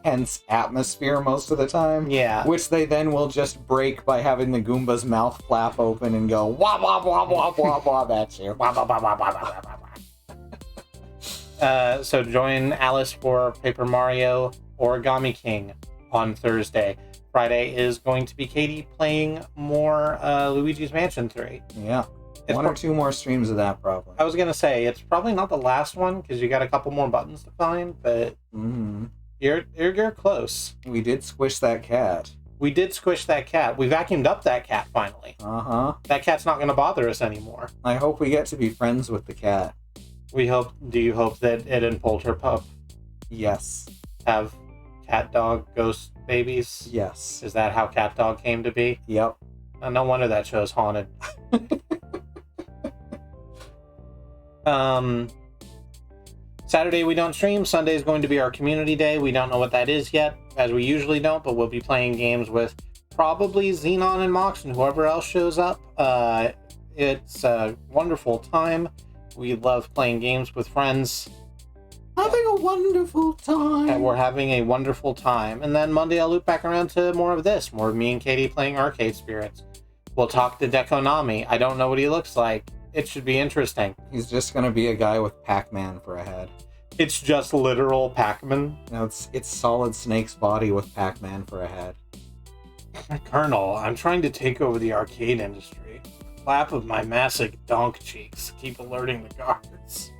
tense atmosphere most of the time. Yeah. Which they then will just break by having the Goomba's mouth flap open and go wah wah wah wah wah wah at you. Wah wah wah wah wah wah wah. So join Alice for Paper Mario Origami King on Thursday. Friday is going to be Katie playing more Luigi's Mansion 3. Yeah. One or two more streams of that, probably. I was going to say, it's probably not the last one, because you got a couple more buttons to find, but you're close. We did squish that cat. We did squish that cat. We vacuumed up that cat, finally. Uh-huh. That cat's not going to bother us anymore. I hope we get to be friends with the cat. Do you hope that it and Polterpup Yes. have cat dog ghost babies? Yes. Is that how Cat Dog came to be? Yep. No wonder that show's haunted. Saturday we don't stream. Sunday is going to be our community day. We don't know what that is yet, as we usually don't, but we'll be playing games with probably Xenon and Mox and whoever else shows up. It's a wonderful time. We love playing games with friends. Having a wonderful time. And we're having a wonderful time. And then Monday I'll loop back around to more of this. More of me and Katie playing Arcade Spirits. We'll talk to Dekonami. I don't know what he looks like. It should be interesting. He's just gonna be a guy with Pac-Man for a head. It's just literal Pac-Man. No, it's Solid Snake's body with Pac-Man for a head. Colonel, I'm trying to take over the arcade industry. Flap of my massive donk cheeks. Keep alerting the guards.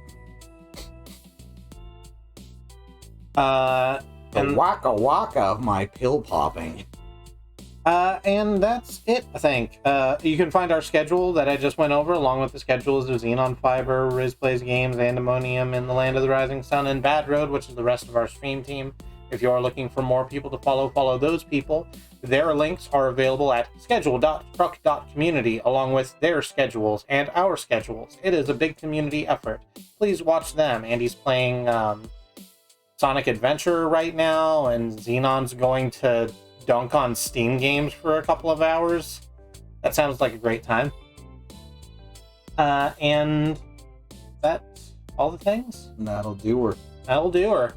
The waka waka of my pill popping. And that's it, I think. You can find our schedule that I just went over, along with the schedules of Xenon Fiber, Riz Plays Games, Andemonium, in the Land of the Rising Sun, and Bad Road, which is the rest of our stream team. If you are looking for more people to follow those people. Their links are available at schedule.truck.community, along with their schedules and our schedules. It is a big community effort. Please watch them. Andy's playing Sonic Adventure right now, and Xenon's going to dunk on Steam games for a couple of hours. That sounds like a great time. And that's all the things. That'll do her. That'll do her.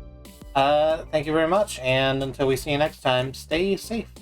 Thank you very much, and until we see you next time, stay safe.